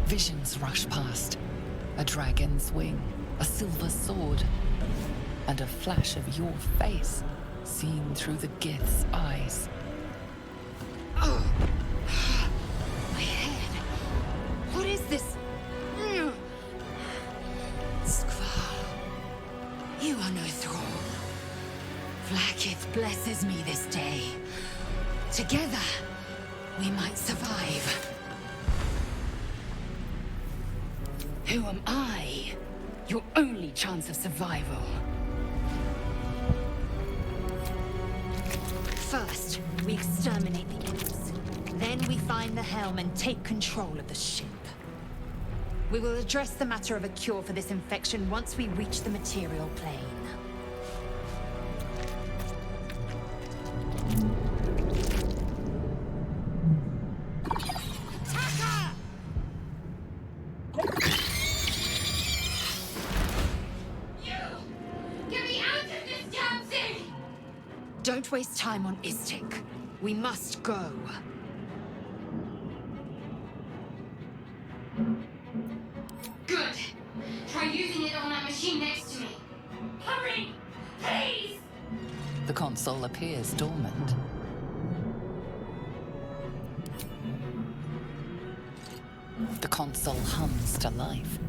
Visions rush past. A dragon's wing, a silver sword, and a flash of your face seen through the Gith's eyes. Oh! My head! What is this? Skvar, you are no thrall. Vlaakith blesses me this day. Together, we might survive. Who am I? Your only chance of survival. First, we exterminate the imps. Then we find the helm and take control of the ship. We will address the matter of a cure for this infection once we reach the material plane. Don't waste time on Istik. We must go. Good. Try using it on that machine next to me. Hurry! Please! The console appears dormant. The console hums to life.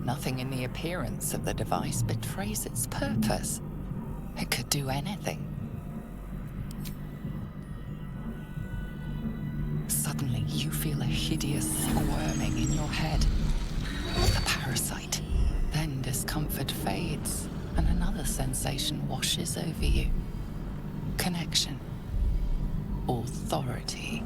Nothing in the appearance of the device betrays its purpose. It could do anything. Suddenly, you feel a hideous squirming in your head. A parasite. Then discomfort fades, and another sensation washes over you. Connection. Authority.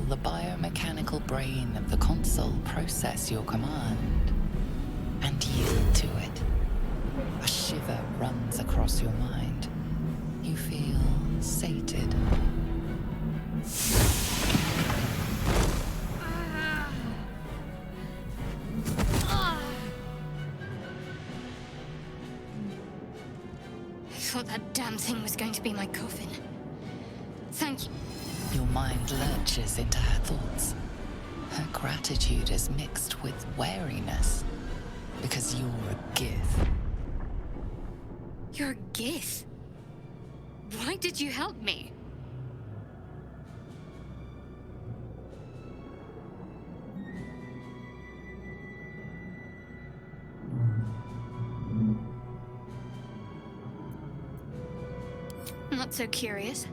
The biomechanical brain of the console process your command and yield to it. A shiver runs across your mind. You feel sated. I thought that damn thing was going to be my coffin. Thank you. Your mind lurches into her thoughts. Her gratitude is mixed with wariness, because you're a Gith. You're a Gith? Why did you help me? Not so curious.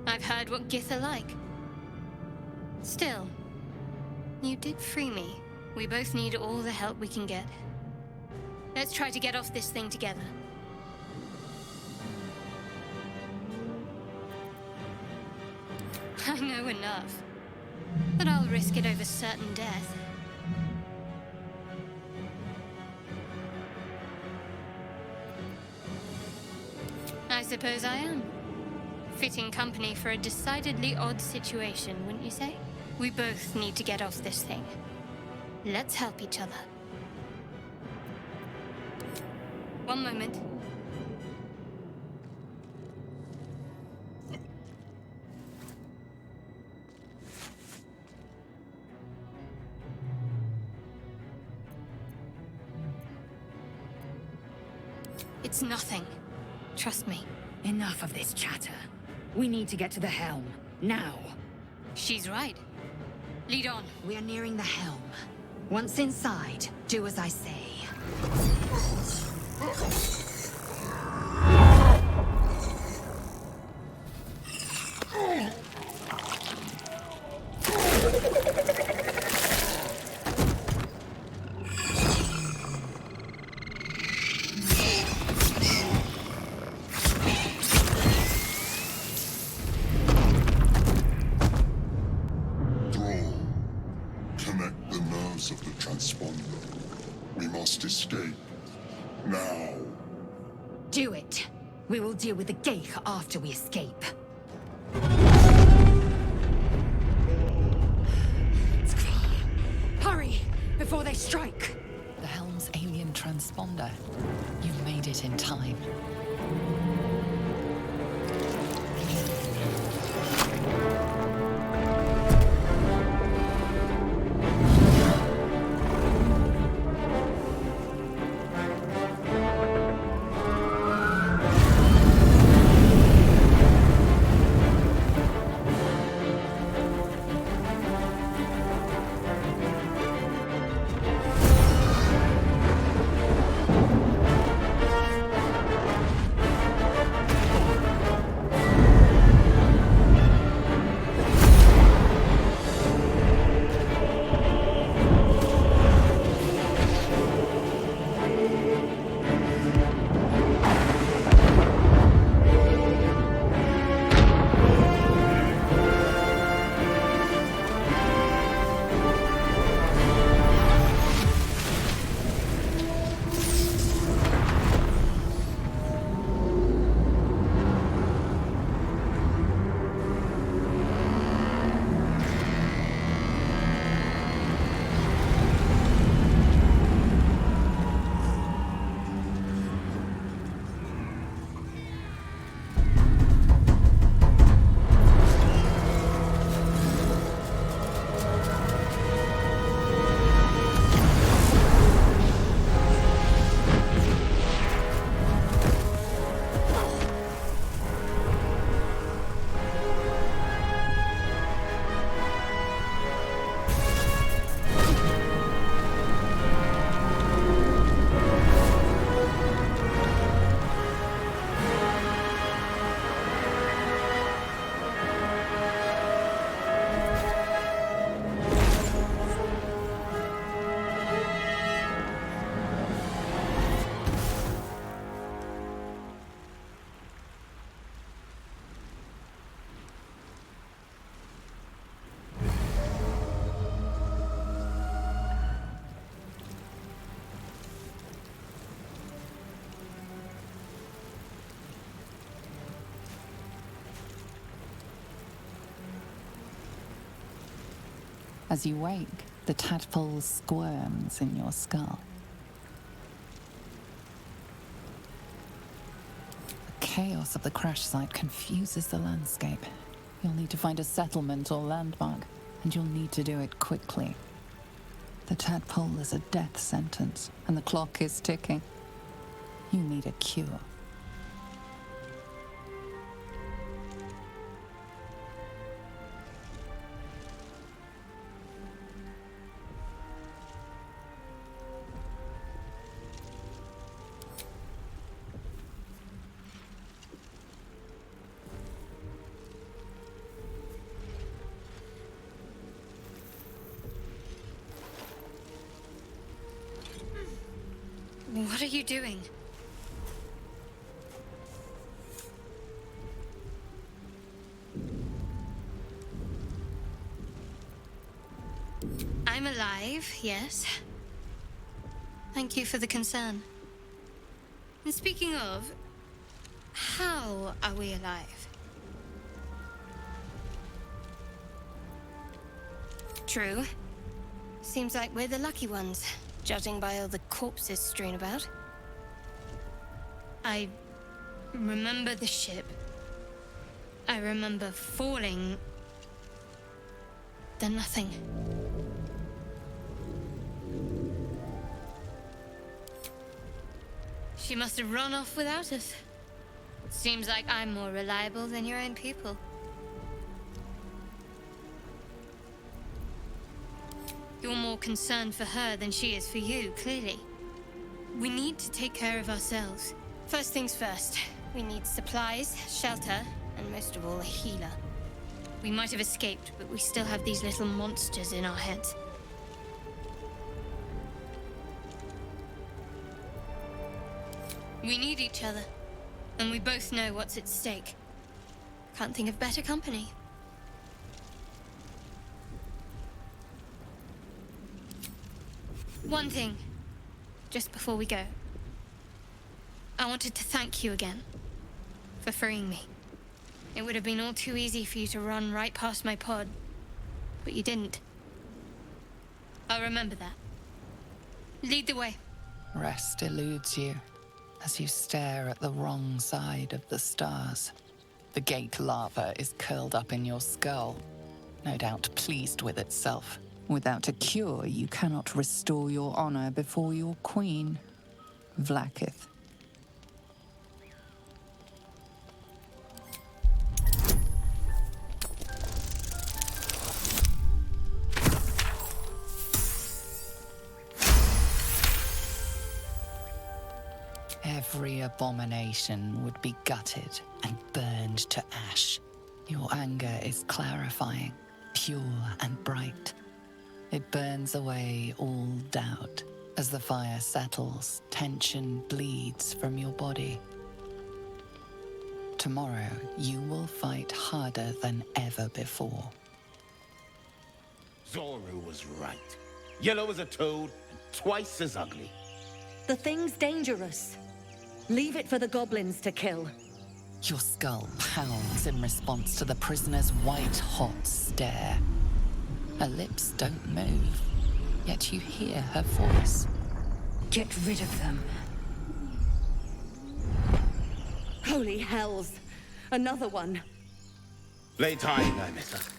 I've heard what Gith are like. Still, you did free me. We both need all the help we can get. Let's try to get off this thing together. I know enough, but I'll risk it over certain death. I suppose I am. Fitting company for a decidedly odd situation, wouldn't you say? We both need to get off this thing. Let's help each other. One moment. It's nothing. Trust me. Enough of this chatter. We need to get to the helm. Now. She's right. Lead on. We are nearing the helm. Once inside, do as I say. powers of the transponder. We must escape. Now. Do it. We will deal with the Geich after we escape. Hurry! Before they strike! The helm's alien transponder. You made it in time. As you wake, the tadpole squirms in your skull. The chaos of the crash site confuses the landscape. You'll need to find a settlement or landmark, and you'll need to do it quickly. The tadpole is a death sentence, and the clock is ticking. You need a cure. What are you doing? I'm alive, yes. Thank you for the concern. And speaking of, how are we alive? True. Seems like we're the lucky ones, judging by all the corpses strewn about. I remember the ship. I remember falling. Then nothing. She must have run off without us. Seems like I'm more reliable than your own people. You're more concerned for her than she is for you, clearly. We need to take care of ourselves. First things first, we need supplies, shelter, and most of all, a healer. We might have escaped, but we still have these little monsters in our heads. We need each other, and we both know what's at stake. Can't think of better company. One thing, just before we go. I wanted to thank you again for freeing me. It would have been all too easy for you to run right past my pod, but you didn't. I'll remember that. Lead the way. Rest eludes you as you stare at the wrong side of the stars. The gate lava is curled up in your skull, no doubt pleased with itself. Without a cure, you cannot restore your honor before your queen, Vlaakith. Every abomination would be gutted and burned to ash. Your anger is clarifying, pure and bright. It burns away all doubt. As the fire settles, tension bleeds from your body. Tomorrow, you will fight harder than ever before. Zoru was right. Yellow as a toad and twice as ugly. The thing's dangerous. Leave it for the goblins to kill. Your skull pounds in response to the prisoner's white-hot stare. Her lips don't move, yet you hear her voice. Get rid of them. Holy hells! Another one. Lay time, Lae'zel.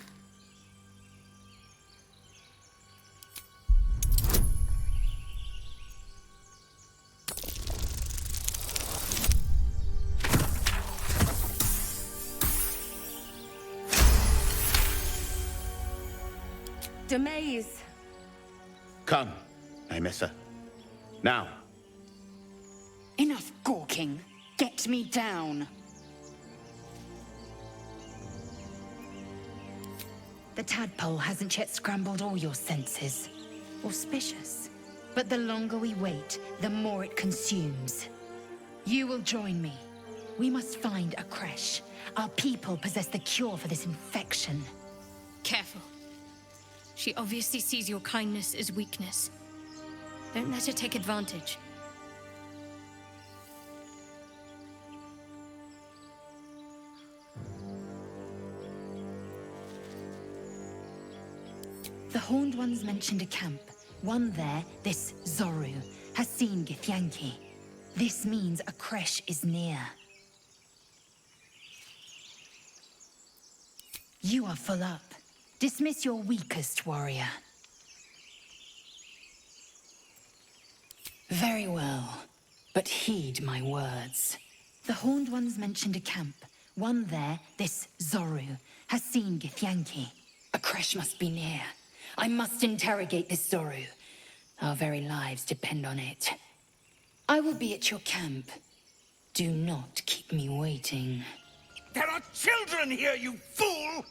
Demaze. Come, Lae'zel. Now. Enough gawking. Get me down. The tadpole hasn't yet scrambled all your senses. Auspicious. But the longer we wait, the more it consumes. You will join me. We must find a creche. Our people possess the cure for this infection. Careful. She obviously sees your kindness as weakness. Don't let her take advantage. The Horned Ones mentioned a camp. One there, this Zoru, has seen Githyanki. This means a creche is near. You are full up. Dismiss your weakest warrior. Very well, but heed my words. The Horned Ones mentioned a camp. One there, this Zoru, has seen Githyanki. A creche must be near. I must interrogate this Zoru. Our very lives depend on it. I will be at your camp. Do not keep me waiting. There are children here, you fool!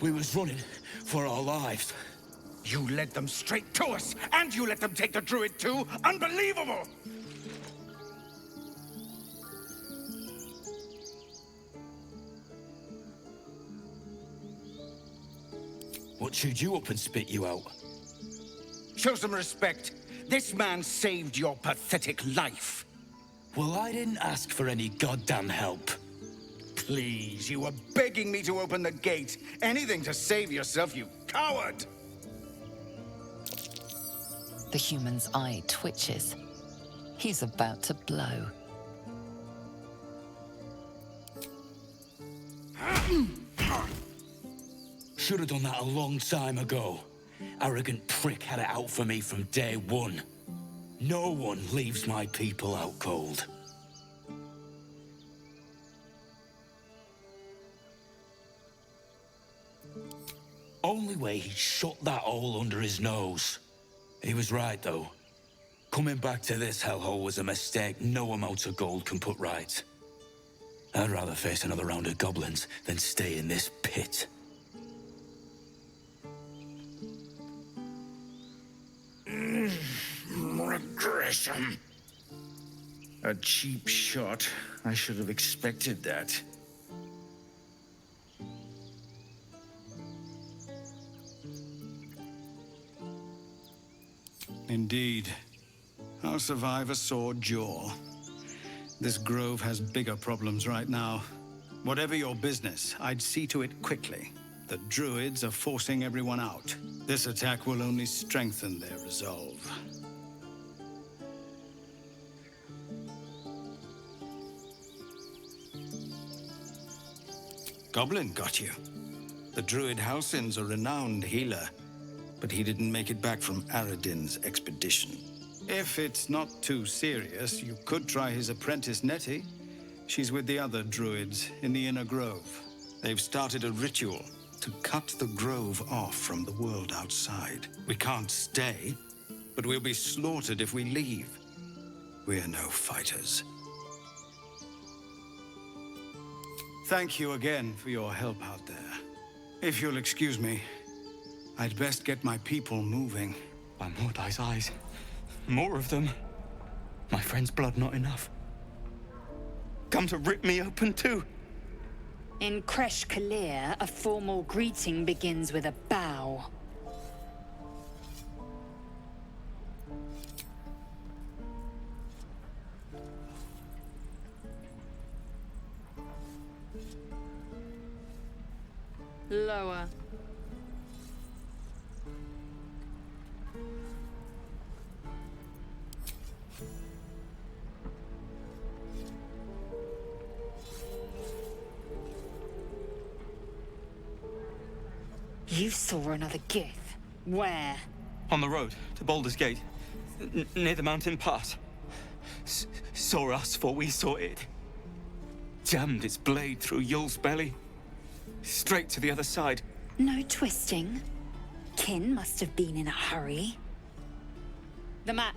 We was running for our lives. You led them straight to us, and you let them take the druid too? Unbelievable! What chewed you up and spit you out? Show some respect. This man saved your pathetic life. Well, I didn't ask for any goddamn help. Please, you were begging me to open the gate. Anything to save yourself, you coward! The human's eye twitches. He's about to blow. Should have done that a long time ago. Arrogant prick had it out for me from day one. No one leaves my people out cold. Only way he'd shut that hole under his nose. He was right, though. Coming back to this hellhole was a mistake no amount of gold can put right. I'd rather face another round of goblins than stay in this pit. Regression. A cheap shot. I should have expected that. Indeed. I'll survive a sore jaw. This grove has bigger problems right now. Whatever your business, I'd see to it quickly. The druids are forcing everyone out. This attack will only strengthen their resolve. Goblin got you. The druid Halsin's a renowned healer, but he didn't make it back from Aradin's expedition. If it's not too serious, you could try his apprentice Nettie. She's with the other druids in the inner grove. They've started a ritual to cut the grove off from the world outside. We can't stay, but we'll be slaughtered if we leave. We're no fighters. Thank you again for your help out there. If you'll excuse me, I'd best get my people moving. By Mordai's eyes. More of them. My friend's blood not enough. Come to rip me open too. In Kresh Kalir, a formal greeting begins with a bow. Lower. You saw another Gith. Where? On the road to Baldur's Gate, near the mountain pass. Saw us before we saw it. Jammed its blade through Yul's belly. Straight to the other side. No twisting. Kin must have been in a hurry. The map.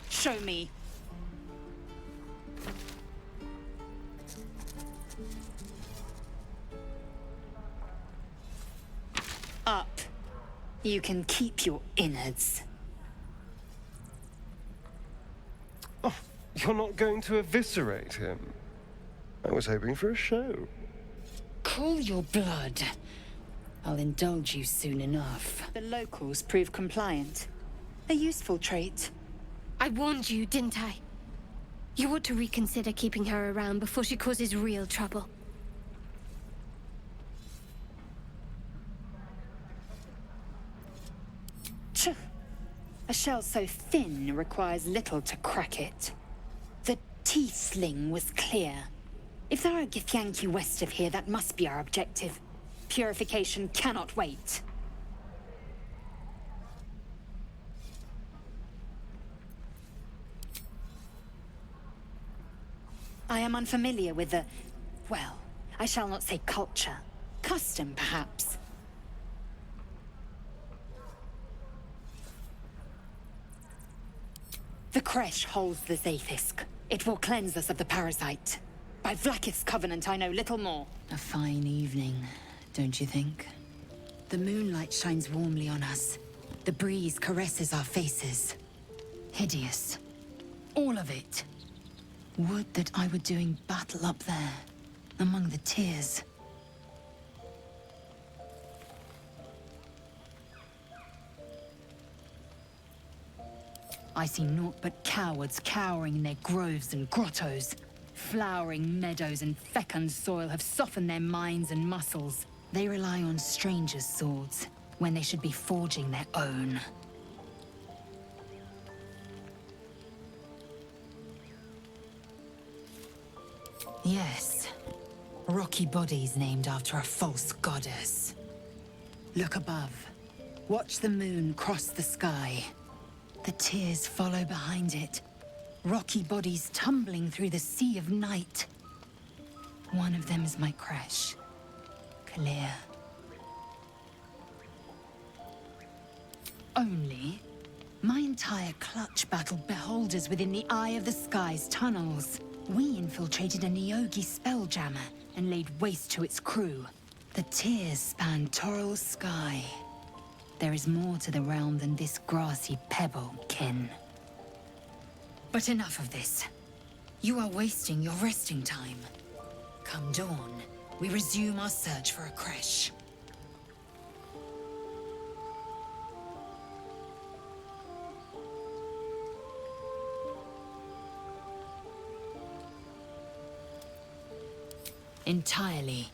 Show me. Up. You can keep your innards. Oh, you're not going to eviscerate him? I was hoping for a show. Cool your blood. I'll indulge you soon enough. The locals prove compliant. A useful trait. I warned you, didn't I? You ought to reconsider keeping her around before she causes real trouble. Tch. A shell so thin requires little to crack it. The tiefling was clear. If there are Githyanki west of here, that must be our objective. Purification cannot wait. I am unfamiliar with the... well, I shall not say culture. Custom, perhaps. The Kresh holds the Zaithisk. It will cleanse us of the parasite. By Vlaakith's covenant, I know little more. A fine evening, don't you think? The moonlight shines warmly on us. The breeze caresses our faces. Hideous. All of it. Would that I were doing battle up there, among the tears. I see naught but cowards cowering in their groves and grottos. Flowering meadows and fecund soil have softened their minds and muscles. They rely on strangers' swords, when they should be forging their own. Yes. Rocky bodies named after a false goddess. Look above. Watch the moon cross the sky. The tears follow behind it. Rocky bodies tumbling through the sea of night. One of them is my Kresh. Kalir. Only, my entire clutch battled beholders within the eye of the sky's tunnels. We infiltrated a Neogi spelljammer and laid waste to its crew. The tears span Toral's sky. There is more to the realm than this grassy pebble, kin. But enough of this. You are wasting your resting time. Come dawn, we resume our search for a Kresh. Entirely.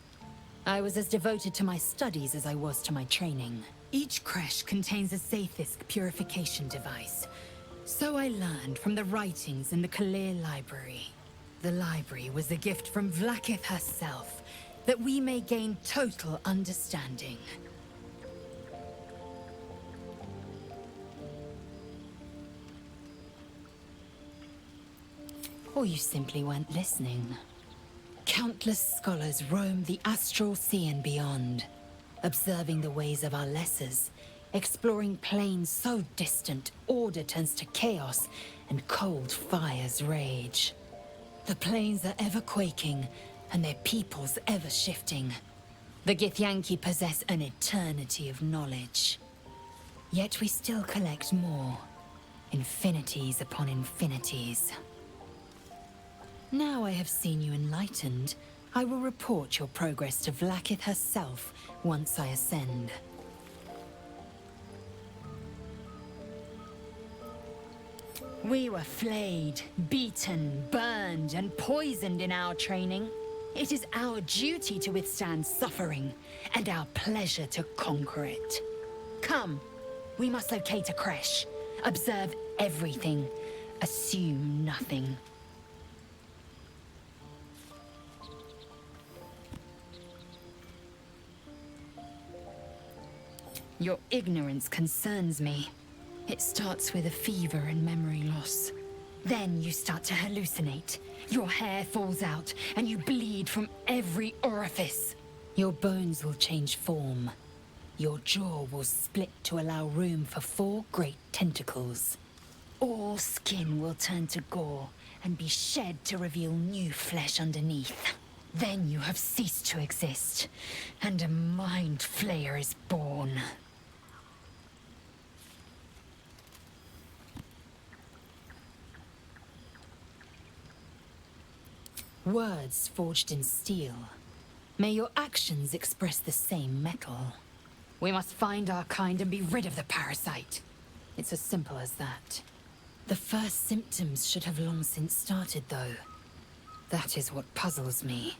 I was as devoted to my studies as I was to my training. Each creche contains a Zaithisk purification device. So I learned from the writings in the Kalir library. The library was a gift from Vlaakith herself, that we may gain total understanding. Or you simply weren't listening. Countless scholars roam the astral sea and beyond, observing the ways of our lessers, exploring planes so distant order turns to chaos and cold fires rage. The planes are ever quaking, and their peoples ever shifting. The Githyanki possess an eternity of knowledge. Yet we still collect more. Infinities upon infinities. Now I have seen you enlightened, I will report your progress to Vlaakith herself once I ascend. We were flayed, beaten, burned, and poisoned in our training. It is our duty to withstand suffering, and our pleasure to conquer it. Come, we must locate a creche. Observe everything. Assume nothing. Your ignorance concerns me. It starts with a fever and memory loss. Then you start to hallucinate. Your hair falls out, and you bleed from every orifice. Your bones will change form. Your jaw will split to allow room for 4 great tentacles. All skin will turn to gore, and be shed to reveal new flesh underneath. Then you have ceased to exist, and a mind flayer is born. Words forged in steel. May your actions express the same metal. We must find our kind and be rid of the parasite. It's as simple as that. The first symptoms should have long since started, though. That is what puzzles me.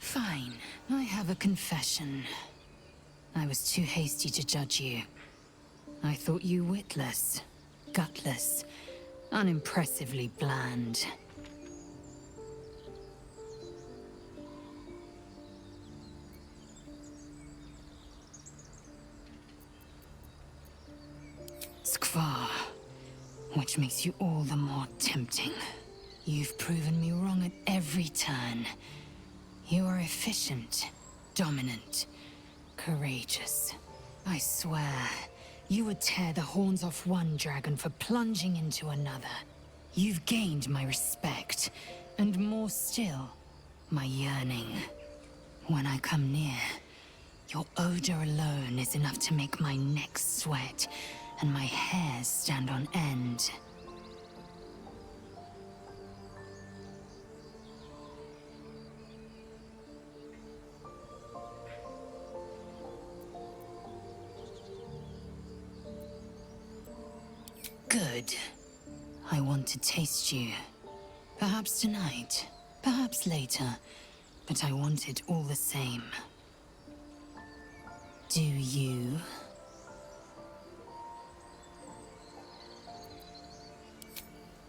Fine. I have a confession. I was too hasty to judge you. I thought you witless, gutless, unimpressively bland. Skvar, which makes you all the more tempting. You've proven me wrong at every turn. You are efficient, dominant, courageous. I swear, you would tear the horns off one dragon for plunging into another. You've gained my respect, and more still, my yearning. When I come near, your odor alone is enough to make my neck sweat and my hairs stand on end. Good. I want to taste you. Perhaps tonight, perhaps later, but I want it all the same. Do you?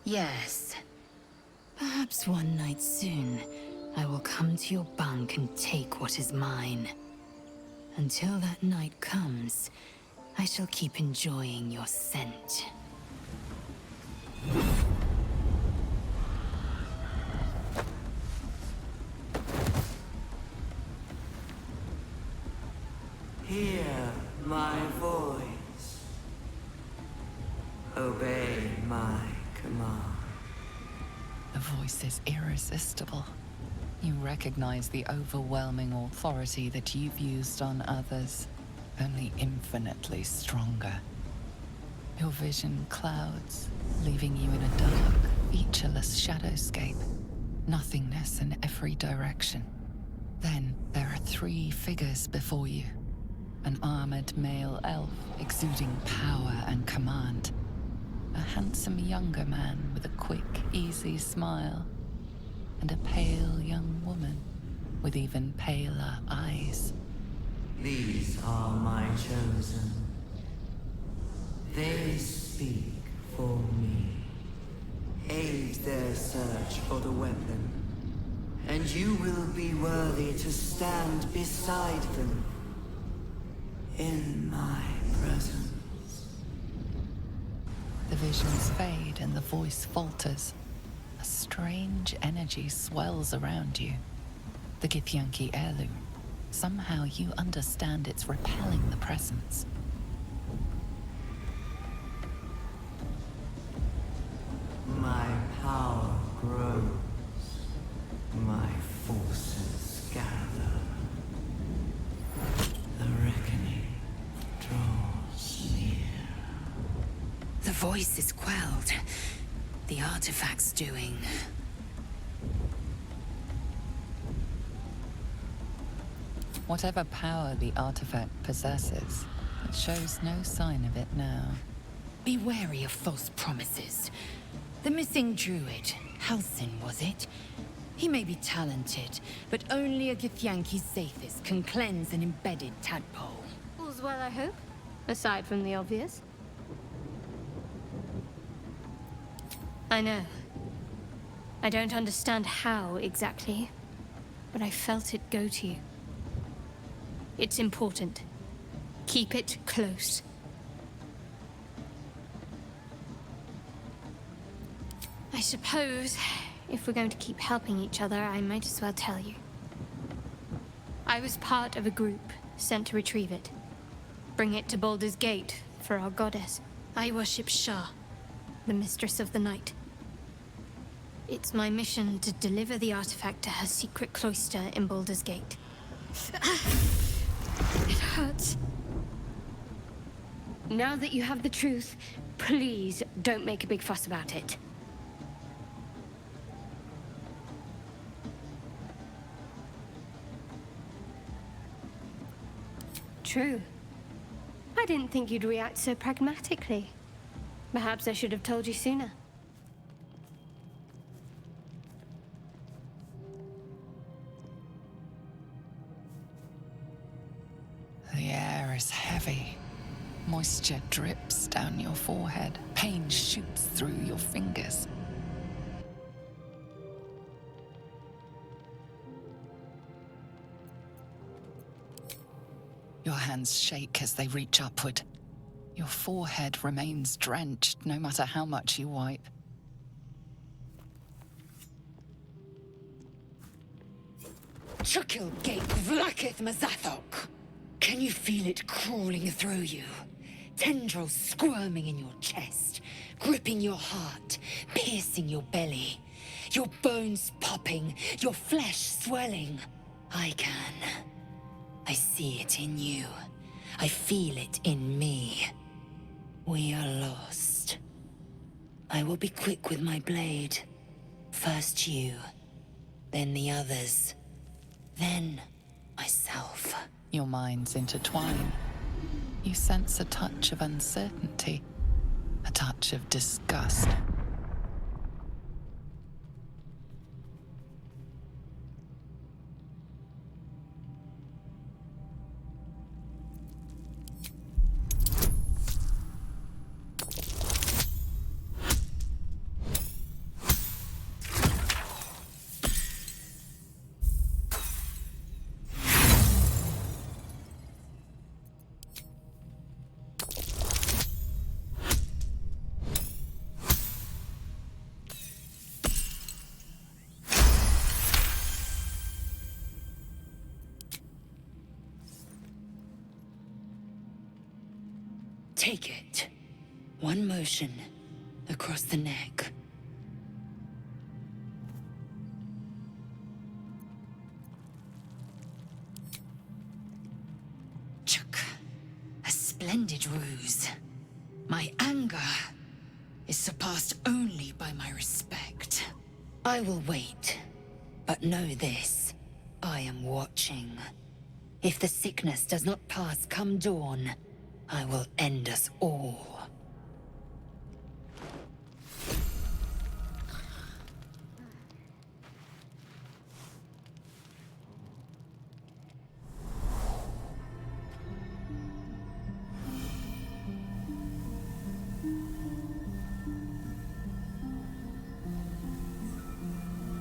Yes. Perhaps one night soon, I will come to your bunk and take what is mine. Until that night comes, I shall keep enjoying your scent. Hear my voice. Obey my command. The voice is irresistible. You recognize the overwhelming authority that you've used on others, only infinitely stronger. Your vision clouds, leaving you in a dark, featureless shadowscape. Nothingness in every direction. Then there are 3 figures before you. An armored male elf exuding power and command. A handsome younger man with a quick, easy smile. And a pale young woman with even paler eyes. These are my chosen. They speak for me. Aid their search for the weapon, and you will be worthy to stand beside them in my presence. The visions fade and the voice falters. A strange energy swells around you. The Githyanki heirloom. Somehow you understand it's repelling the presence. My power grows. My forces gather. The reckoning draws near. The voice is quelled. The artifact's doing. Whatever power the artifact possesses, it shows no sign of it now. Be wary of false promises. The missing druid, Halsin, was it? He may be talented, but only a Githyanki Zathis can cleanse an embedded tadpole. All's well, I hope. Aside from the obvious. I know. I don't understand how exactly, but I felt it go to you. It's important. Keep it close. I suppose, if we're going to keep helping each other, I might as well tell you. I was part of a group sent to retrieve it. Bring it to Baldur's Gate for our goddess. I worship Shah, the mistress of the night. It's my mission to deliver the artifact to her secret cloister in Baldur's Gate. It hurts. Now that you have the truth, please don't make a big fuss about it. True. I didn't think you'd react so pragmatically. Perhaps I should have told you sooner. The air is heavy. Moisture drips down your forehead. Pain shoots through your fingers. Your hands shake as they reach upward. Your forehead remains drenched no matter how much you wipe. Chukil Gate Vlakith Mazathok! Can you feel it crawling through you? Tendrils squirming in your chest, gripping your heart, piercing your belly. Your bones popping, your flesh swelling. I can. I see it in you. I feel it in me. We are lost. I will be quick with my blade. First you, then the others, then myself. Your minds intertwine. You sense a touch of uncertainty, a touch of disgust. Take it. One motion across the neck. Chuk. A splendid ruse. My anger is surpassed only by my respect. I will wait, but know this. I am watching. If the sickness does not pass come dawn, I will end us all.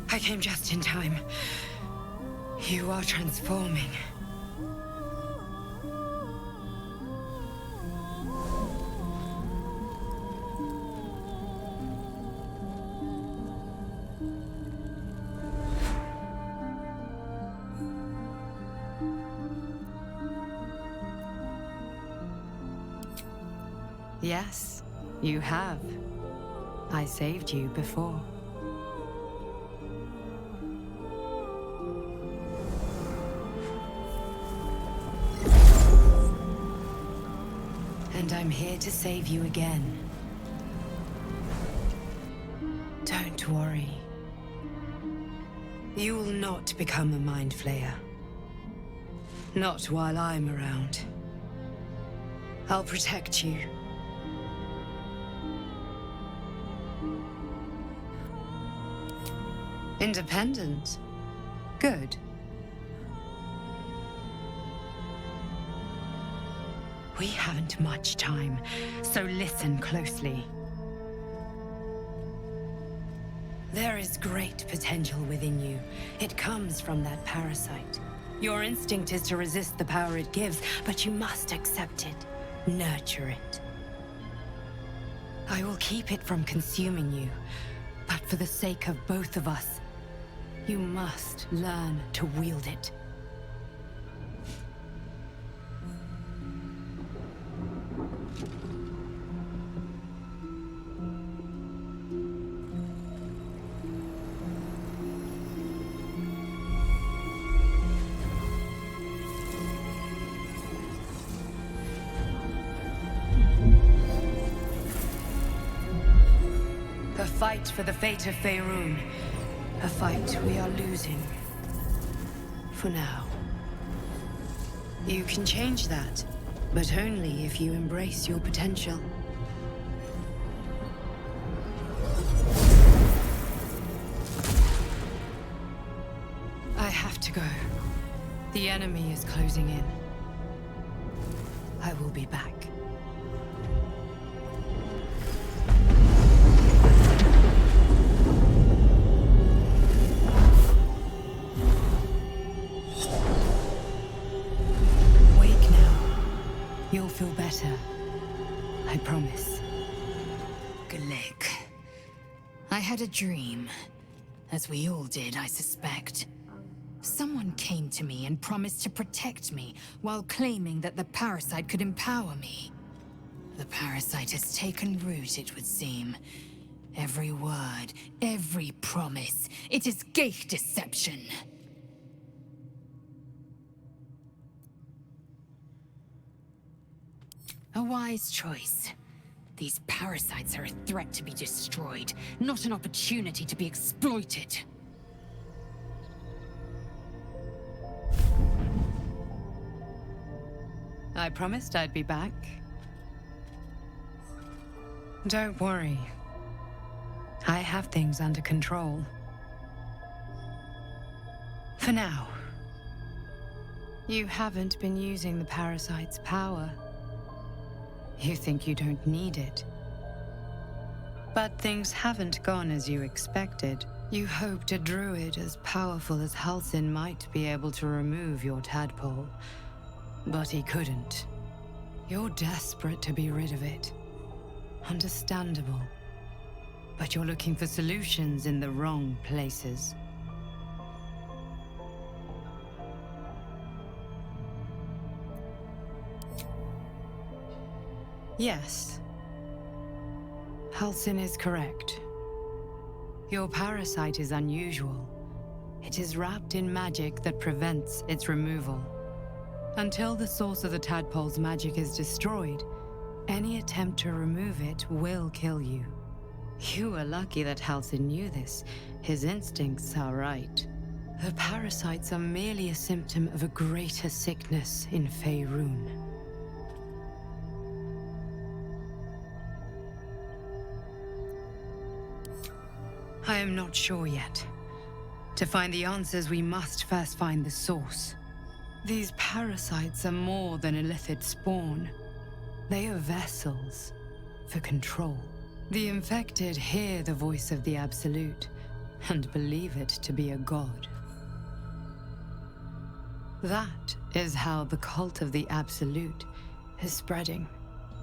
I came just in time. You are transforming. Yes, you have. I saved you before. And I'm here to save you again. Don't worry. You will not become a Mind Flayer. Not while I'm around. I'll protect you. Independent. Good. We haven't much time, so listen closely. There is great potential within you. It comes from that parasite. Your instinct is to resist the power it gives, but you must accept it. Nurture it. I will keep it from consuming you, but for the sake of both of us, you must learn to wield it. A fight for the fate of Faerun. A fight we are losing. For now. You can change that, but only if you embrace your potential. I have to go. The enemy is closing in. I will be back. You'll feel better. I promise. Glick. I had a dream. As we all did, I suspect. Someone came to me and promised to protect me, while claiming that the parasite could empower me. The parasite has taken root, it would seem. Every word, every promise. It is gate deception. A wise choice. These parasites are a threat to be destroyed, not an opportunity to be exploited. I promised I'd be back. Don't worry. I have things under control. For now. You haven't been using the parasite's power. You think you don't need it. But things haven't gone as you expected. You hoped a druid as powerful as Halsin might be able to remove your tadpole. But he couldn't. You're desperate to be rid of it. Understandable. But you're looking for solutions in the wrong places. Yes. Halsin is correct. Your parasite is unusual. It is wrapped in magic that prevents its removal. Until the source of the tadpole's magic is destroyed, any attempt to remove it will kill you. You were lucky that Halsin knew this. His instincts are right. The parasites are merely a symptom of a greater sickness in Faerun. I am not sure yet. To find the answers, we must first find the source. These parasites are more than illithid spawn. They are vessels for control. The infected hear the voice of the Absolute and believe it to be a god. That is how the cult of the Absolute is spreading.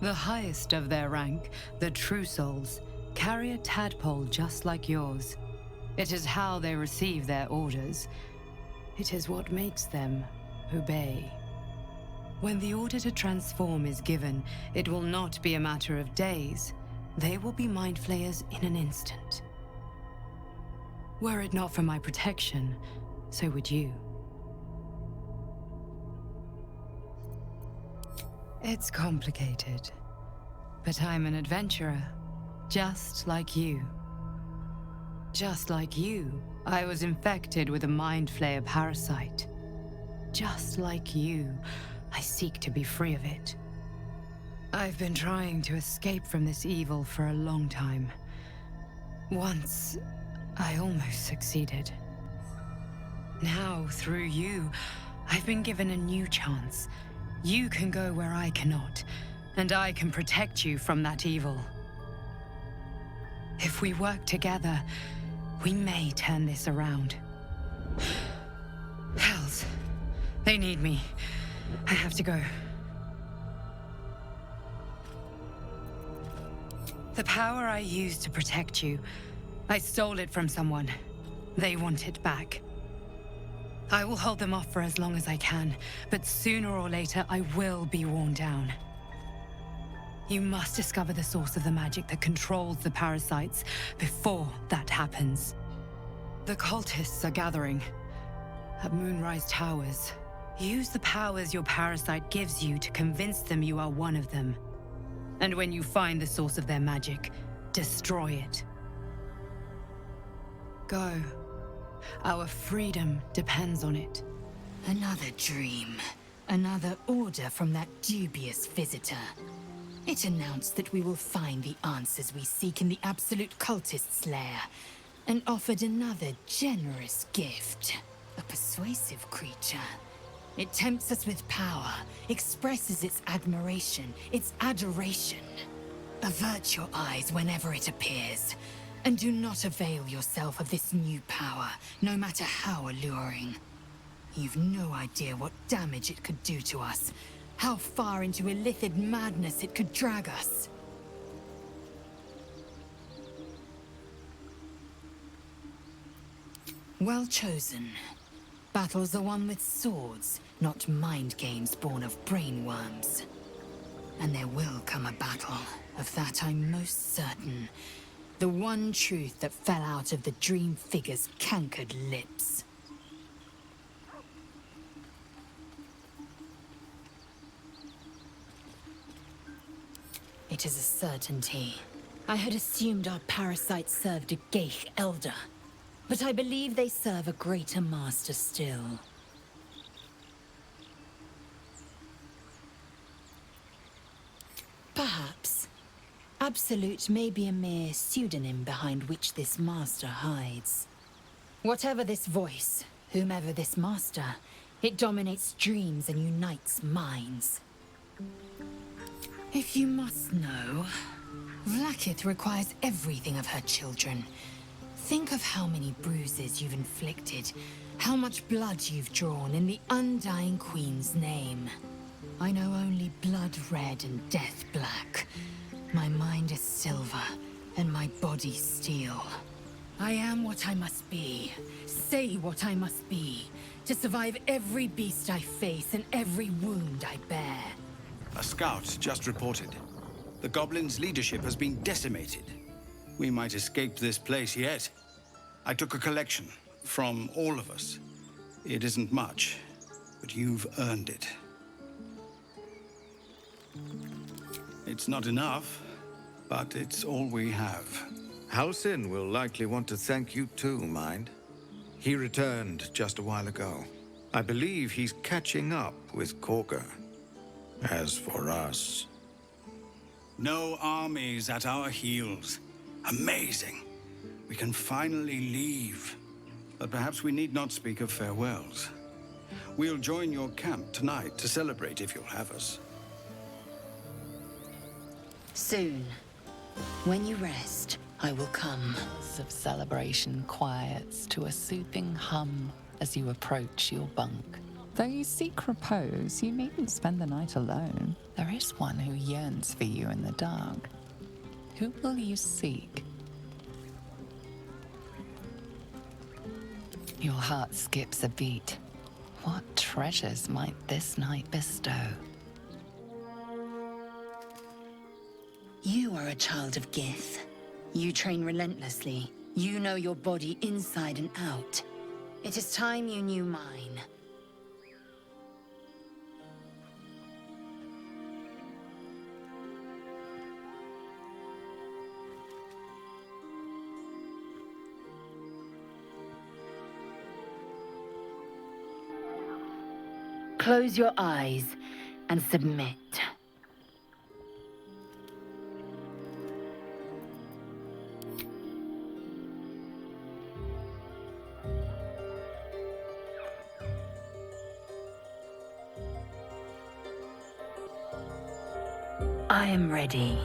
The highest of their rank, the True Souls, carry a tadpole just like yours. It is how they receive their orders. It is what makes them obey. When the order to transform is given, it will not be a matter of days. They will be mind flayers in an instant. Were it not for my protection, so would you. It's complicated, but I'm an adventurer, just like you. Just like you, I was infected with a mind flayer parasite. Just like you, I seek to be free of it. I've been trying to escape from this evil for a long time. Once, I almost succeeded. Now, through you, I've been given a new chance. You can go where I cannot, and I can protect you from that evil. If we work together, we may turn this around. Hells, they need me. I have to go. The power I used to protect you, I stole it from someone. They want it back. I will hold them off for as long as I can, but sooner or later I will be worn down. You must discover the source of the magic that controls the parasites before that happens. The cultists are gathering at Moonrise Towers. Use the powers your parasite gives you to convince them you are one of them. And when you find the source of their magic, destroy it. Go. Our freedom depends on it. Another dream. Another order from that dubious visitor. It announced that we will find the answers we seek in the Absolute Cultist's lair, and offered another generous gift. A persuasive creature. It tempts us with power, expresses its admiration, its adoration. Avert your eyes whenever it appears, and do not avail yourself of this new power, no matter how alluring. You've no idea what damage it could do to us, how far into illithid madness it could drag us. Well chosen. Battles are won with swords, not mind games born of brainworms. And there will come a battle, of that I'm most certain. The one truth that fell out of the dream figure's cankered lips. It is a certainty. I had assumed our parasites served a Geich elder, but I believe they serve a greater master still. Perhaps. Absolute may be a mere pseudonym behind which this master hides. Whatever this voice, whomever this master, it dominates dreams and unites minds. If you must know, Vlaakith requires everything of her children. Think of how many bruises you've inflicted, how much blood you've drawn in the Undying Queen's name. I know only blood red and death black. My mind is silver, and my body steel. I am what I must be, say what I must be, to survive every beast I face and every wound I bear. A scout just reported. The Goblins' leadership has been decimated. We might escape this place yet. I took a collection from all of us. It isn't much, but you've earned it. It's not enough, but it's all we have. Halsin will likely want to thank you too, Mind. He returned just a while ago. I believe he's catching up with Korga. As for us... No armies at our heels. Amazing. We can finally leave. But perhaps we need not speak of farewells. We'll join your camp tonight to celebrate if you'll have us. Soon. When you rest, I will come. Of celebration quiets to a soothing hum as you approach your bunk. Though you seek repose, you needn't spend the night alone. There is one who yearns for you in the dark. Who will you seek? Your heart skips a beat. What treasures might this night bestow? You are a child of Gith. You train relentlessly. You know your body inside and out. It is time you knew mine. Close your eyes and submit. I am ready.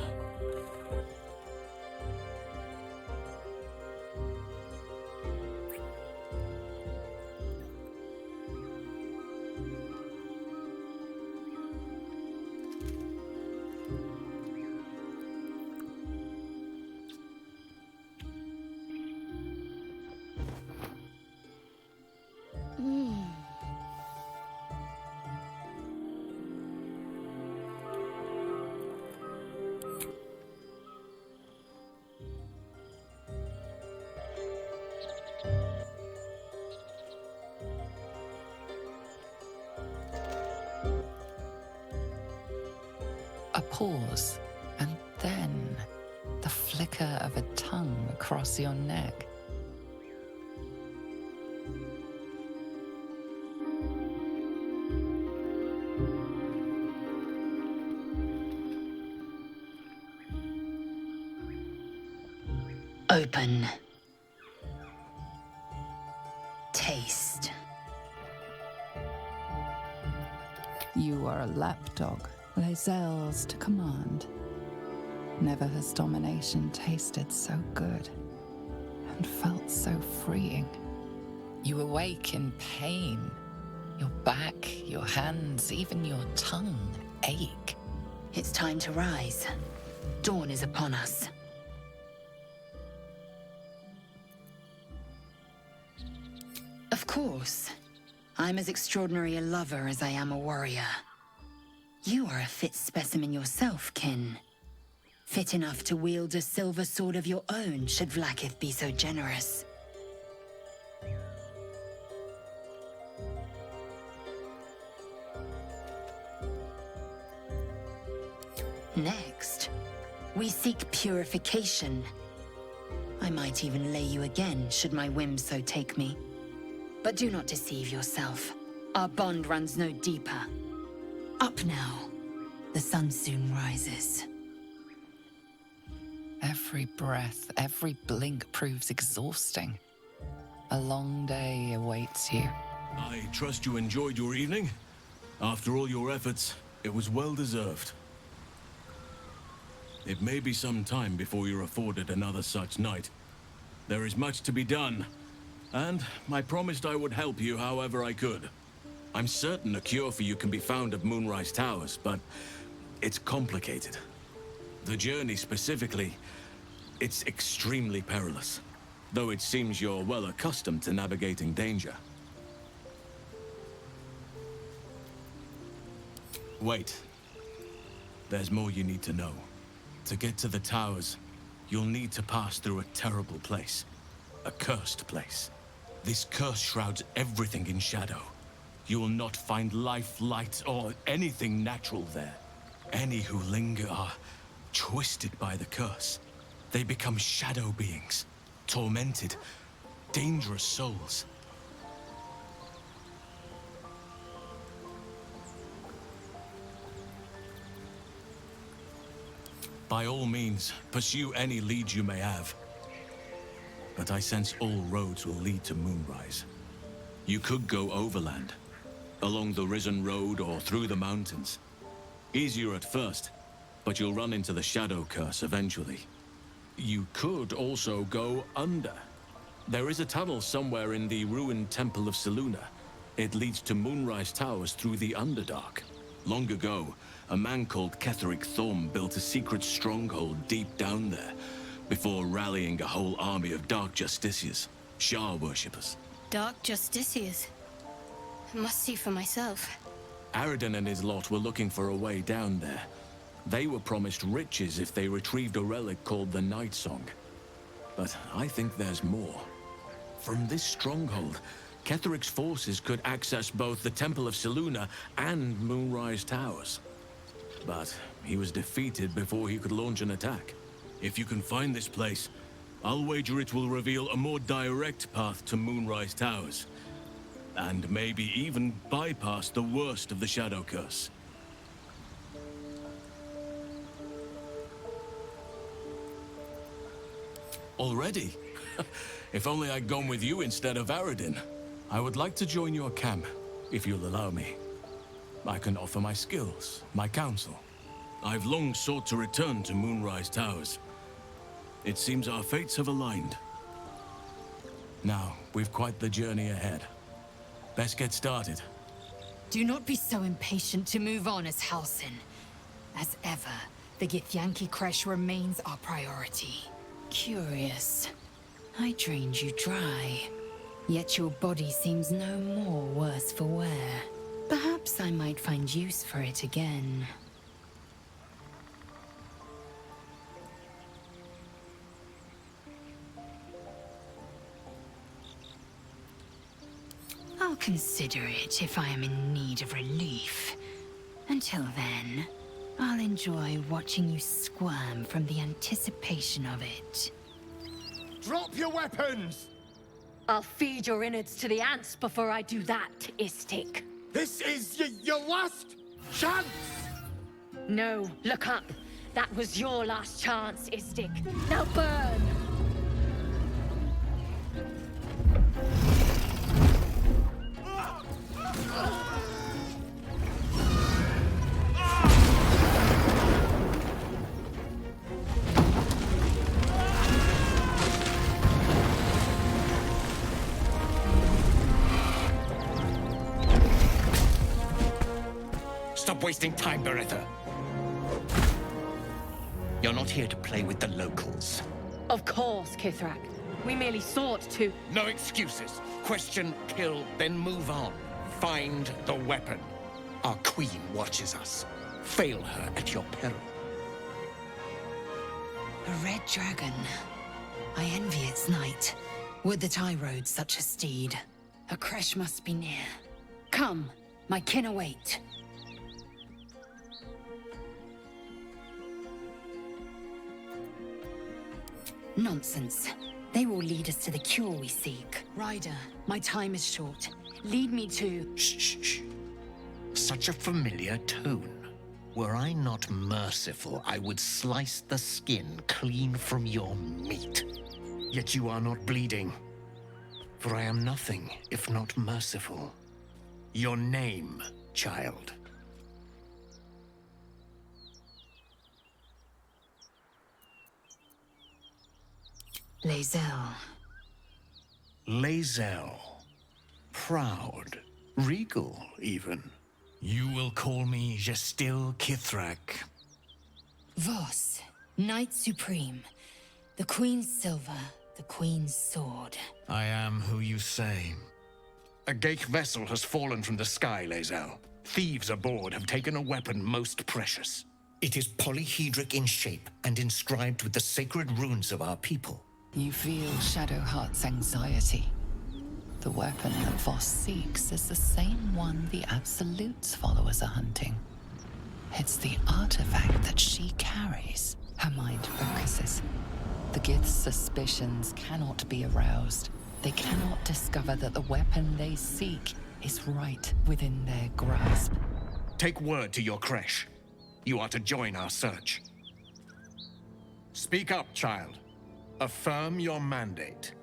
A pause, and then the flicker of a tongue across your neck. Open. Taste. You are a lapdog. Lae'zel's to command. Never has domination tasted so good and felt so freeing. You awake in pain. Your back, your hands, even your tongue ache. It's time to rise. Dawn is upon us. Of course. I'm as extraordinary a lover as I am a warrior. You are a fit specimen yourself, kin. Fit enough to wield a silver sword of your own, should Vlaakith be so generous. Next, we seek purification. I might even lay you again, should my whim so take me. But do not deceive yourself. Our bond runs no deeper. Up now. The sun soon rises. Every breath, every blink proves exhausting. A long day awaits you. I trust you enjoyed your evening. After all your efforts, it was well deserved. It may be some time before you're afforded another such night. There is much to be done, and I promised I would help you however I could. I'm certain a cure for you can be found at Moonrise Towers, but it's complicated. The journey specifically, it's extremely perilous, though it seems you're well accustomed to navigating danger. Wait. There's more you need to know. To get to the towers, you'll need to pass through a terrible place. A cursed place. This curse shrouds everything in shadow. You will not find life, light, or anything natural there. Any who linger are twisted by the curse. They become shadow beings, tormented, dangerous souls. By all means, pursue any leads you may have. But I sense all roads will lead to Moonrise. You could go overland, along the Risen Road or through the mountains. Easier at first, but you'll run into the Shadow Curse eventually. You could also go under. There is a tunnel somewhere in the ruined Temple of Selûne. It leads to Moonrise Towers through the Underdark. Long ago, a man called Ketheric Thorm built a secret stronghold deep down there, before rallying a whole army of Dark Justiciars, Shah worshippers. Dark Justiciars. I must see for myself. Aradin and his lot were looking for a way down there. They were promised riches if they retrieved a relic called the Night Song. But I think there's more. From this stronghold, Ketheric's forces could access both the Temple of Selûne and Moonrise Towers. But he was defeated before he could launch an attack. If you can find this place, I'll wager it will reveal a more direct path to Moonrise Towers. And maybe even bypass the worst of the Shadow Curse. Already? If only I'd gone with you instead of Aradin. I would like to join your camp, if you'll allow me. I can offer my skills, my counsel. I've long sought to return to Moonrise Towers. It seems our fates have aligned. Now, we've quite the journey ahead. Best get started. Do not be so impatient to move on as Halsin. As ever, the Githyanki Kresh remains our priority. Curious. I drained you dry. Yet your body seems no more worse for wear. Perhaps I might find use for it again. I'll consider it if I am in need of relief. Until then, I'll enjoy watching you squirm from the anticipation of it. Drop your weapons! I'll feed your innards to the ants before I do that, Istik. This is your last chance! No, look up. That was your last chance, Istik. Now burn! Stop wasting time, Beretta. You're not here to play with the locals. Of course, Kithrak. We merely sought to... No excuses. Question, kill, then move on. Find the weapon. Our queen watches us. Fail her at your peril. A red dragon. I envy its knight. Would that I rode such a steed. A Kresh must be near. Come, my kin await. Nonsense. They will lead us to the cure we seek. Ryder, my time is short. Lead me to... Shh, shh, shh. Such a familiar tone. Were I not merciful, I would slice the skin clean from your meat. Yet you are not bleeding. For I am nothing if not merciful. Your name, child. Lae'zel. Lae'zel. Proud. Regal, even. You will call me Gestil Kithrak. Voss, Knight Supreme. The Queen's silver, the Queen's sword. I am who you say. A Geich vessel has fallen from the sky, Lae'zel. Thieves aboard have taken a weapon most precious. It is polyhedric in shape and inscribed with the sacred runes of our people. You feel Shadowheart's anxiety. The weapon that Voss seeks is the same one the Absolute's followers are hunting. It's the artifact that she carries. Her mind focuses. The Gith's suspicions cannot be aroused. They cannot discover that the weapon they seek is right within their grasp. Take word to your Kresh. You are to join our search. Speak up, child. Affirm your mandate.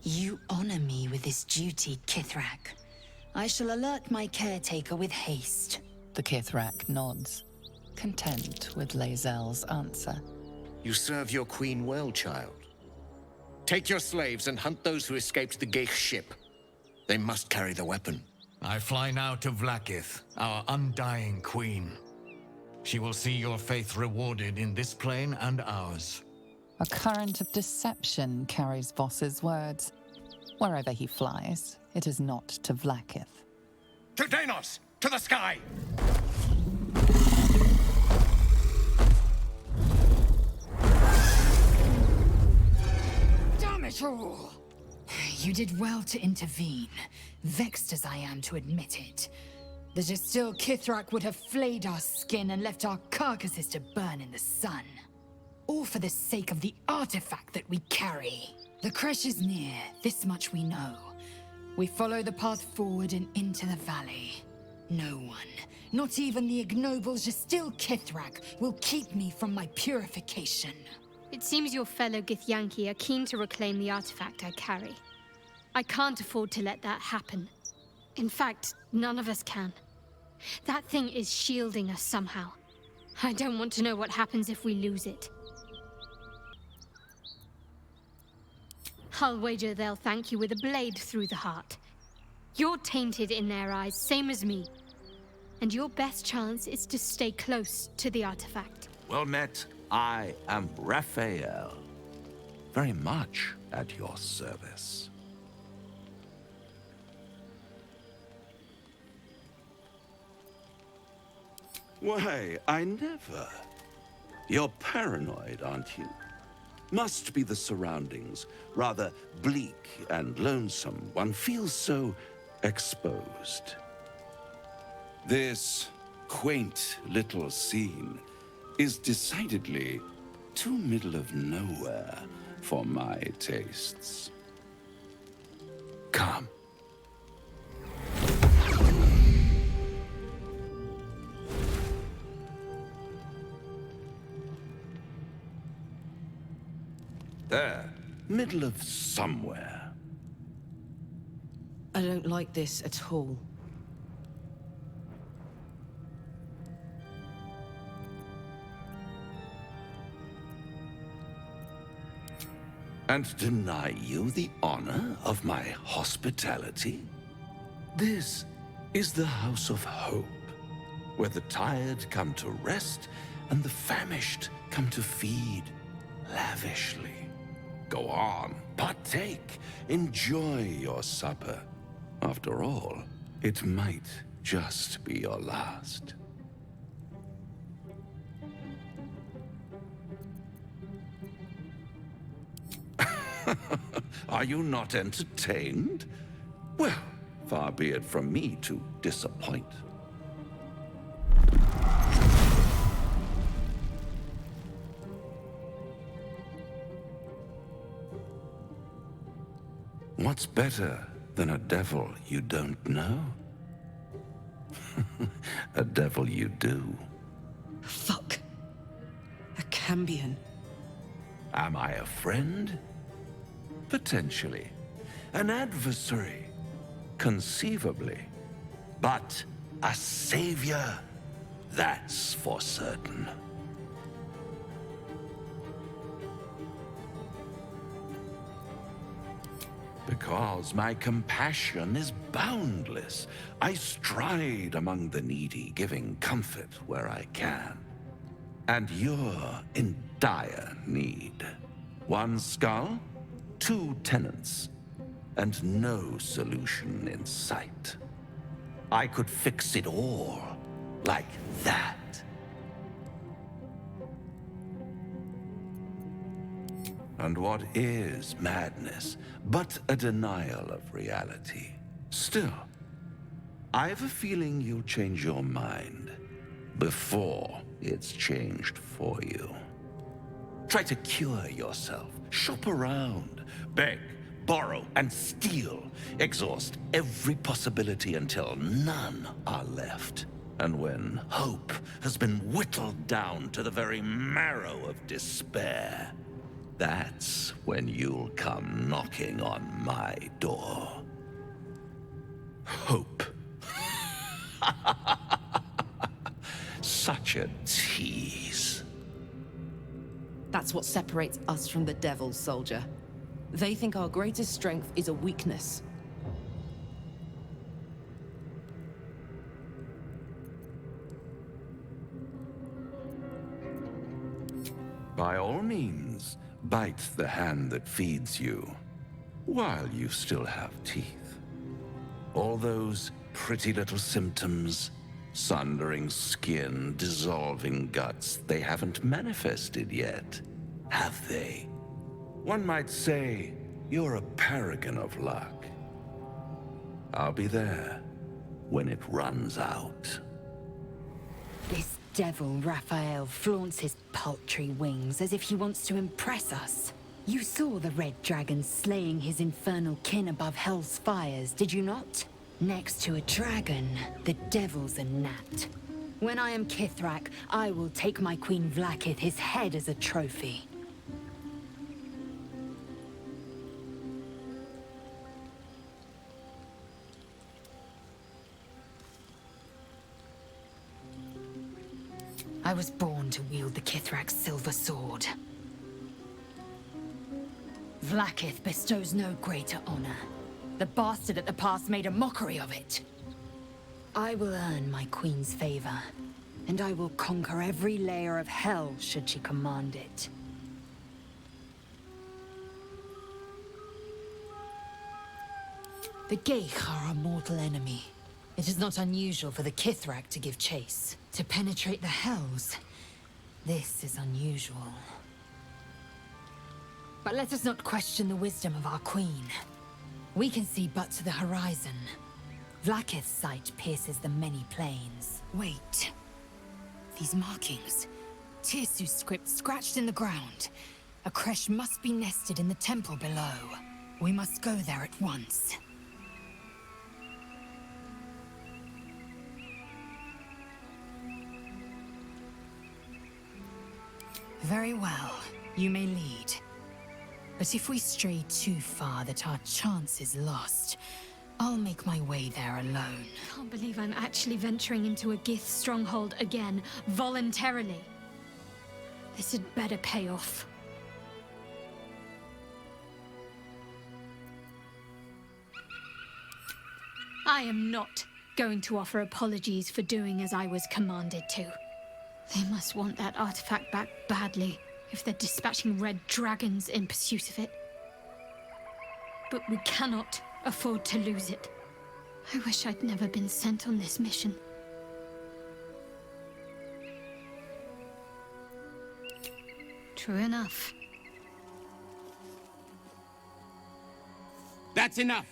You honor me with this duty, Kithrak. I shall alert my caretaker with haste. The Kithrak nods, content with Lae'zel's answer. You serve your queen well, child. Take your slaves and hunt those who escaped the Geich ship. They must carry the weapon. I fly now to Vlaakith, our undying queen. She will see your faith rewarded in this plane and ours. A current of deception carries Voss's words. Wherever he flies, it is not to Vlaakith. To Danos! To the sky! Damn it all! You did well to intervene, vexed as I am to admit it. The Gestil Kithrak would have flayed our skin and left our carcasses to burn in the sun. All for the sake of the artifact that we carry. The crash is near, this much we know. We follow the path forward and into the valley. No one, not even the ignoble Gestil Kithrak, will keep me from my purification. It seems your fellow Githyanki are keen to reclaim the artifact I carry. I can't afford to let that happen. In fact, none of us can. That thing is shielding us somehow. I don't want to know what happens if we lose it. I'll wager they'll thank you with a blade through the heart. You're tainted in their eyes, same as me. And your best chance is to stay close to the artifact. Well met. I am Raphael. Very much at your service. Why, I never. You're paranoid, aren't you? Must be the surroundings. Rather bleak and lonesome. One feels so exposed. This quaint little scene is decidedly too middle of nowhere for my tastes. Come. There, middle of somewhere. I don't like this at all. And deny you the honor of my hospitality? This is the House of Hope, where the tired come to rest and the famished come to feed lavishly. Go on, partake, enjoy your supper. After all, it might just be your last. Are you not entertained? Well, far be it from me to disappoint. What's better than a devil you don't know? A devil you do. Fuck. A Cambion. Am I a friend? Potentially. An adversary? Conceivably. But a savior? That's for certain. Because my compassion is boundless. I stride among the needy, giving comfort where I can. And you're in dire need. One skull, 2 tenants, and no solution in sight. I could fix it all, like that. And what is madness but a denial of reality? Still, I have a feeling you'll change your mind before it's changed for you. Try to cure yourself, shop around, beg, borrow, and steal. Exhaust every possibility until none are left. And when hope has been whittled down to the very marrow of despair, that's when you'll come knocking on my door. Hope. Such a tease. That's what separates us from the devils, soldier. They think our greatest strength is a weakness. By all means, bite the hand that feeds you, while you still have teeth. All those pretty little symptoms, sundering skin, dissolving guts, they haven't manifested yet, have they? One might say you're a paragon of luck. I'll be there when it runs out. This devil Raphael flaunts his paltry wings as if he wants to impress us. You saw the red dragon slaying his infernal kin above hell's fires, did you not? Next to a dragon, the devil's a gnat. When I am Kithrak, I will take my Queen Vlaakith his head as a trophy. I was born to wield the Kithrak's silver sword. Vlaakith bestows no greater honor. The bastard at the pass made a mockery of it. I will earn my queen's favor, and I will conquer every layer of hell should she command it. The Geich are our mortal enemy. It is not unusual for the Kithrak to give chase. To penetrate the Hells, this is unusual. But let us not question the wisdom of our queen. We can see but to the horizon. Vlaakith's sight pierces the many plains. Wait. These markings. Tirsu's script scratched in the ground. A creche must be nested in the temple below. We must go there at once. Very well. You may lead. But if we stray too far that our chance is lost, I'll make my way there alone. Can't believe I'm actually venturing into a Gith stronghold again, voluntarily. This had better pay off. I am not going to offer apologies for doing as I was commanded to. They must want that artifact back badly, if they're dispatching red dragons in pursuit of it. But we cannot afford to lose it. I wish I'd never been sent on this mission. True enough. That's enough.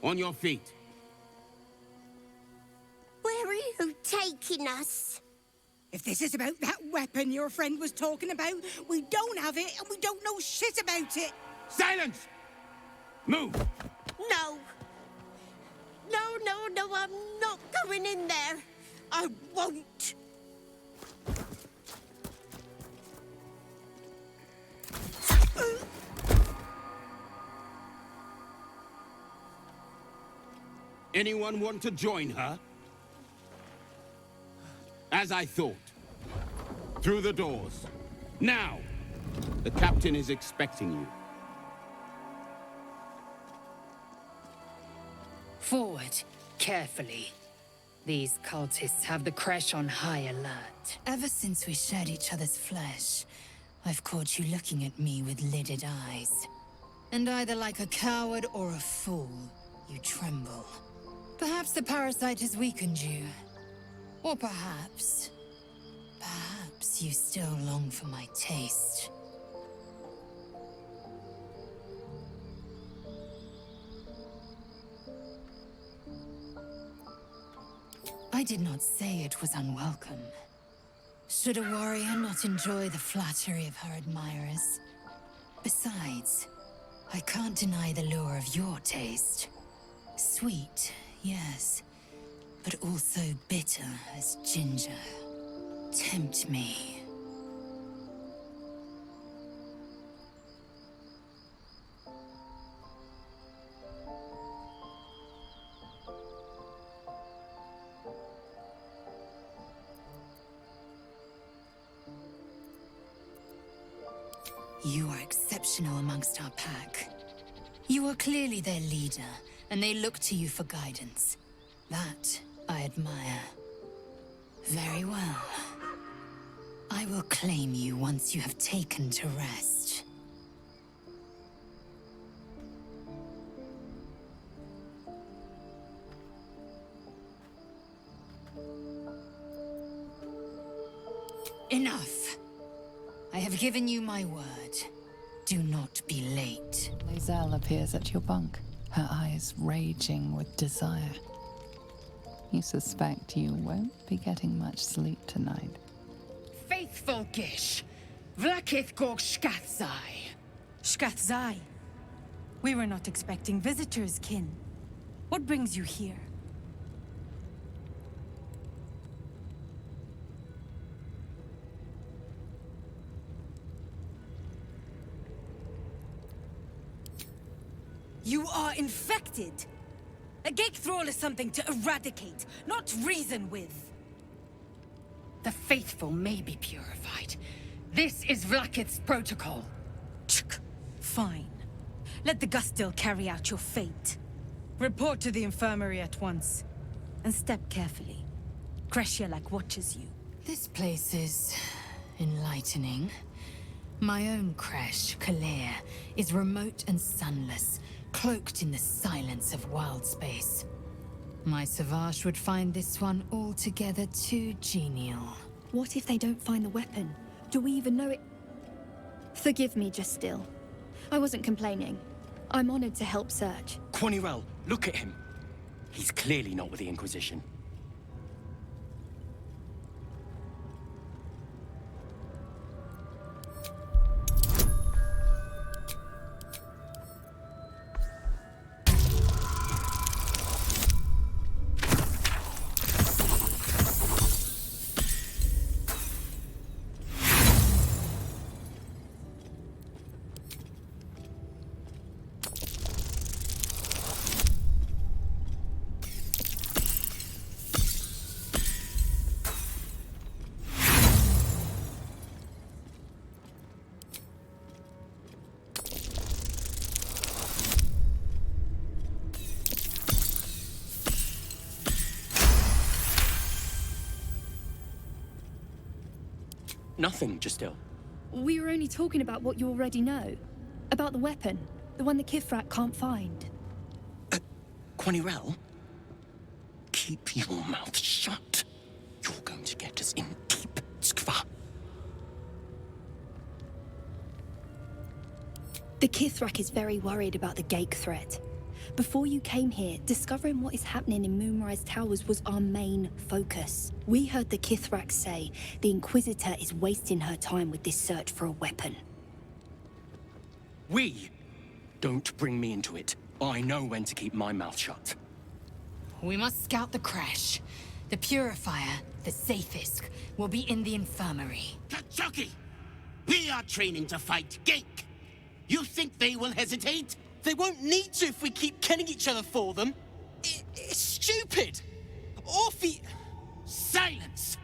On your feet. Where are you taking us? If this is about that weapon your friend was talking about, we don't have it and we don't know shit about it. Silence! Move! No. No, I'm not going in there. I won't. Anyone want to join her? As I thought. Through the doors. Now! The captain is expecting you. Forward, carefully. These cultists have the creche on high alert. Ever since we shared each other's flesh, I've caught you looking at me with lidded eyes. And either like a coward or a fool, you tremble. Perhaps the parasite has weakened you. Or perhaps you still long for my taste. I did not say it was unwelcome. Should a warrior not enjoy the flattery of her admirers? Besides, I can't deny the lure of your taste. Sweet, yes, but also bitter as ginger. Tempt me. You are exceptional amongst our pack. You are clearly their leader, and they look to you for guidance. That I admire. Very well. I will claim you once you have taken to rest. Enough! I have given you my word. Do not be late. Lae'zel appears at your bunk, her eyes raging with desire. You suspect you won't be getting much sleep tonight. Faithful Gish! Vlakith Gorg Shkathzai! Shkathzai? We were not expecting visitors, kin. What brings you here? You are infected! A gate thrall is something to eradicate, not reason with. The faithful may be purified. This is Vlakith's protocol. Fine. Let the Gustil carry out your fate. Report to the infirmary at once. And step carefully. Kreshia watches you. This place is enlightening. My own Kresh, Kalir, is remote and sunless, cloaked in the silence of wild space. My Savage would find this one altogether too genial. What if they don't find the weapon? Do we even know it? Forgive me, just still. I wasn't complaining. I'm honored to help search. Quanirel, look at him. He's clearly not with the Inquisition. Nothing, just still. We were only talking about what you already know. About the weapon. The one the Kithrak can't find. Quanirel? Keep your mouth shut. You're going to get us in deep, Skva. The Kithrak is very worried about the Gate threat. Before you came here, discovering what is happening in Moonrise Towers was our main focus. We heard the Kithrak say the Inquisitor is wasting her time with this search for a weapon. We? Don't bring me into it. I know when to keep my mouth shut. We must scout the crash. The Purifier, the safest, will be in the infirmary. Kachoki! We are training to fight Gake. You think they will hesitate? They won't need to if we keep killing each other for them. It's stupid. Orphe... Silence!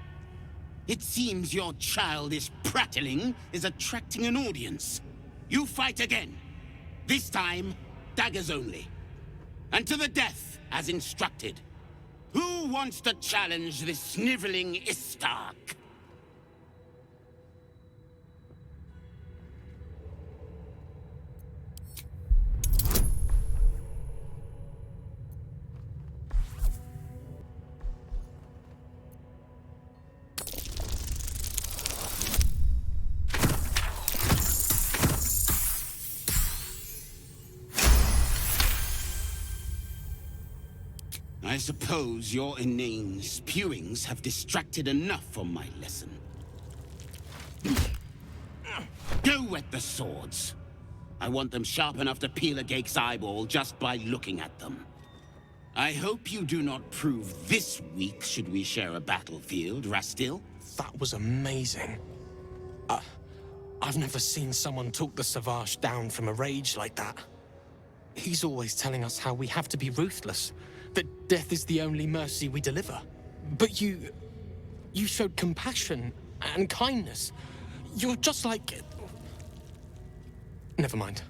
It seems your childish prattling is attracting an audience. You fight again. This time, daggers only. And to the death, as instructed. Who wants to challenge this sniveling Istark? I suppose your inane spewings have distracted enough from my lesson. Go wet the swords. I want them sharp enough to peel a Gake's eyeball just by looking at them. I hope you do not prove this weak should we share a battlefield, Rastil. That was amazing. I've never seen someone talk the Savage down from a rage like that. He's always telling us how we have to be ruthless, that death is the only mercy we deliver. But you showed compassion and kindness. You're just like... Never mind.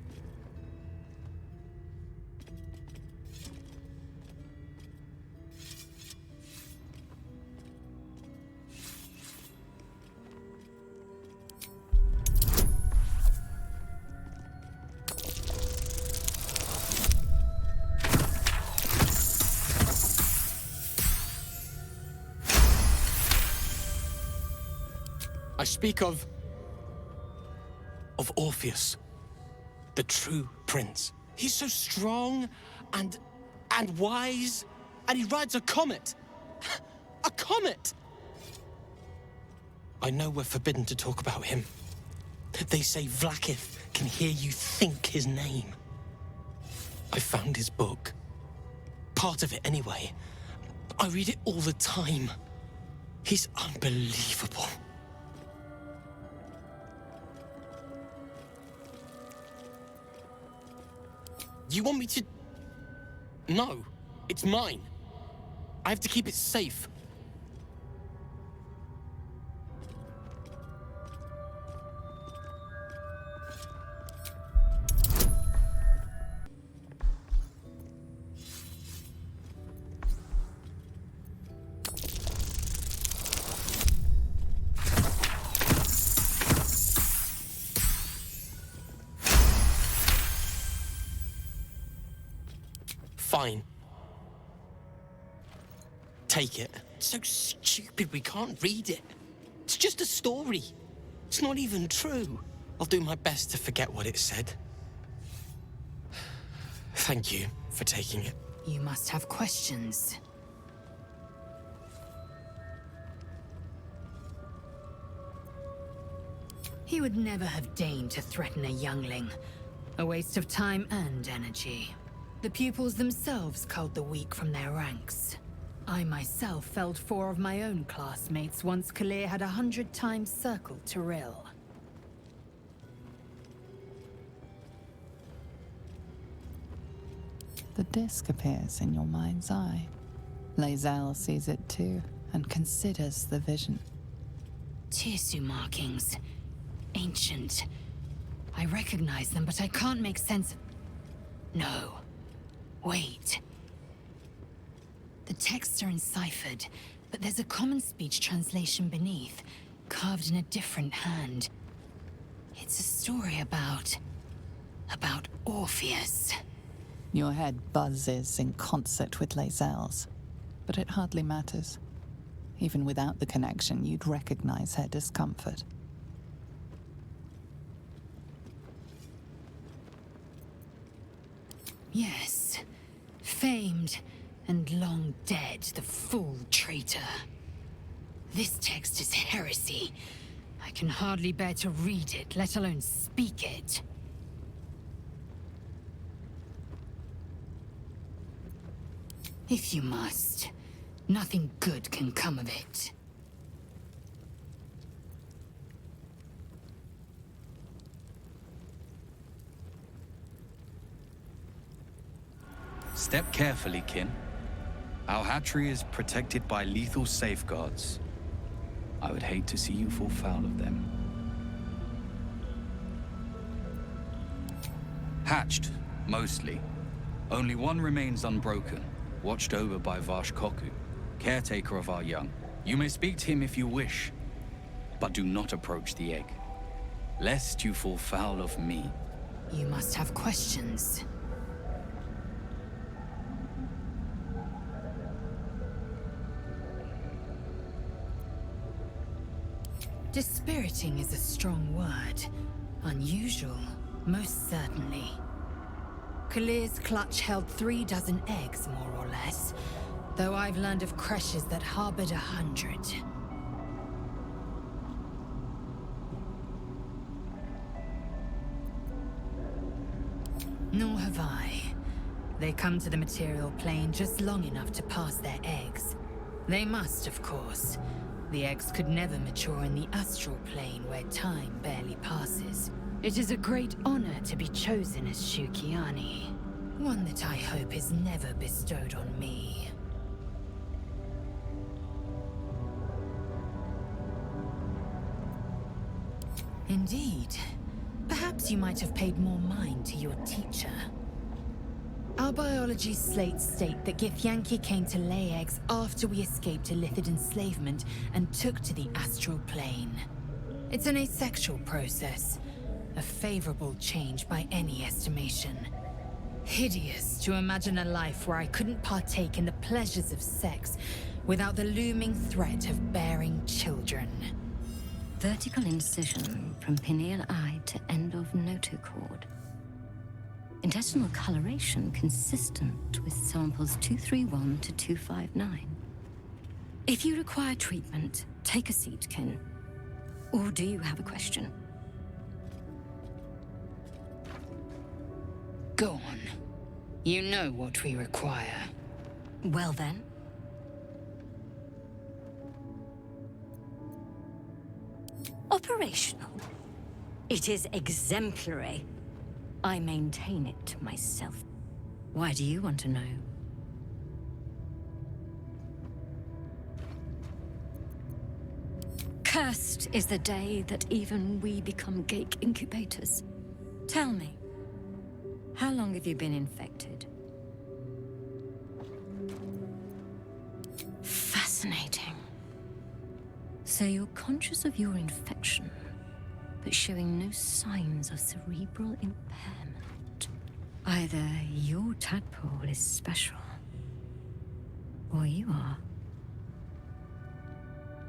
I speak of Orpheus, the true prince. He's so strong and wise, and he rides a comet. A comet! I know we're forbidden to talk about him. They say Vlaakith can hear you think his name. I found his book. Part of it anyway. I read it all the time. He's unbelievable. You want me to... No, it's mine. I have to keep it safe. Fine. Take it. It's so stupid we can't read it. It's just a story. It's not even true. I'll do my best to forget what it said. Thank you for taking it. You must have questions. He would never have deigned to threaten a youngling. A waste of time and energy. The pupils themselves culled the weak from their ranks. I myself felled 4 of my own classmates once Kalir had 100 times circled Tyrell. The disc appears in your mind's eye. Lae'zel sees it too, and considers the vision. Tirsu markings. Ancient. I recognize them, but I can't make sense of... No. Wait. The texts are enciphered, but there's a common speech translation beneath, carved in a different hand. It's a story about Orpheus. Your head buzzes in concert with Lae'zel's, but it hardly matters. Even without the connection, you'd recognize her discomfort. Yes. Famed and long dead, the fool traitor. This text is heresy. I can hardly bear to read it, let alone speak it. If you must, nothing good can come of it. Step carefully, kin. Our hatchery is protected by lethal safeguards. I would hate to see you fall foul of them. Hatched, mostly. Only one remains unbroken, watched over by Vashkoku, caretaker of our young. You may speak to him if you wish, but do not approach the egg, lest you fall foul of me. You must have questions. Dispiriting is a strong word. Unusual, most certainly. Kalir's clutch held 3 dozen eggs, more or less. Though I've learned of creches that harbored 100. Nor have I. They come to the material plane just long enough to pass their eggs. They must, of course. The eggs could never mature in the astral plane where time barely passes. It is a great honor to be chosen as Shukiani. One that I hope is never bestowed on me. Indeed. Perhaps you might have paid more mind to your teacher. Our biology slates state that Githyanki came to lay eggs after we escaped Illithid enslavement and took to the astral plane. It's an asexual process, a favorable change by any estimation. Hideous to imagine a life where I couldn't partake in the pleasures of sex without the looming threat of bearing children. Vertical incision from pineal eye to end of notochord. Intestinal coloration consistent with samples 231 to 259. If you require treatment, take a seat, Kin. Or do you have a question? Go on. You know what we require. Well then. Operational. It is exemplary. I maintain it myself. Why do you want to know? Cursed is the day that even we become Gake incubators. Tell me, how long have you been infected? Fascinating. So you're conscious of your infection, but showing no signs of cerebral impairment. Either your tadpole is special, or you are.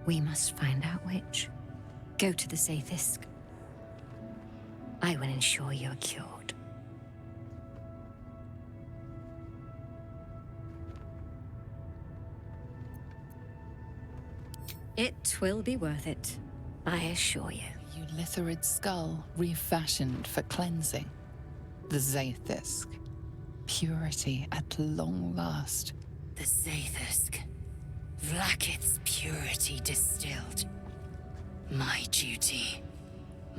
We must find out which. Go to the Zaithisk. I will ensure you're cured. It will be worth it, I assure you. Eulitharid skull refashioned for cleansing. The Zaithisk. Purity at long last. The Zaithisk. Vlaakith's purity distilled. My duty.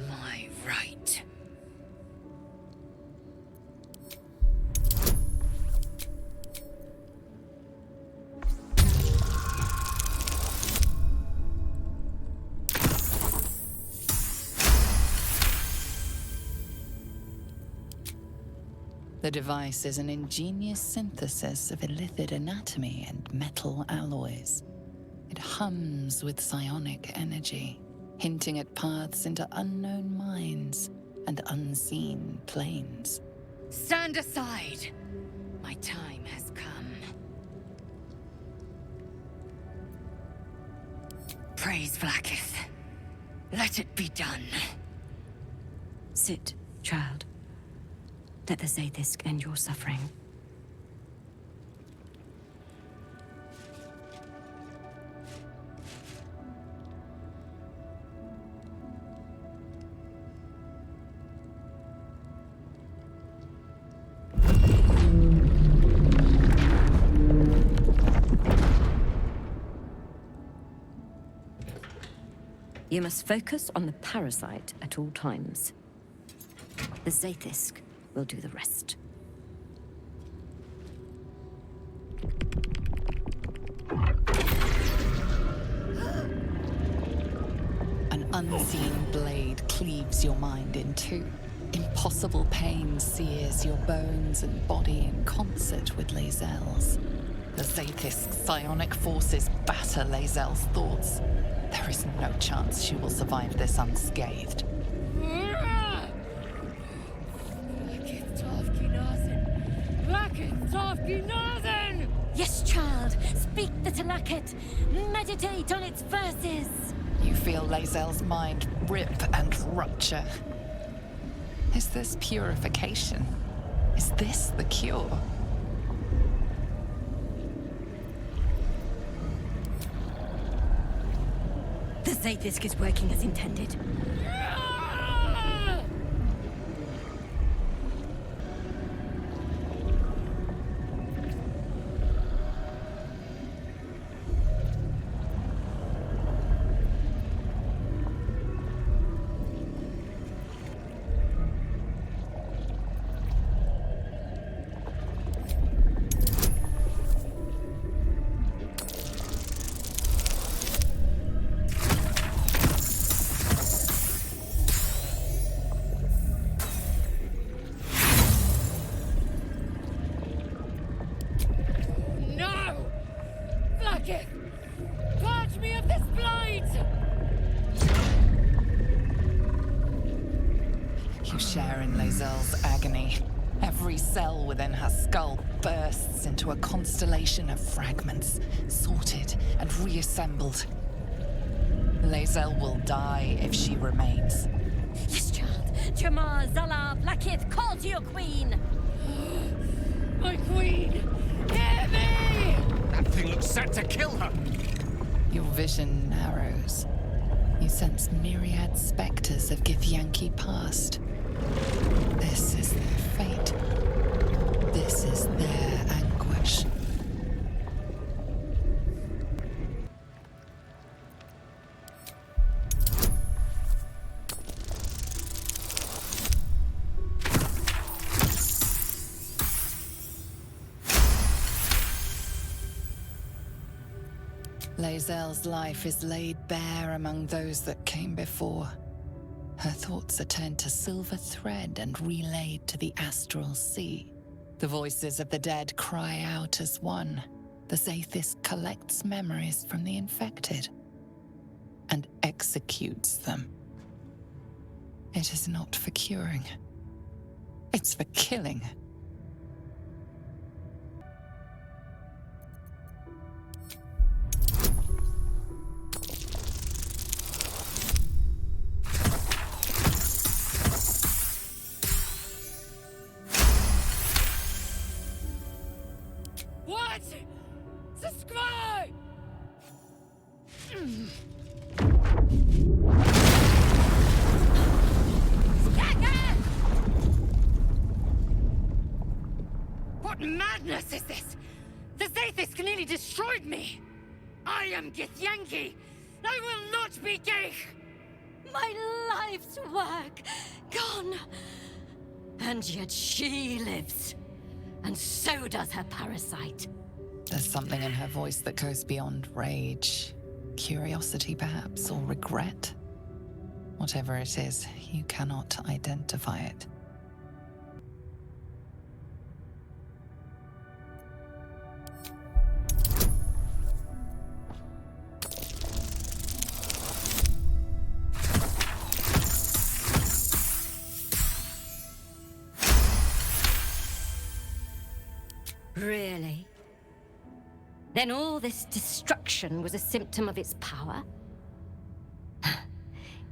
My right. The device is an ingenious synthesis of Illithid anatomy and metal alloys. It hums with psionic energy, hinting at paths into unknown minds and unseen planes. Stand aside! My time has come. Praise Vlaakith. Let it be done. Sit, child. Let the Zaithisk end your suffering. You must focus on the parasite at all times. The Zaithisk will do the rest. An unseen blade cleaves your mind in two. Impossible pain sears your bones and body in concert with Lae'zel's. The Zaithisk's psionic forces batter Lae'zel's thoughts. There is no chance she will survive this unscathed. Yes, child. Speak the Talakit. Meditate on its verses. You feel Lae'zel's mind rip and rupture. Is this purification? Is this the cure? Zaithisk is working as intended. No! Vlaakith! Purge me of this blight! You share in Lae'zel's agony. Every cell within her skull bursts into a constellation of fragments, sorted and reassembled. Lae'zel will die if she remains. Yes, child. Jamar, Zala, Vlaakith, call to your queen! My queen! Hear me! That thing looks set to kill her! Your vision narrows. You sense myriad specters of Githyanki past. This is their fate. This is their anguish. Lae'zel's life is laid bare among those that came before. Her thoughts are turned to silver thread and relayed to the astral sea. The voices of the dead cry out as one. The Zaithisk collects memories from the infected and executes them. It is not for curing. It's for killing. What? Subscribe! What madness is this? The Zaithisk nearly destroyed me! I am Githyanki! I will not be Geich! My life's work gone. And yet she lives. And so does her parasite. There's something in her voice that goes beyond rage. Curiosity, perhaps, or regret. Whatever it is, you cannot identify it. Really? Then all this destruction was a symptom of its power?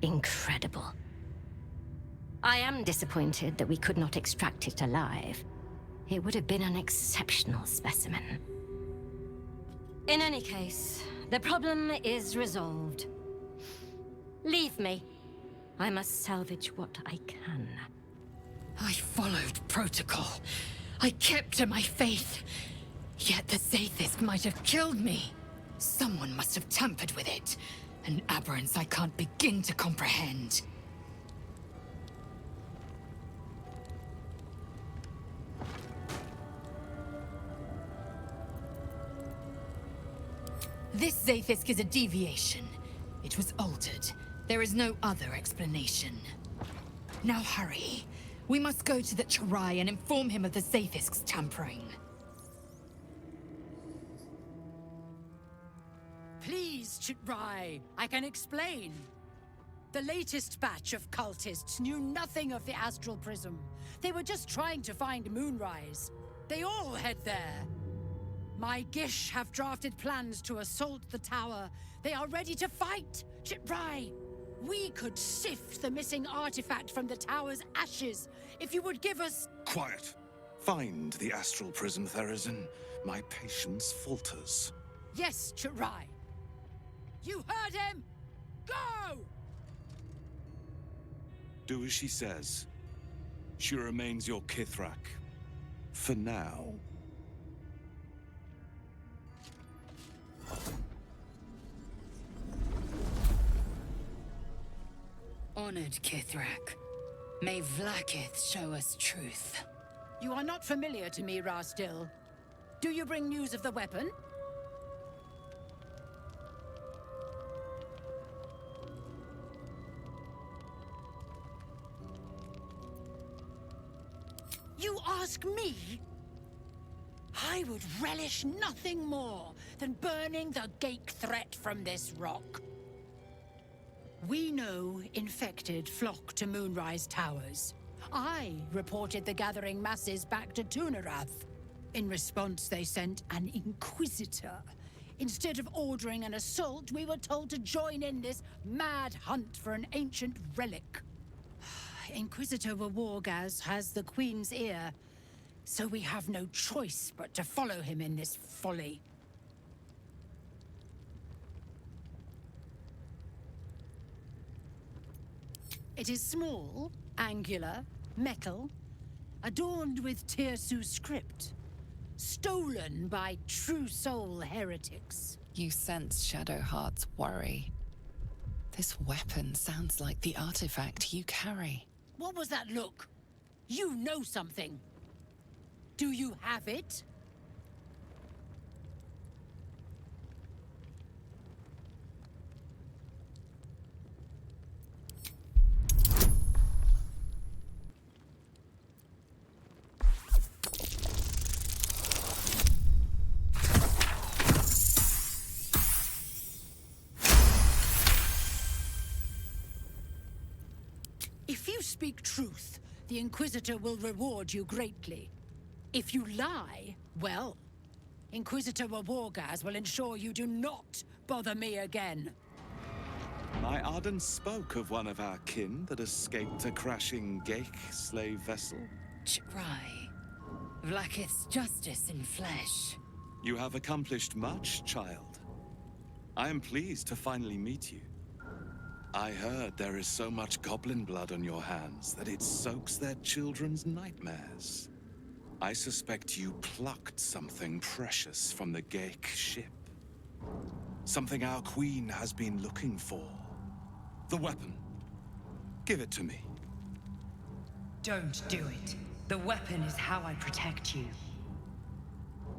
Incredible. I am disappointed that we could not extract it alive. It would have been an exceptional specimen. In any case, the problem is resolved. Leave me. I must salvage what I can. I followed protocol. I kept to my faith. Yet the Zaithisk might have killed me. Someone must have tampered with it. An aberrance I can't begin to comprehend. This Zaithisk is a deviation. It was altered. There is no other explanation. Now hurry. We must go to the Chirai and inform him of the Zaithisk's tampering. Please, Chirai, I can explain. The latest batch of cultists knew nothing of the Astral Prism. They were just trying to find Moonrise. They all head there. My Gish have drafted plans to assault the tower. They are ready to fight. Chirai, we could sift the missing artifact from the tower's ashes if you would give us... Quiet. Find the Astral Prism, Therazin. My patience falters. Yes, Chirai. You heard him! Go! Do as she says. She remains your Kithrak. For now. Honored Kithrak, may Vlaakith show us truth. You are not familiar to me, Rastil. Do you bring news of the weapon? You ask me? I would relish nothing more than burning the Gake threat from this rock. We know infected flock to Moonrise Towers. I reported the gathering masses back to Tunarath. In response, they sent an Inquisitor. Instead of ordering an assault, we were told to join in this mad hunt for an ancient relic. Inquisitor Wargaz has the Queen's ear, so we have no choice but to follow him in this folly. It is small, angular, metal, adorned with Tirsu script, stolen by true soul heretics. You sense Shadowheart's worry. This weapon sounds like the artifact you carry. What was that look? You know something. Do you have it? If you speak truth, the Inquisitor will reward you greatly. If you lie, well, Inquisitor Wargaz will ensure you do not bother me again. My Arden spoke of one of our kin that escaped a crashing Gake slave vessel. Ch'rai. Vlaakith's justice in flesh. You have accomplished much, child. I am pleased to finally meet you. I heard there is so much goblin blood on your hands that it soaks their children's nightmares. I suspect you plucked something precious from the Gake ship. Something our queen has been looking for. The weapon. Give it to me. Don't do it. The weapon is how I protect you.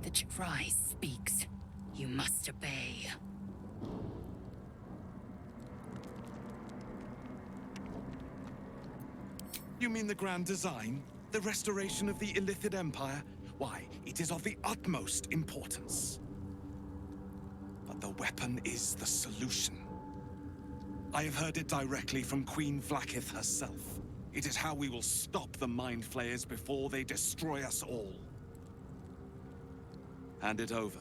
The Ch'rai speaks. You must obey. You mean the grand design? The restoration of the Illithid Empire? Why, it is of the utmost importance. But the weapon is the solution. I have heard it directly from Queen Vlaakith herself. It is how we will stop the Mind Flayers before they destroy us all. Hand it over.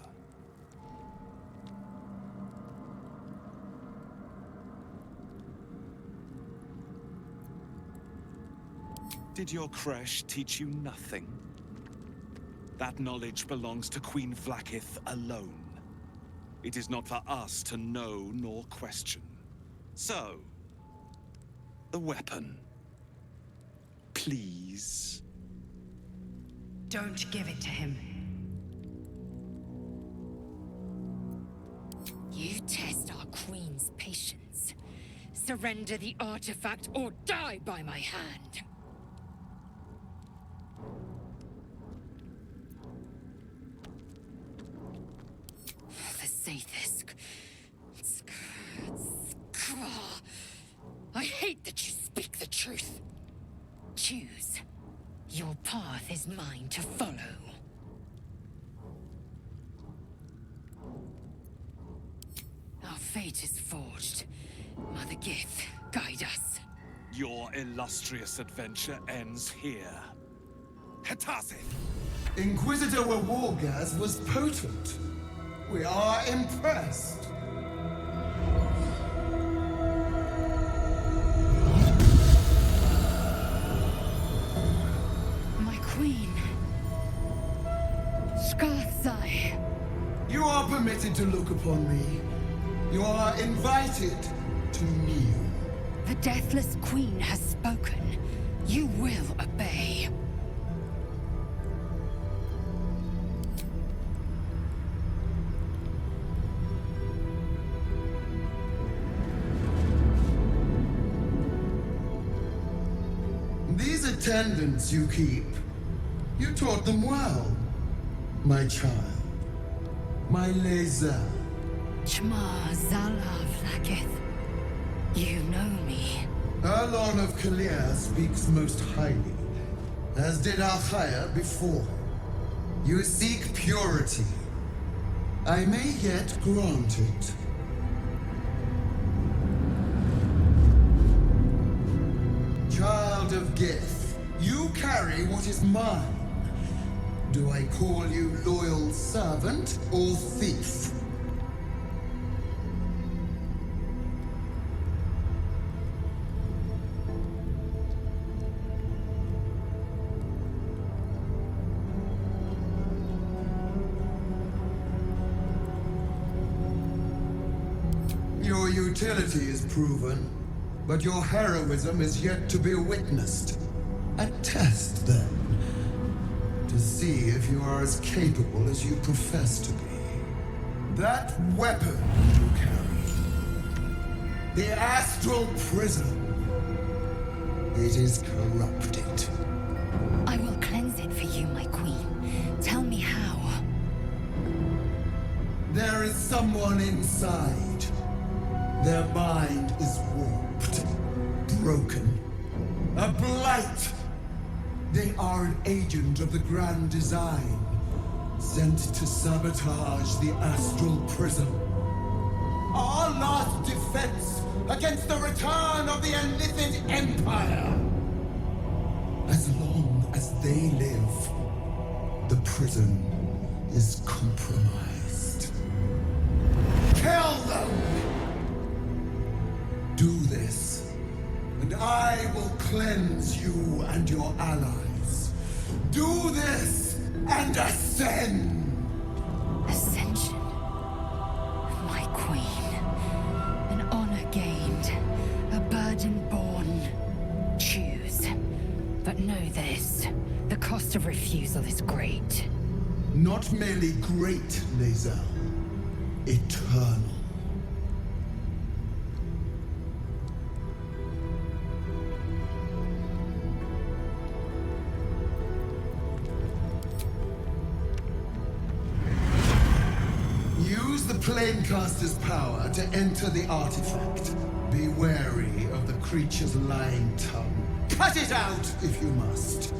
Did your creche teach you nothing? That knowledge belongs to Queen Vlaakith alone. It is not for us to know nor question. So, the weapon. Please. Don't give it to him. You test our queen's patience. Surrender the artifact or die by my hand. I hate that you speak the truth. Choose. Your path is mine to follow. Our fate is forged. Mother Gith, guide us. Your illustrious adventure ends here. Hetazith! Inquisitor Wargaz was potent. We are impressed. My queen. Skathzai. You are permitted to look upon me. You are invited to kneel. The Deathless Queen has spoken. You will obey. These attendants you keep, you taught them well, my child. My Lae'zel. Chma Zala Vlaakith. You know me. Erlon of Kalir speaks most highly, as did Alchaya before. You seek purity. I may yet grant it. Child of Gith, you carry what is mine. Do I call you loyal servant or thief? Your utility is proven, but your heroism is yet to be witnessed. A test, then, to see if you are as capable as you profess to be. That weapon you carry, the Astral Prism, it is corrupted. I will cleanse it for you, my queen. Tell me how. There is someone inside. Their mind is warped, broken, a blight. They are an agent of the Grand Design, sent to sabotage the Astral Prism. Our last defense against the return of the Enlithid Empire. As long as they live, the prison is compromised. Kill them! Do this, and I will cleanse you and your allies. Do this, and ascend! Ascension. My queen. An honor gained. A burden borne. Choose. But know this. The cost of refusal is great. Not merely great, Lae'zel. Eternal. Use the Planecaster's power to enter the artifact. Be wary of the creature's lying tongue. Cut it out if you must.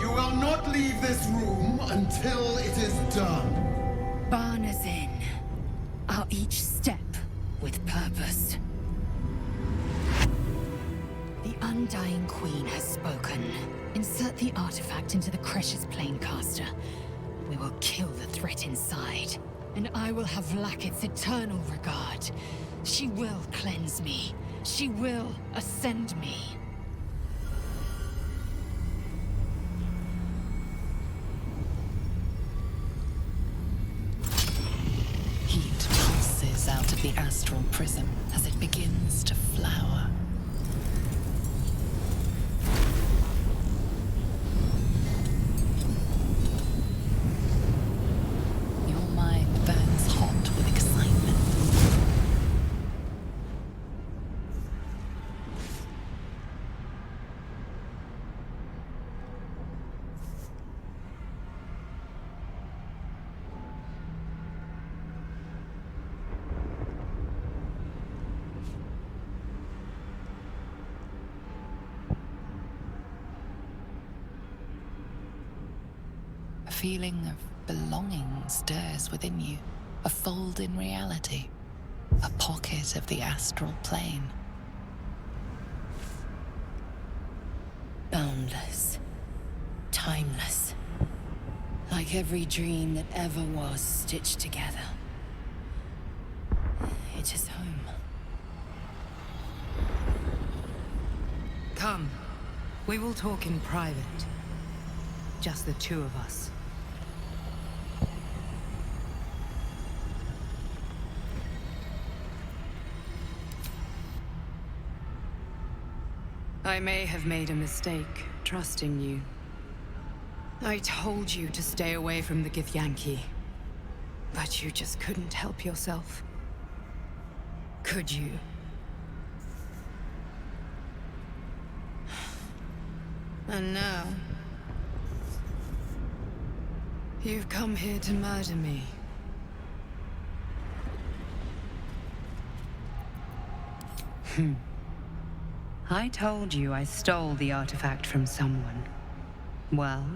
You will not leave this room until it is done. Barna's in. Our each step with purpose. The Undying Queen has spoken. Insert the artifact into the Cresh's Planecaster. We will kill the threat inside. And I will have Vlaakith's eternal regard. She will cleanse me. She will ascend me. Heat pulses out of the astral prism as it begins to flower. Your mind burns hot with excitement. A feeling of belonging stirs within you, a fold in reality, a pocket of the astral plane. Boundless. Timeless. Like every dream that ever was stitched together. It is home. Come. We will talk in private. Just the two of us. I may have made a mistake trusting you. I told you to stay away from the Githyanki, but you just couldn't help yourself. Could you? And now, you've come here to murder me. I told you I stole the artifact from someone. Well,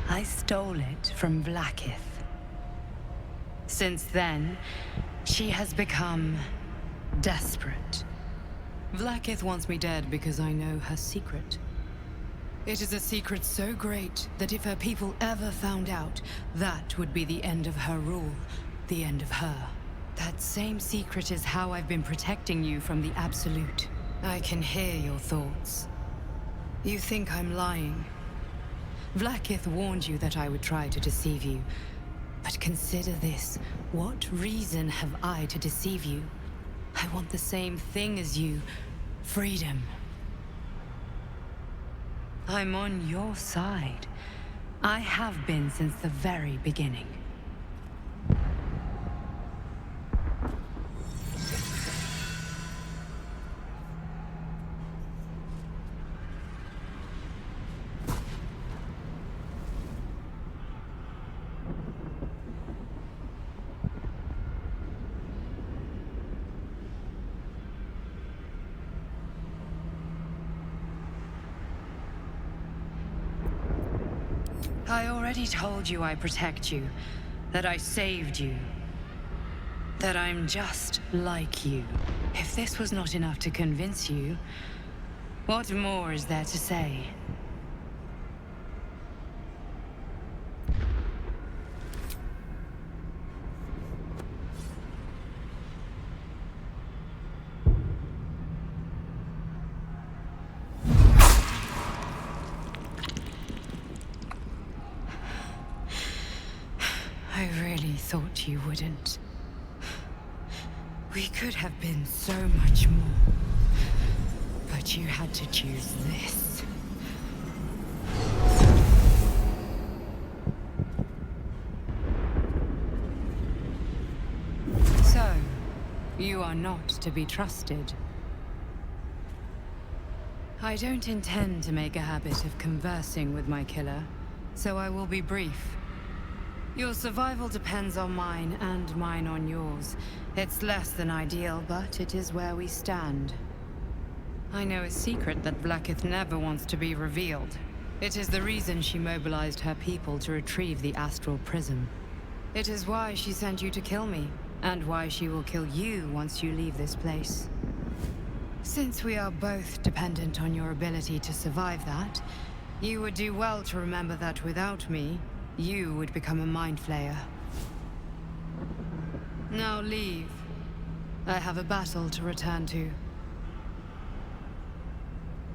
I stole it from Vlaakith. Since then, she has become desperate. Vlaakith wants me dead because I know her secret. It is a secret so great that if her people ever found out, that would be the end of her rule, the end of her. That same secret is how I've been protecting you from the Absolute. I can hear your thoughts. You think I'm lying. Vlaakith warned you that I would try to deceive you. But consider this. What reason have I to deceive you? I want the same thing as you. Freedom. I'm on your side. I have been since the very beginning. I already told you I protect you, that I saved you, that I'm just like you. If this was not enough to convince you, what more is there to say? I really thought you wouldn't. We could have been so much more. But you had to choose this. So, you are not to be trusted. I don't intend to make a habit of conversing with my killer, so I will be brief. Your survival depends on mine, and mine on yours. It's less than ideal, but it is where we stand. I know a secret that Vlaakith never wants to be revealed. It is the reason she mobilized her people to retrieve the astral prism. It is why she sent you to kill me, and why she will kill you once you leave this place. Since we are both dependent on your ability to survive that, you would do well to remember that without me, you would become a mind flayer. Now leave. I have a battle to return to.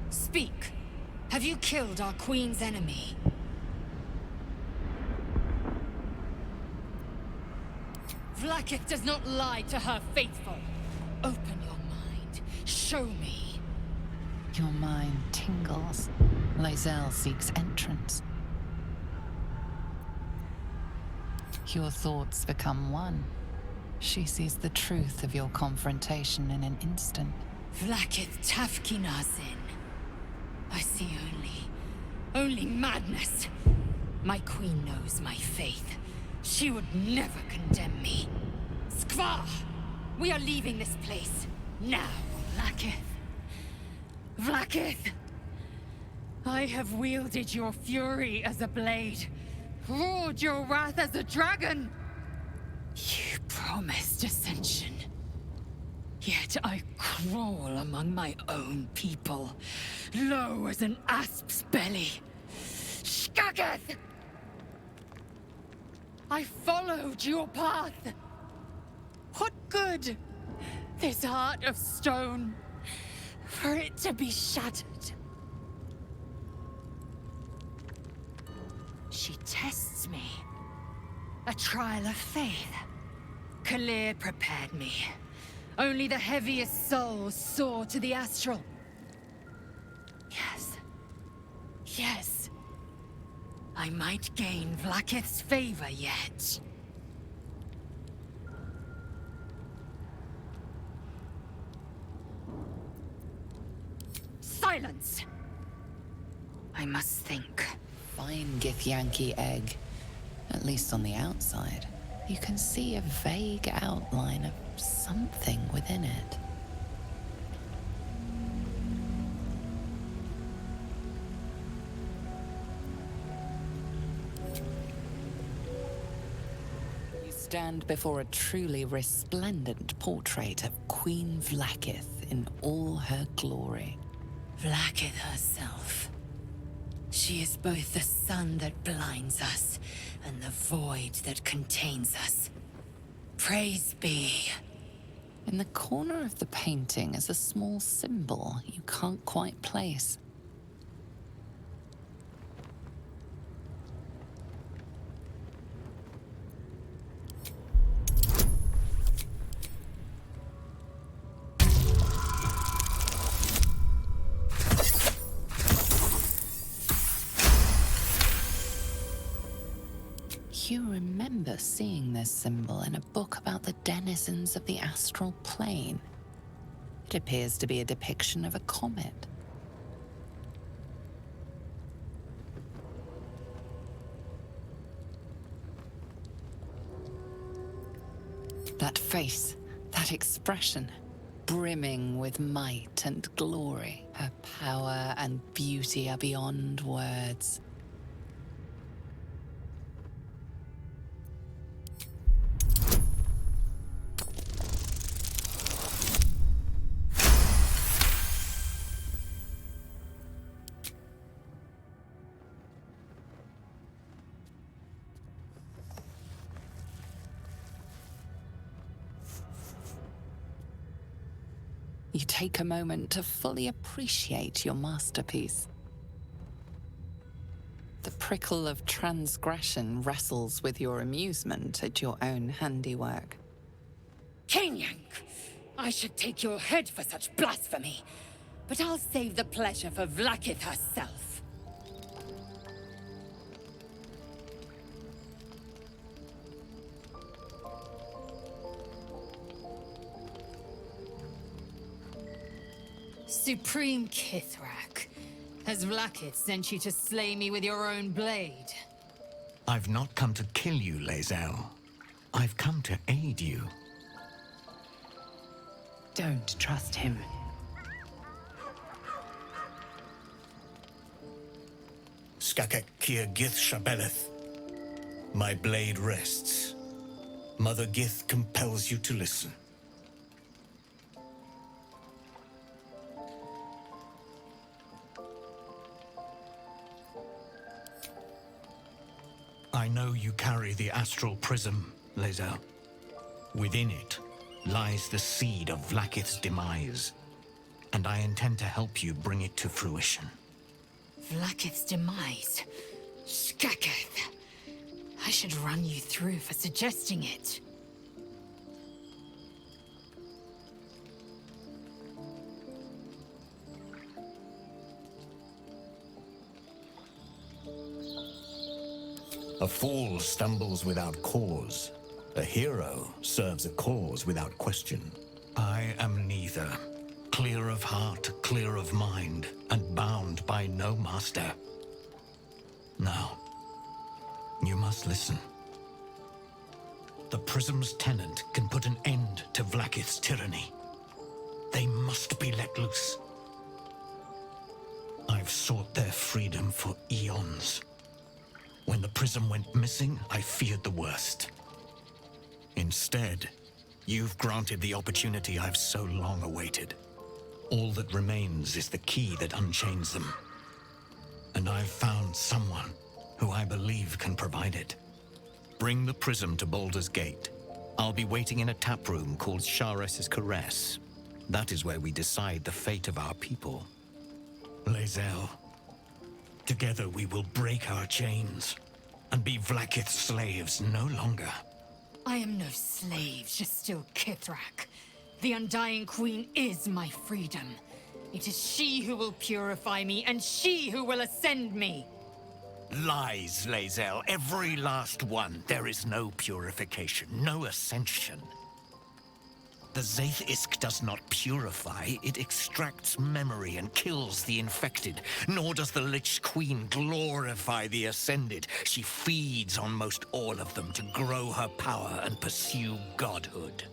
Speak. Have you killed our Queen's enemy? Vlaakith does not lie to her faithful. Open your mind. Show me. Your mind tingles. Lae'zel seeks entrance. Your thoughts become one. She sees the truth of your confrontation in an instant. Vlaakith Tafkinazin. I see only madness. My queen knows my faith. She would never condemn me. Skvar! We are leaving this place. Now, Vlaakith. Vlaakith! I have wielded your fury as a blade. Roared your wrath as a dragon! You promised ascension. Yet I crawl among my own people, low as an asp's belly. Shkageth! I followed your path. What good? This heart of stone, for it to be shattered. She tests me. A trial of faith. Kalir prepared me. Only the heaviest souls soar to the astral. Yes. Yes. I might gain Vlaakith's favor yet. Silence! I must think. Fine Githyanki egg. At least on the outside. You can see a vague outline of something within it. You stand before a truly resplendent portrait of Queen Vlaakith in all her glory. Vlaakith herself. She is both the sun that blinds us and the void that contains us. Praise be. In the corner of the painting is a small symbol you can't quite place. You remember seeing this symbol in a book about the denizens of the astral plane. It appears to be a depiction of a comet. That face, that expression, brimming with might and glory. Her power and beauty are beyond words. You take a moment to fully appreciate your masterpiece. The prickle of transgression wrestles with your amusement at your own handiwork. Kinyank! I should take your head for such blasphemy, but I'll save the pleasure for Vlaakith herself. Supreme Kithrak, has Vlaakith sent you to slay me with your own blade? I've not come to kill you, Lae'zel. I've come to aid you. Don't trust him. Skakek Kia Gith Shabeleth. My blade rests. Mother Gith compels you to listen. I know you carry the astral prism, Lae'zel. Within it lies the seed of Vlaakith's demise, and I intend to help you bring it to fruition. Vlaakith's demise? Skaketh! I should run you through for suggesting it. A fool stumbles without cause. A hero serves a cause without question. I am neither. Clear of heart, clear of mind, and bound by no master. Now, you must listen. The Prism's tenant can put an end to Vlaakith's tyranny. They must be let loose. I've sought their freedom for eons. When the prism went missing, I feared the worst. Instead, you've granted the opportunity I've so long awaited. All that remains is the key that unchains them. And I've found someone who I believe can provide it. Bring the prism to Baldur's Gate. I'll be waiting in a tap room called Shares's Caress. That is where we decide the fate of our people. Lae'zel, together we will break our chains and be Vlaakith's slaves no longer. I am no slave, just still Kithrak. The Undying Queen is my freedom. It is she who will purify me, and she who will ascend me. Lies, Lae'zel. Every last one. There is no purification, no ascension. The Zaith does not purify, it extracts memory and kills the infected. Nor does the Lich Queen glorify the Ascended. She feeds on most all of them to grow her power and pursue godhood.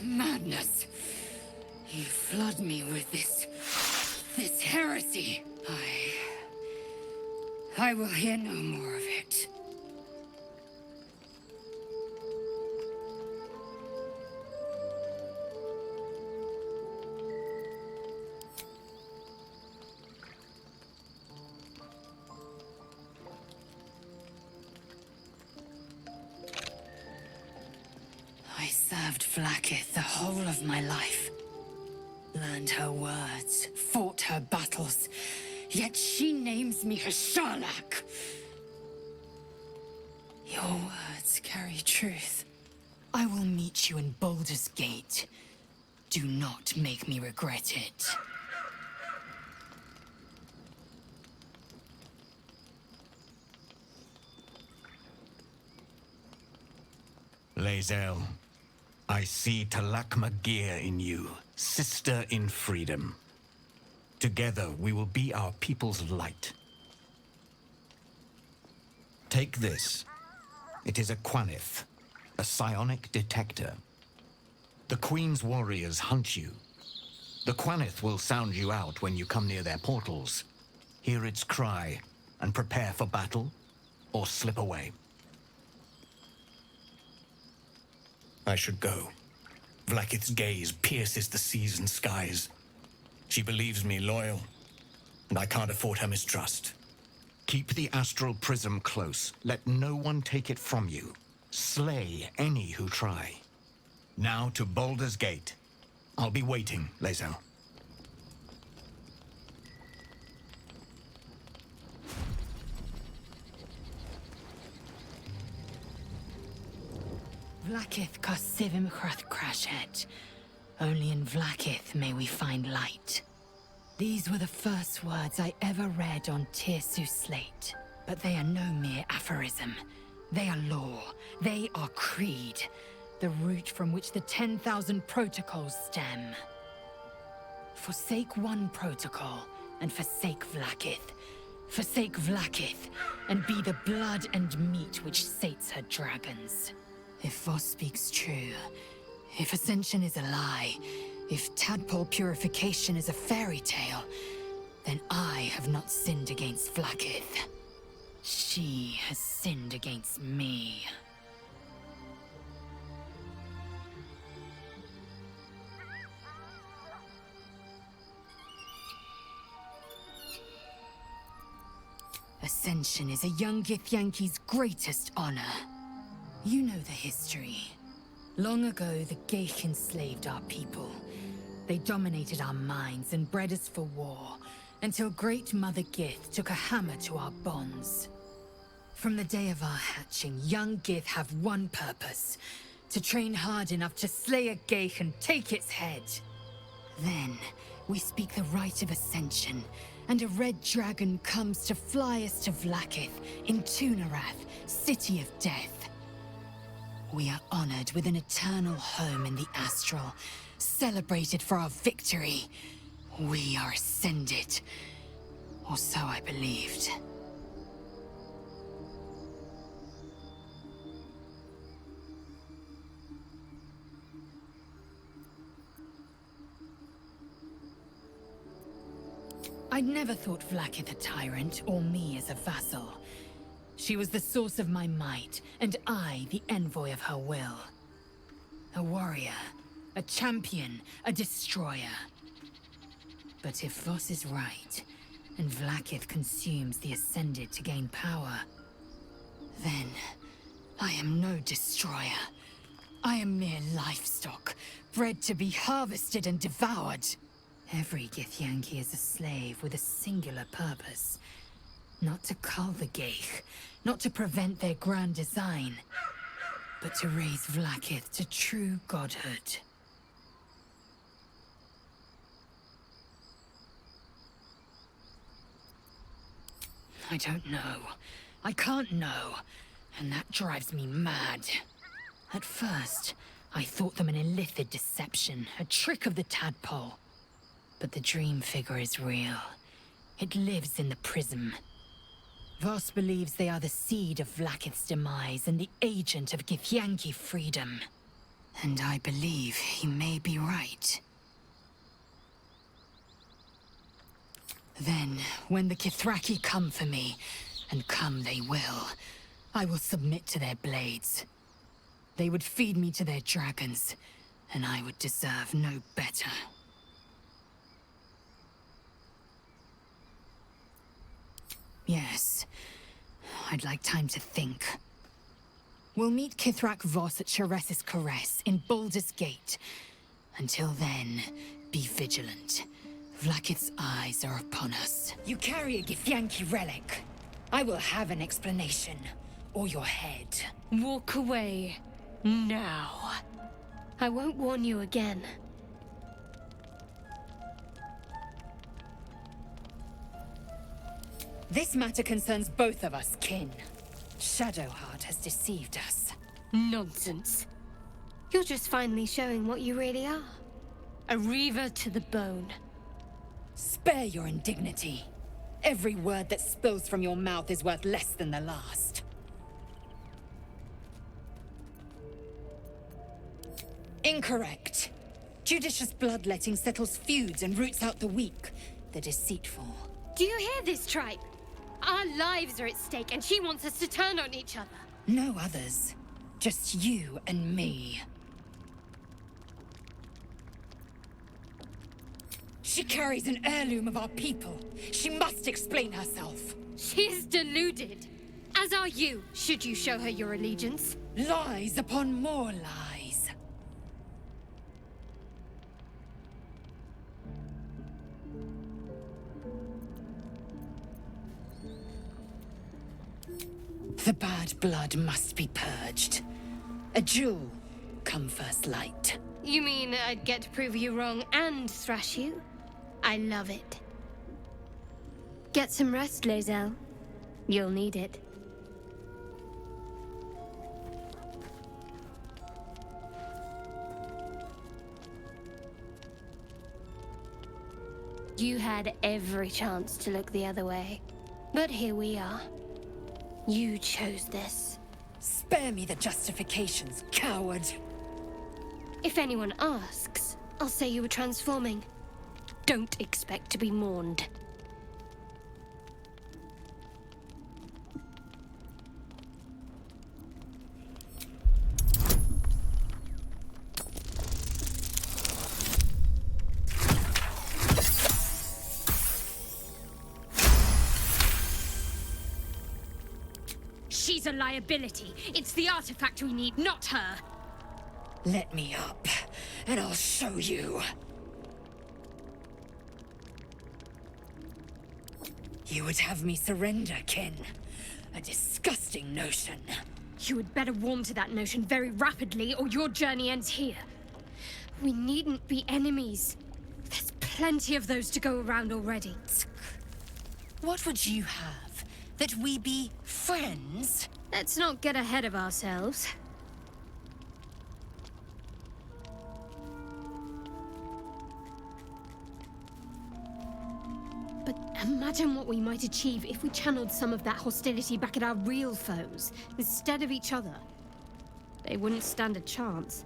Madness. You flood me with this heresy. I will hear no more of it. I served Vlaakith the whole of my life. Learned her words, fought her battles, yet she names me her Sharlak. Your words carry truth. I will meet you in Baldur's Gate. Do not make me regret it. Lae'zel, I see Talakma Gear in you, sister in freedom. Together, we will be our people's light. Take this. It is a Quanith, a psionic detector. The Queen's warriors hunt you. The Quanith will sound you out when you come near their portals. Hear its cry, and prepare for battle, or slip away. I should go. Vlaakith's gaze pierces the seas and skies. She believes me loyal, and I can't afford her mistrust. Keep the astral prism close. Let no one take it from you. Slay any who try. Now to Baldur's Gate. I'll be waiting, Lae'zel. Vlaakith Kosivim Chrath Crashet. Only in Vlaakith may we find light. These were the first words I ever read on Tirsu's slate. But they are no mere aphorism. They are law. They are creed. The root from which the 10,000 protocols stem. Forsake one protocol, and forsake Vlaakith. Forsake Vlaakith, and be the blood and meat which sates her dragons. If Voss speaks true, if Ascension is a lie, if tadpole purification is a fairy tale, then I have not sinned against Vlaakith. She has sinned against me. Ascension is a young Githyanki's greatest honor. You know the history. Long ago, the Geich enslaved our people. They dominated our minds and bred us for war, until Great Mother Gith took a hammer to our bonds. From the day of our hatching, young Gith have one purpose: to train hard enough to slay a Geich and take its head. Then, we speak the rite of Ascension, and a red dragon comes to fly us to Vlaakith in Tunarath, City of Death. We are honored with an eternal home in the Astral, celebrated for our victory. We are ascended. Or so I believed. I'd never thought Vlaakith a tyrant, or me as a vassal. She was the source of my might, and I the envoy of her will. A warrior, a champion, a destroyer. But if Voss is right, and Vlaakith consumes the Ascended to gain power, then I am no destroyer. I am mere livestock, bred to be harvested and devoured. Every Githyanki is a slave with a singular purpose. Not to cull the Geich, not to prevent their grand design, but to raise Vlaakith to true godhood. I don't know. I can't know. And that drives me mad. At first, I thought them an illithid deception, a trick of the tadpole. But the dream figure is real. It lives in the prism. Voss believes they are the seed of Vlaakith's demise and the agent of Githyanki freedom. And I believe he may be right. Then, when the Kithraki come for me, and come they will, I will submit to their blades. They would feed me to their dragons, and I would deserve no better. Yes, I'd like time to think. We'll meet Kithrak Voss at Chares's Caress in Baldur's Gate. Until then, be vigilant. Vlaakith's eyes are upon us. You carry a Githyanki relic. I will have an explanation. Or your head. Walk away. Now. I won't warn you again. This matter concerns both of us, kin. Shadowheart has deceived us. Nonsense. You're just finally showing what you really are. A reaver to the bone. Spare your indignity. Every word that spills from your mouth is worth less than the last. Incorrect. Judicious bloodletting settles feuds and roots out the weak, the deceitful. Do you hear this, tribe? Our lives are at stake, and she wants us to turn on each other. No others. Just you and me. She carries an heirloom of our people. She must explain herself. She is deluded. As are you, should you show her your allegiance. Lies upon more lies. The bad blood must be purged. A jewel, come first light. You mean I'd get to prove you wrong and thrash you? I love it. Get some rest, Lae'zel. You'll need it. You had every chance to look the other way. But here we are. You chose this. Spare me the justifications, coward. If anyone asks, I'll say you were transforming. Don't expect to be mourned. She's a liability. It's the artifact we need, not her. Let me up, and I'll show you. You would have me surrender, kin. A disgusting notion. You had better warm to that notion very rapidly, or your journey ends here. We needn't be enemies. There's plenty of those to go around already. What would you have? That we be friends? Let's not get ahead of ourselves. But imagine what we might achieve if we channeled some of that hostility back at our real foes, instead of each other. They wouldn't stand a chance.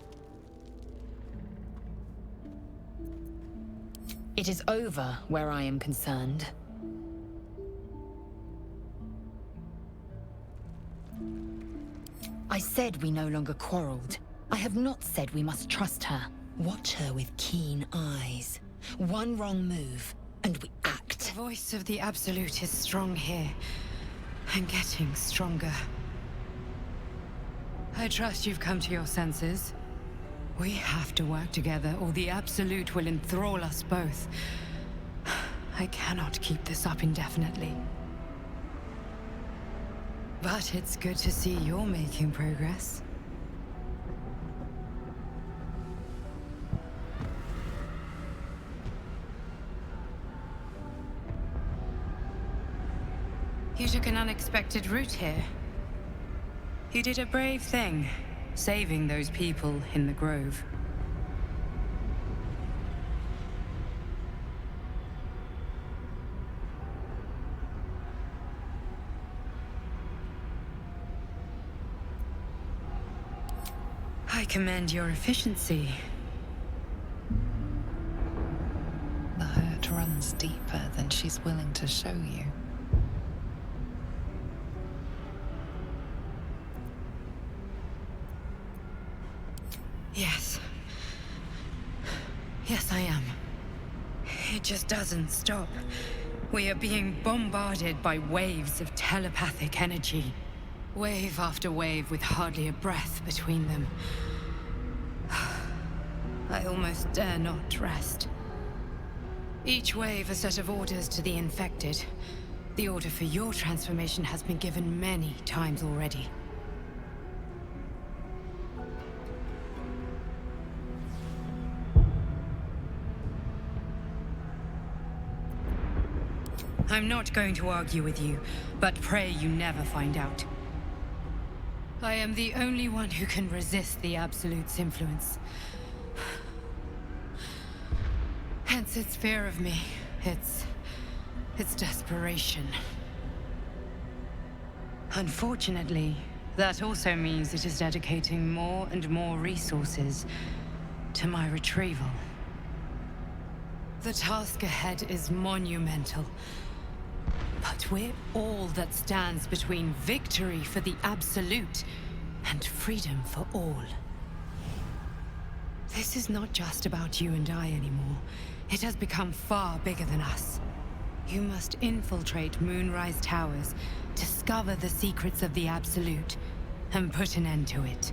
It is over where I am concerned. I said we no longer quarreled. I have not said we must trust her. Watch her with keen eyes. One wrong move, and we act. The voice of the Absolute is strong here, and getting stronger. I trust you've come to your senses. We have to work together, or the Absolute will enthrall us both. I cannot keep this up indefinitely. But it's good to see you're making progress. You took an unexpected route here. You did a brave thing, saving those people in the grove. I commend your efficiency. The hurt runs deeper than she's willing to show you. Yes. Yes, I am. It just doesn't stop. We are being bombarded by waves of telepathic energy. Wave after wave with hardly a breath between them. I almost dare not rest. Each wave a set of orders to the infected. The order for your transformation has been given many times already. I'm not going to argue with you, but pray you never find out. I am the only one who can resist the Absolute's influence. Hence its fear of me, its desperation. Unfortunately, that also means it is dedicating more and more resources to my retrieval. The task ahead is monumental. But we're all that stands between victory for the Absolute and freedom for all. This is not just about you and I anymore. It has become far bigger than us. You must infiltrate Moonrise Towers, discover the secrets of the Absolute, and put an end to it.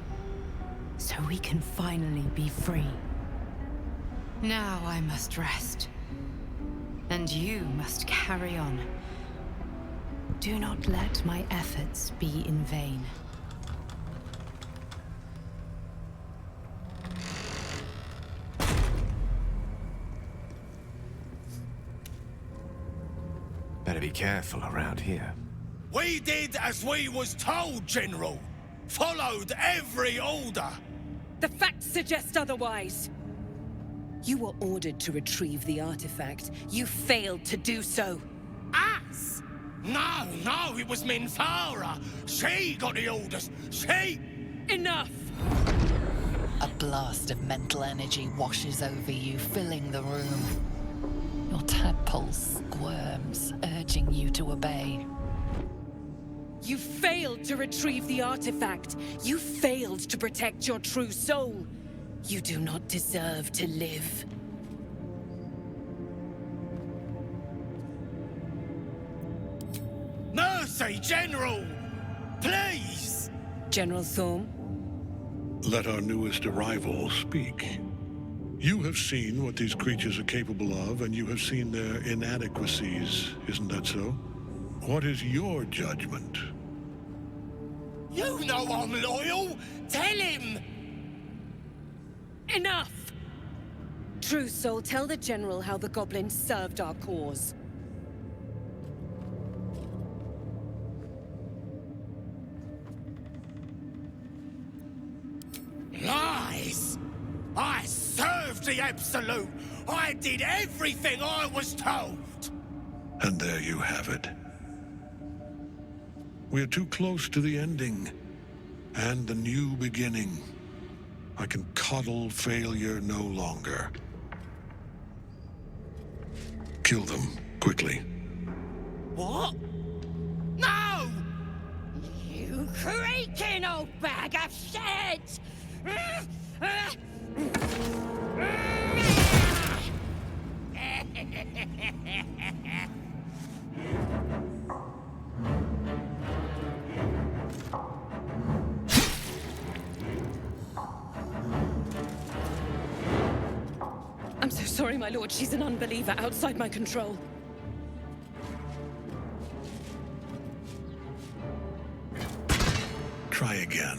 So we can finally be free. Now I must rest. And you must carry on. Do not let my efforts be in vain. Better be careful around here. We did as we was told, General. Followed every order. The facts suggest otherwise. You were ordered to retrieve the artifact. You failed to do so. Us? No, it was Minthara. She got the orders. She... Enough! A blast of mental energy washes over you, filling the room. Your tadpole squirms, urging you to obey. You failed to retrieve the artifact. You failed to protect your true soul. You do not deserve to live. Mercy, General! Please! General Thorm? Let our newest arrival speak. You have seen what these creatures are capable of, and you have seen their inadequacies, isn't that so? What is your judgment? You know I'm loyal! Tell him! Enough! True Soul, tell the General how the Goblins served our cause. Lies! I served the Absolute! I did everything I was told! And there you have it. We're too close to the ending, and the new beginning. I can coddle failure no longer. Kill them, quickly. What? No! You creaking old bag of shit! I'm so sorry, my lord. She's an unbeliever outside my control. Try again.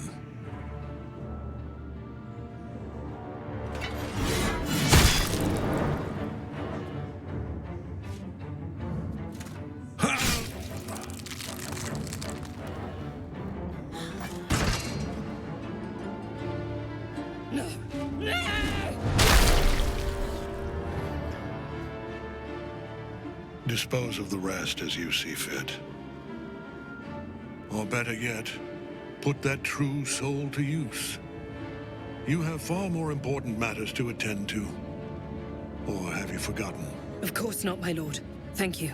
Dispose of the rest as you see fit. Or better yet, put that true soul to use. You have far more important matters to attend to. Or have you forgotten? Of course not, my lord. Thank you.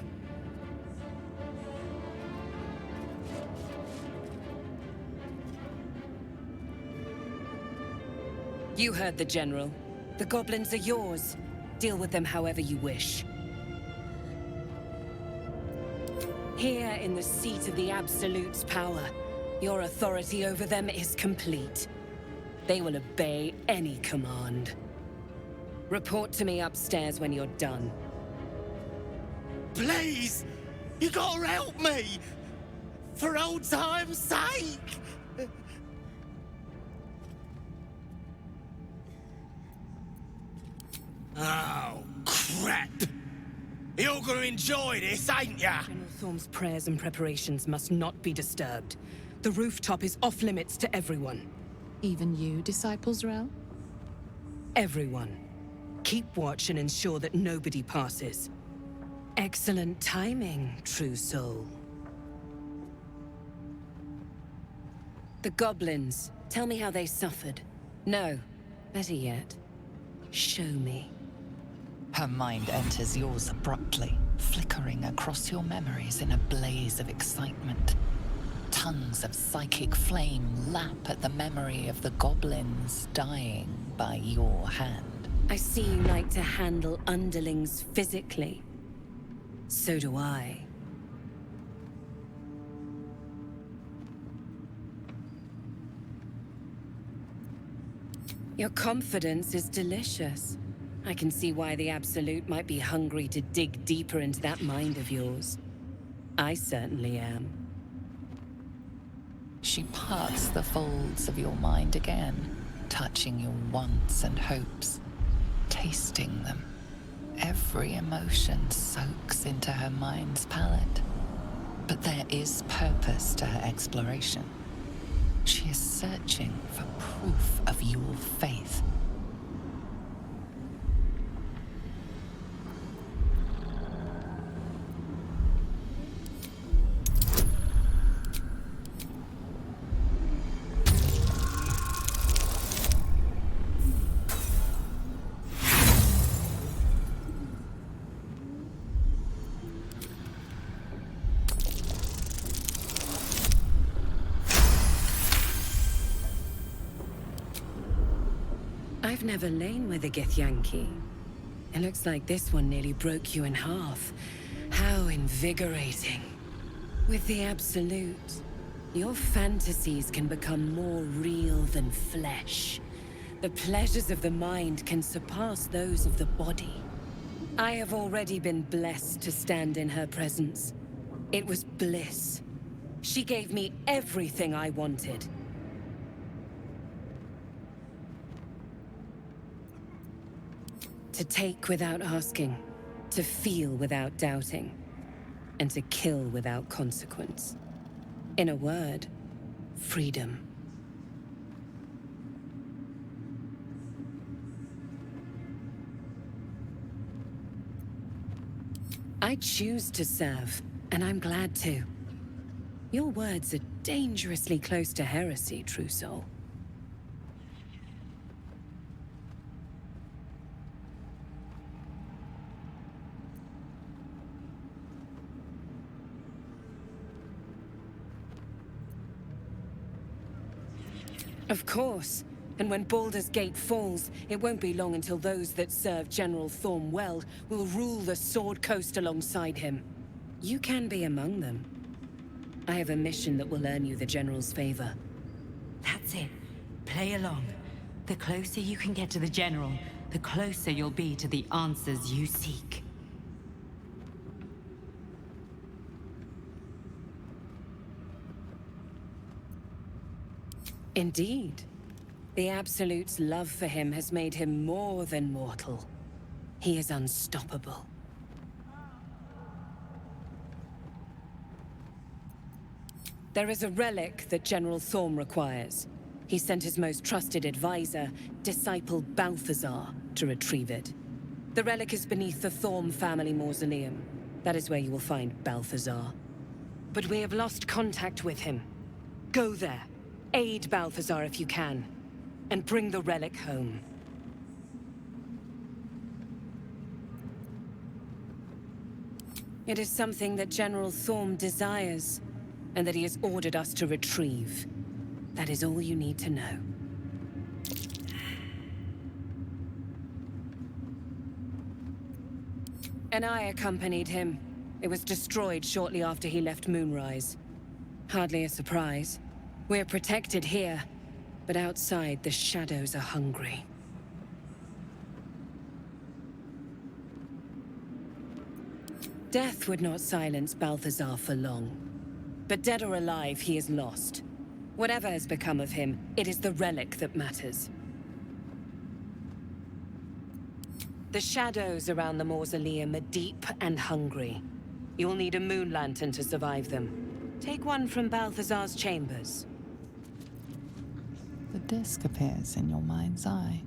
You heard the General. The goblins are yours. Deal with them however you wish. Here in the seat of the Absolute's power, your authority over them is complete. They will obey any command. Report to me upstairs when you're done. Please! You gotta help me! For old time's sake! Oh, crap! You're gonna enjoy this, ain't ya? General Thorm's prayers and preparations must not be disturbed. The rooftop is off limits to everyone. Even you, Disciple Z'rell? Everyone. Keep watch and ensure that nobody passes. Excellent timing, true soul. The goblins. Tell me how they suffered. No, better yet, show me. Her mind enters yours abruptly, flickering across your memories in a blaze of excitement. Tongues of psychic flame lap at the memory of the goblins dying by your hand. I see you like to handle underlings physically. So do I. Your confidence is delicious. I can see why the Absolute might be hungry to dig deeper into that mind of yours. I certainly am. She parts the folds of your mind again, touching your wants and hopes, tasting them. Every emotion soaks into her mind's palate. But there is purpose to her exploration. She is searching for proof of your faith. I've never lain with a Githyanki. It looks like this one nearly broke you in half. How invigorating. With the Absolute, your fantasies can become more real than flesh. The pleasures of the mind can surpass those of the body. I have already been blessed to stand in her presence. It was bliss. She gave me everything I wanted. To take without asking, to feel without doubting, and to kill without consequence. In a word, freedom. I choose to serve, and I'm glad to. Your words are dangerously close to heresy, true soul. Of course. And when Baldur's Gate falls, it won't be long until those that serve General Thorm well will rule the Sword Coast alongside him. You can be among them. I have a mission that will earn you the General's favor. That's it. Play along. The closer you can get to the General, the closer you'll be to the answers you seek. Indeed. The Absolute's love for him has made him more than mortal. He is unstoppable. There is a relic that General Thorm requires. He sent his most trusted advisor, Disciple Balthazar, to retrieve it. The relic is beneath the Thorm family mausoleum. That is where you will find Balthazar. But we have lost contact with him. Go there. Aid Balthazar if you can. And bring the relic home. It is something that General Thorm desires, and that he has ordered us to retrieve. That is all you need to know. And I accompanied him. It was destroyed shortly after he left Moonrise. Hardly a surprise. We're protected here, but outside the shadows are hungry. Death would not silence Balthazar for long. But dead or alive, he is lost. Whatever has become of him, it is the relic that matters. The shadows around the mausoleum are deep and hungry. You'll need a moon lantern to survive them. Take one from Balthazar's chambers. The disc appears in your mind's eye.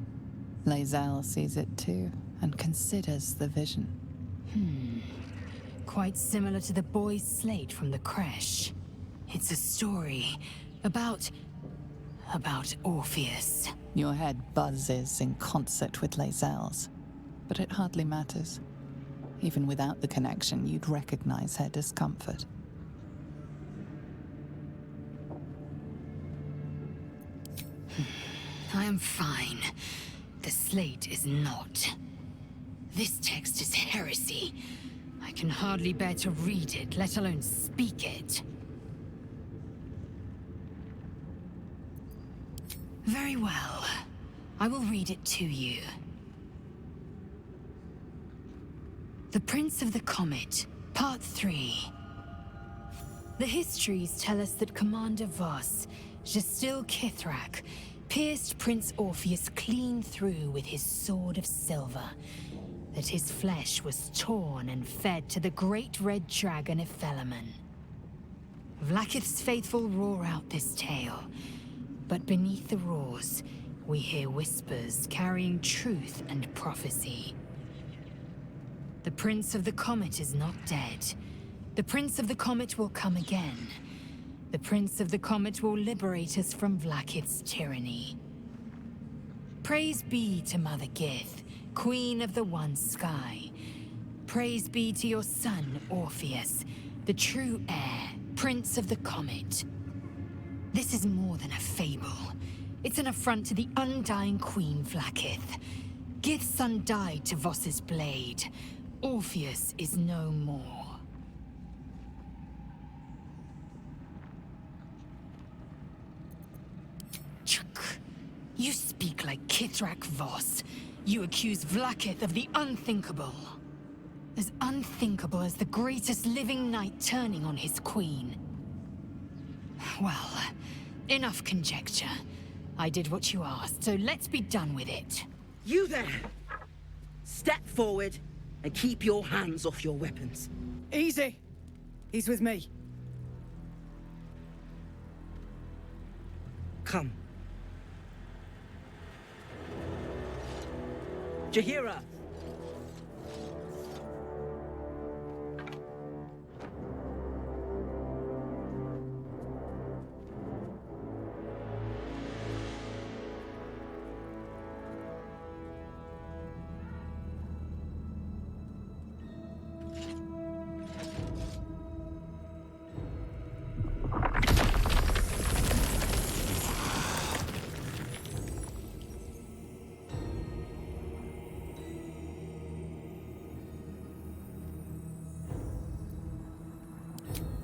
Lae'zel sees it too, and considers the vision. Quite similar to the boy's slate from the creche. It's a story about Orpheus. Your head buzzes in concert with Lae'zel's, but it hardly matters. Even without the connection, you'd recognize her discomfort. I am fine. The slate is not. This text is heresy. I can hardly bear to read it, let alone speak it. Very well. I will read it to you. The Prince of the Comet, Part 3. The histories tell us that Commander Voss, Gestil Kithrak, pierced Prince Orpheus clean through with his sword of silver, that his flesh was torn and fed to the great red dragon Ephelemon. Vlaakith's faithful roar out this tale, but beneath the roars, we hear whispers carrying truth and prophecy. The Prince of the Comet is not dead. The Prince of the Comet will come again. The Prince of the Comet will liberate us from Vlaakith's tyranny. Praise be to Mother Gith, Queen of the One Sky. Praise be to your son, Orpheus, the true heir, Prince of the Comet. This is more than a fable. It's an affront to the undying Queen Vlaakith. Gith's son died to Voss's blade. Orpheus is no more. Chuk. You speak like Kithrak Voss. You accuse Vlaakith of the unthinkable. As unthinkable as the greatest living knight turning on his queen. Well, enough conjecture. I did what you asked, so let's be done with it. You there! Step forward and keep your hands off your weapons. Easy. He's with me. Come. Jaheira!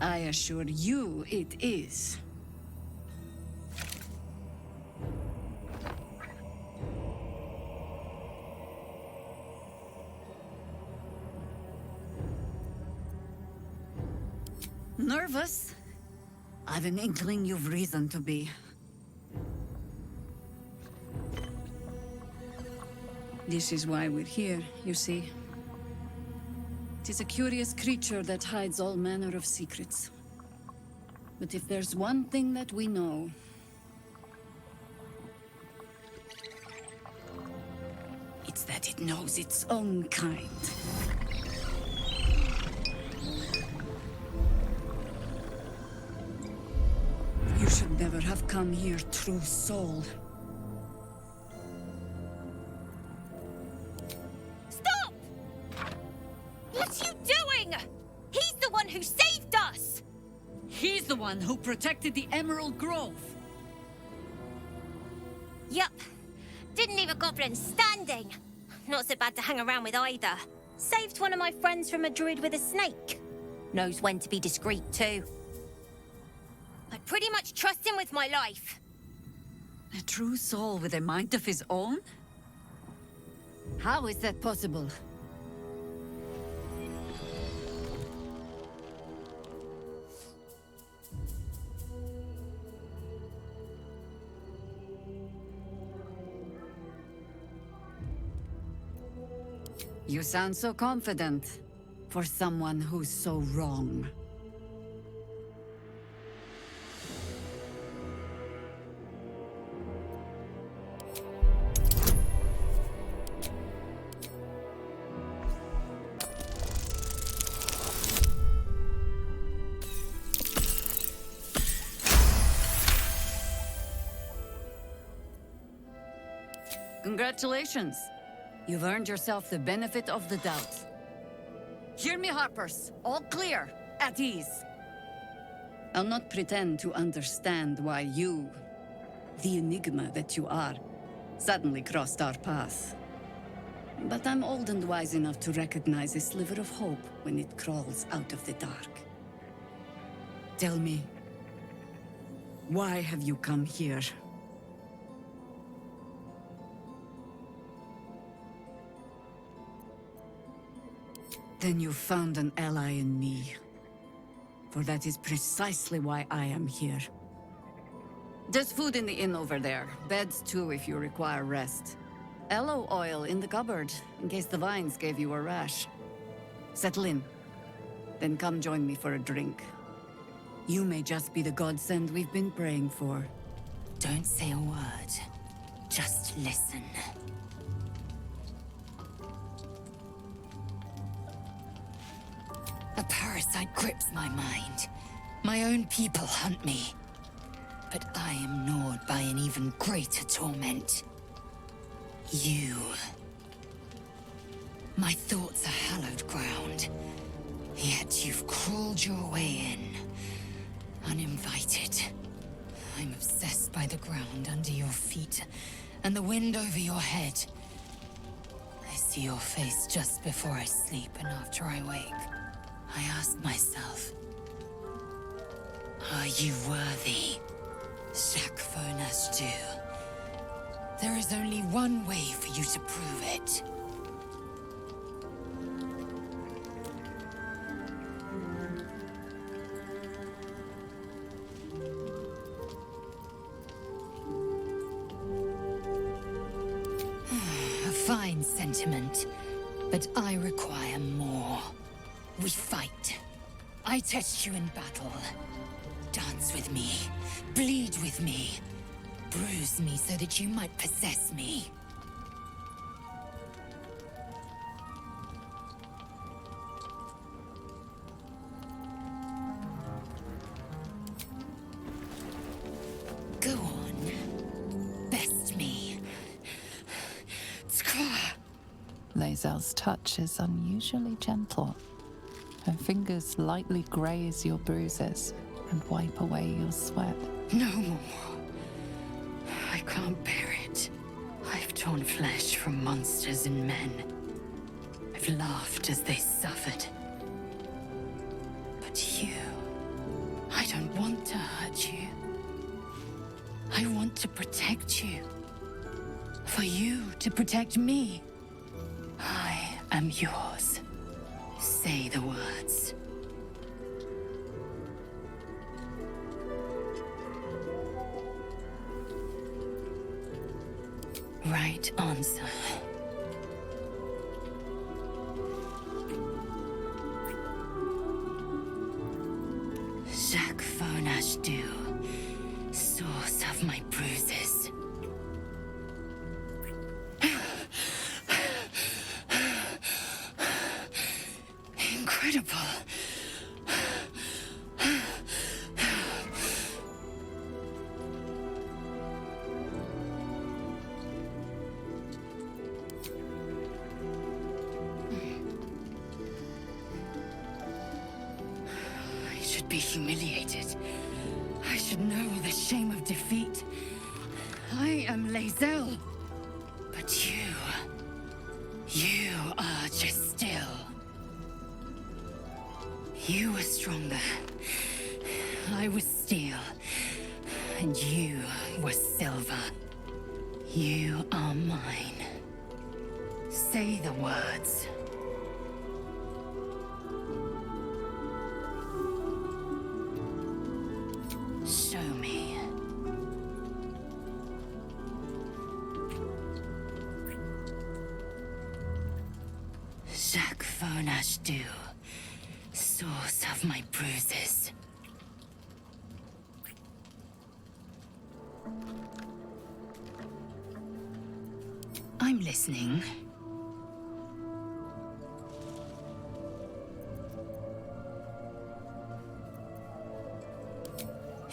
I assure you it is. Nervous? I've an inkling you've reason to be. This is why we're here, you see. It is a curious creature that hides all manner of secrets. But if there's one thing that we know, it's that it knows its own kind. never have come here, true soul. Stop! What are you doing? He's the one who saved us! He's the one who protected the Emerald Grove. Yup. Didn't leave a goblin standing. Not so bad to hang around with either. Saved one of my friends from a druid with a snake. Knows when to be discreet too. I pretty much trust him with my life. A true soul with a mind of his own? How is that possible? You sound so confident for someone who's so wrong. Congratulations. You've earned yourself the benefit of the doubt. Hear me, Harpers. All clear. At ease. I'll not pretend to understand why you, the enigma that you are, suddenly crossed our path. But I'm old and wise enough to recognize a sliver of hope when it crawls out of the dark. Tell me, why have you come here? Then you found an ally in me. For that is precisely why I am here. There's food in the inn over there. Beds too if you require rest. Aloe oil in the cupboard, in case the vines gave you a rash. Settle in. Then come join me for a drink. You may just be the godsend we've been praying for. Don't say a word. Just listen. A parasite grips my mind. My own people hunt me. But I am gnawed by an even greater torment. You. My thoughts are hallowed ground. Yet you've crawled your way in. Uninvited. I'm obsessed by the ground under your feet and the wind over your head. I see your face just before I sleep and after I wake. I ask myself, are you worthy? Jacques Fonastu. There is only one way for you to prove it. A fine sentiment, but I require more. We fight. I test you in battle. Dance with me. Bleed with me. Bruise me so that you might possess me. Go on. Best me. Lae'zel's touch is unusually gentle. Her fingers lightly graze your bruises and wipe away your sweat. No more. I can't bear it. I've torn flesh from monsters and men. I've laughed as they suffered. But you... I don't want to hurt you. I want to protect you. For you to protect me. I am yours. Say the words. Right answer. Jacques Fonastu, source of my bruises. Incredible. should be humiliated. I should know the shame of defeat. I am Lae'zel. But you are just still. You were stronger. I was steel. And you were silver. You are mine. Say the words. Show me. Jacques Vonage, source of my bruises. I'm listening.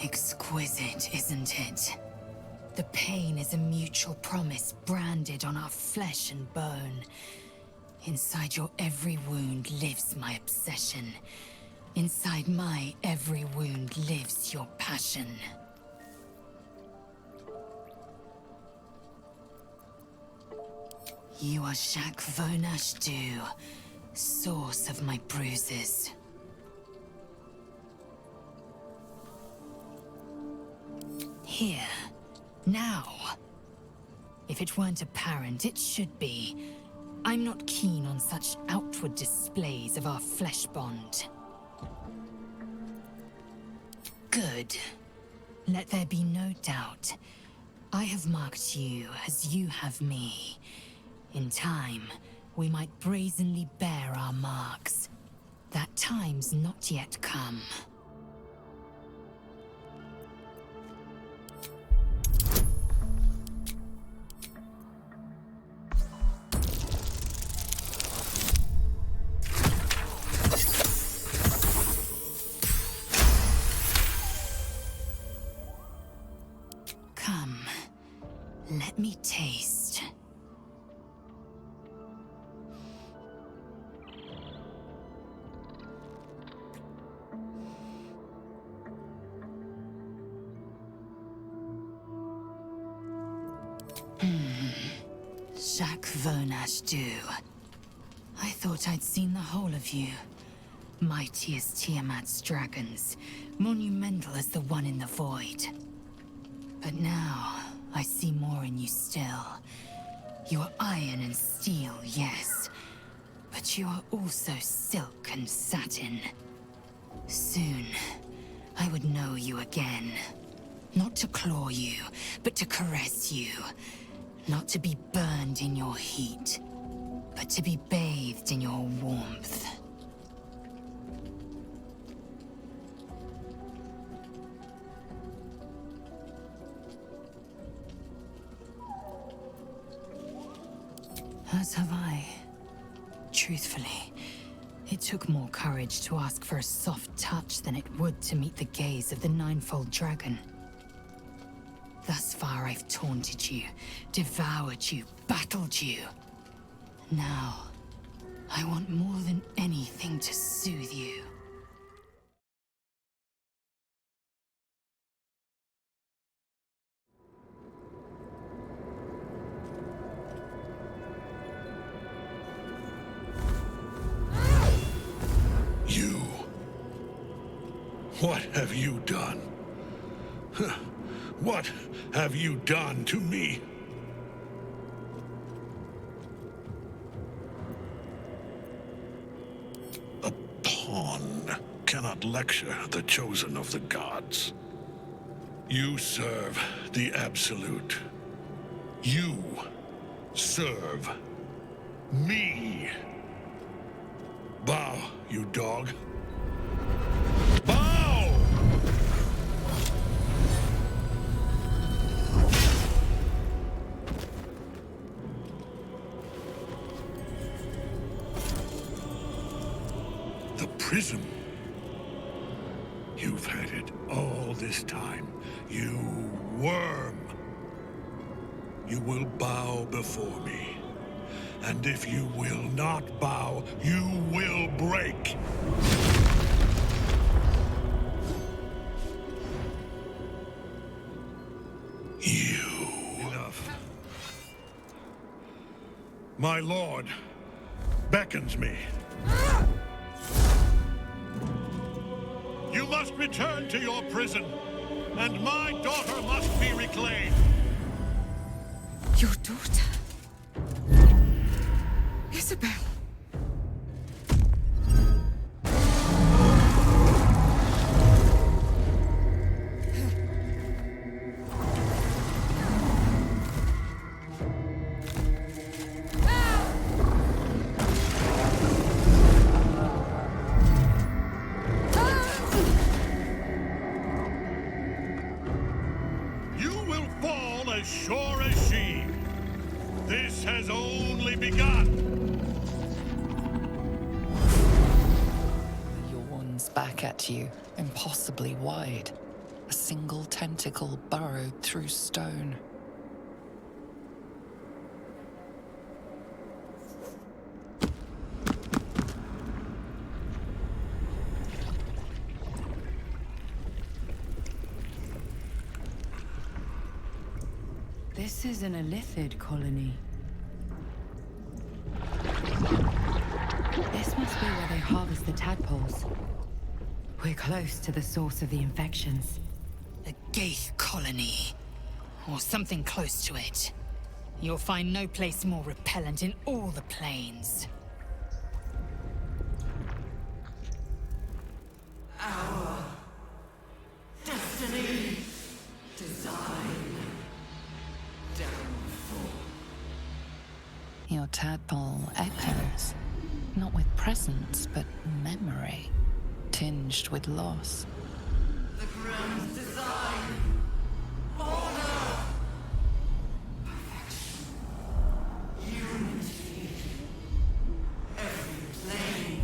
Exquisite, isn't it? The pain is a mutual promise branded on our flesh and bone. Inside your every wound lives my obsession. Inside my every wound lives your passion. You are Jacques Vonage, source of my bruises. Here. Now. If it weren't apparent, it should be. I'm not keen on such outward displays of our flesh bond. Good. Let there be no doubt. I have marked you as you have me. In time, we might brazenly bear our marks. That time's not yet come. Come, let me taste. Jacques Vonage. I thought I'd seen the whole of you. Mighty as Tiamat's dragons, monumental as the one in the void. But now, I see more in you still. You are iron and steel, yes. But you are also silk and satin. Soon, I would know you again. Not to claw you, but to caress you. Not to be burned in your heat, but to be bathed in your warmth. As have I. Truthfully, it took more courage to ask for a soft touch than it would to meet the gaze of the ninefold dragon. Thus far I've taunted you, devoured you, battled you. Now, I want more than anything to soothe you. You. What have you done? What have you done to me? A pawn cannot lecture the chosen of the gods. You serve the Absolute. You serve me. Bow, you dog. Bow! The prism. You've had it all this time. You worm. You will bow before me. And if you will not bow, you will break. My lord beckons me. You must return to your prison, and my daughter must be reclaimed. Your daughter? Isabel. You will fall as sure as she. This has only begun. Yawns back at you, impossibly wide. A single tentacle burrowed through stone. This is an Elithid colony. This must be where they harvest the tadpoles. We're close to the source of the infections. A Gaeth colony. Or something close to it. You'll find no place more repellent in all the plains. Our destiny, design, downfall. Your tadpole echoes, not with presence, but memory, tinged with loss. The grand design, order, perfection, unity, every plane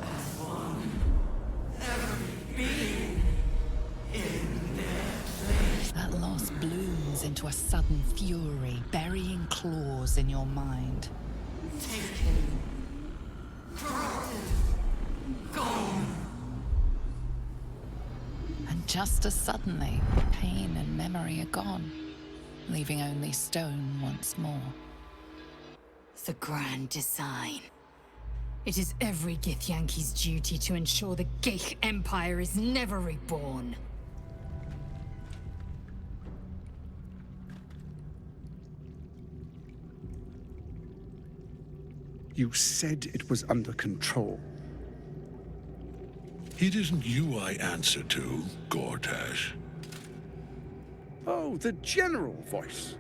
as one, every being in their place. That loss blooms into a sudden fury, burying claws in your mind. Taken, corrupted, gone. And just as suddenly, pain and memory are gone, leaving only stone once more. The grand design. It is every Githyanki's duty to ensure the Gaeth Empire is never reborn. You said it was under control. It isn't you I answer to, Gortash. Oh, the general voice.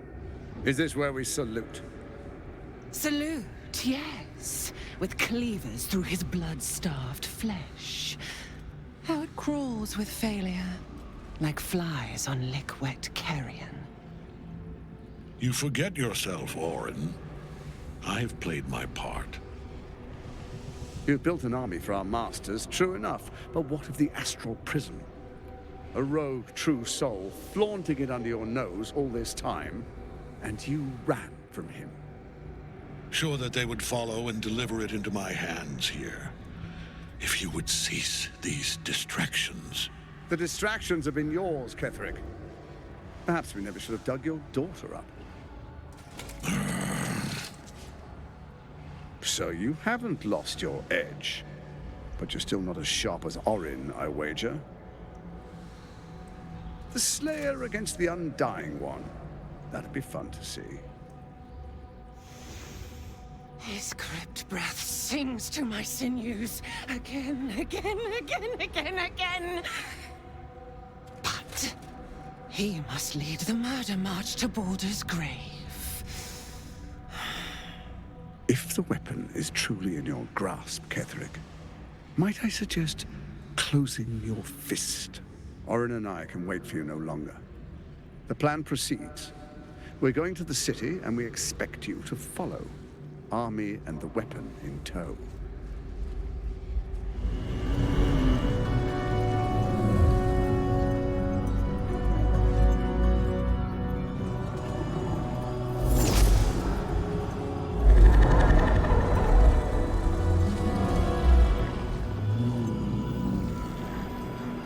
Is this where we salute? Salute, yes. With cleavers through his blood-starved flesh. How it crawls with failure, like flies on lick-wet carrion. You forget yourself, Orin. I've played my part. You've built an army for our masters, true enough. But what of the astral prism? A rogue true soul flaunting it under your nose all this time, and you ran from him. Sure that they would follow and deliver it into my hands here. If you would cease these distractions. The distractions have been yours, Ketheric. Perhaps we never should have dug your daughter up. So you haven't lost your edge. But you're still not as sharp as Orin, I wager. The Slayer against the Undying One. That'd be fun to see. His crypt breath sings to my sinews. Again, again, again, again, again. But he must lead the murder march to Baldur's grave. If the weapon is truly in your grasp, Ketheric, might I suggest closing your fist? Orin and I can wait for you no longer. The plan proceeds. We're going to the city, and we expect you to follow. Army and the weapon in tow.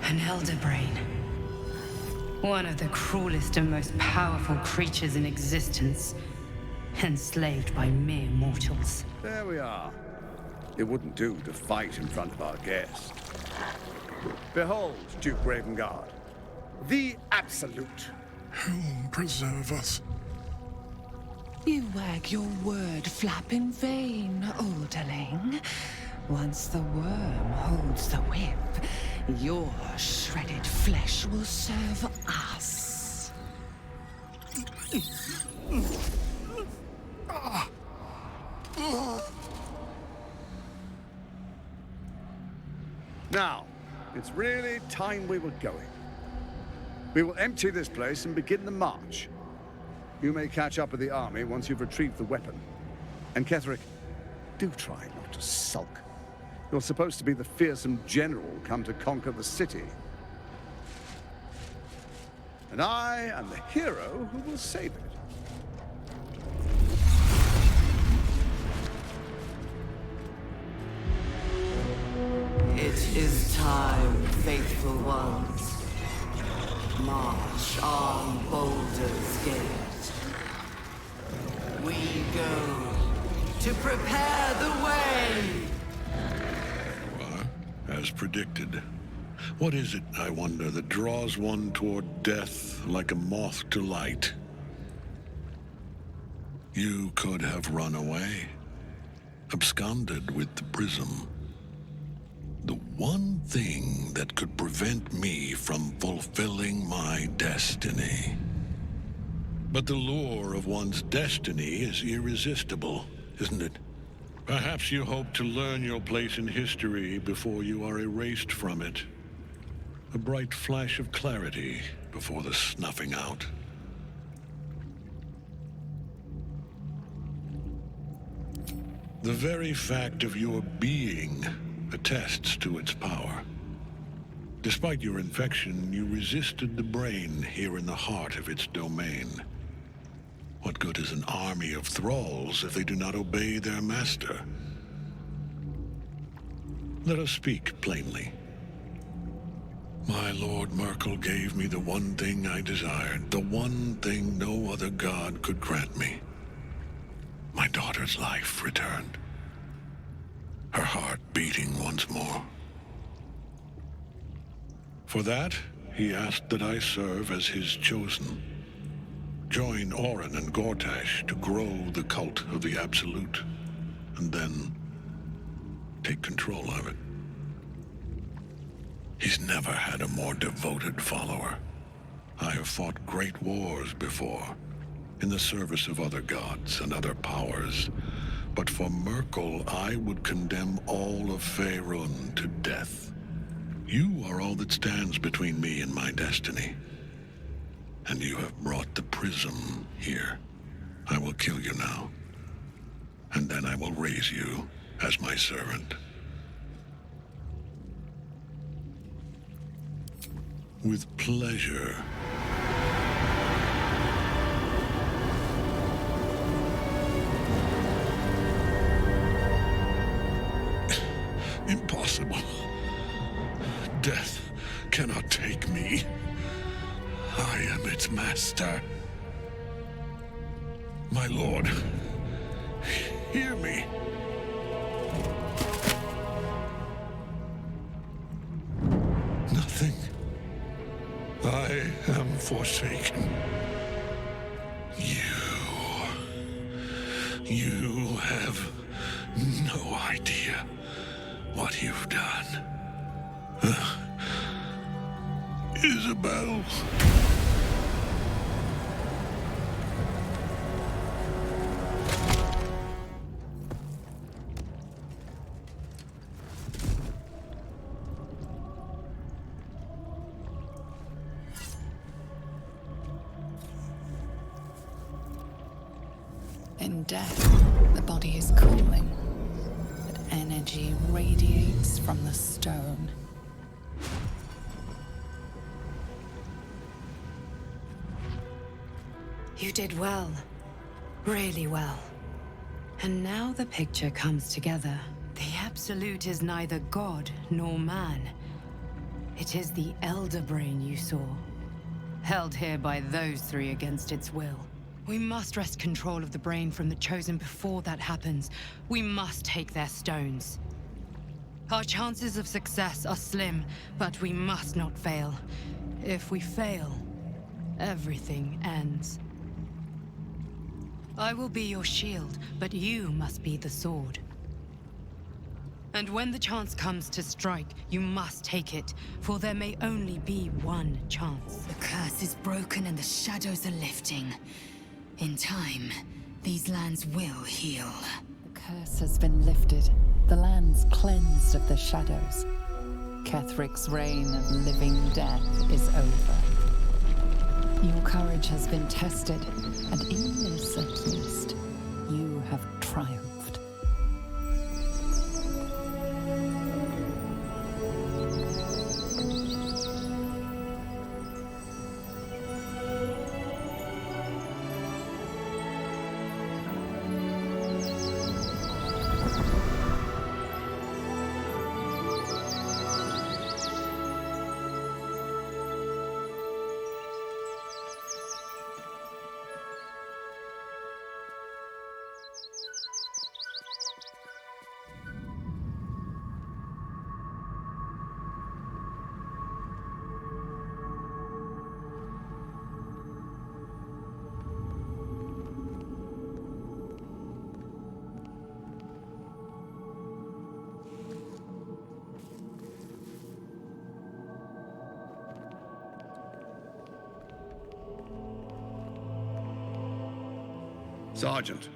An elder brain. One of the cruelest and most powerful creatures in existence. enslaved by mere mortals. There we are. It wouldn't do to fight in front of our guest. Behold, Duke Ravengard, the Absolute. Whom preserve us? You wag your word flap in vain, olderling. Once the worm holds the whip, your shredded flesh will serve us. Now, it's really time we were going. We will empty this place and begin the march. You may catch up with the army once you've retrieved the weapon. And Ketheric, do try not to sulk. You're supposed to be the fearsome general come to conquer the city. And I am the hero who will save it. It is time, faithful ones. March on Baldur's Gate. We go to prepare the way. As predicted. What is it, I wonder, that draws one toward death like a moth to light? You could have run away, absconded with the prism. The one thing that could prevent me from fulfilling my destiny. But the lure of one's destiny is irresistible, isn't it? Perhaps you hope to learn your place in history before you are erased from it. A bright flash of clarity before the snuffing out. The very fact of your being attests to its power. Despite your infection, you resisted the brain here in the heart of its domain. What good is an army of thralls if they do not obey their master? Let us speak plainly. My Lord Merkel gave me the one thing I desired, the one thing no other god could grant me. My daughter's life returned. Her heart beating once more. For that, he asked that I serve as his chosen. Join Orin and Gortash to grow the cult of the Absolute, and then take control of it. He's never had a more devoted follower. I have fought great wars before, in the service of other gods and other powers, but for Merkel, I would condemn all of Faerun to death. You are all that stands between me and my destiny. And you have brought the prism here. I will kill you now. And then I will raise you as my servant. With pleasure. Impossible. Death cannot take me. I am its master. My lord, hear me. Nothing. I am forsaken. You have no idea what you've done. Isabel. In death, the body is cooling, but energy radiates from the stone. You did well. Really well. And now the picture comes together. The Absolute is neither god nor man. It is the Elder Brain you saw. Held here by those three against its will. We must wrest control of the brain from the Chosen before that happens. We must take their stones. Our chances of success are slim, but we must not fail. If we fail, everything ends. I will be your shield, but you must be the sword. And when the chance comes to strike, you must take it, for there may only be one chance. The curse is broken and the shadows are lifting. In time, these lands will heal. The curse has been lifted. The land's cleansed of the shadows. Kethric's reign of living death is over. Your courage has been tested, and in this at least, you have triumphed. Sergeant,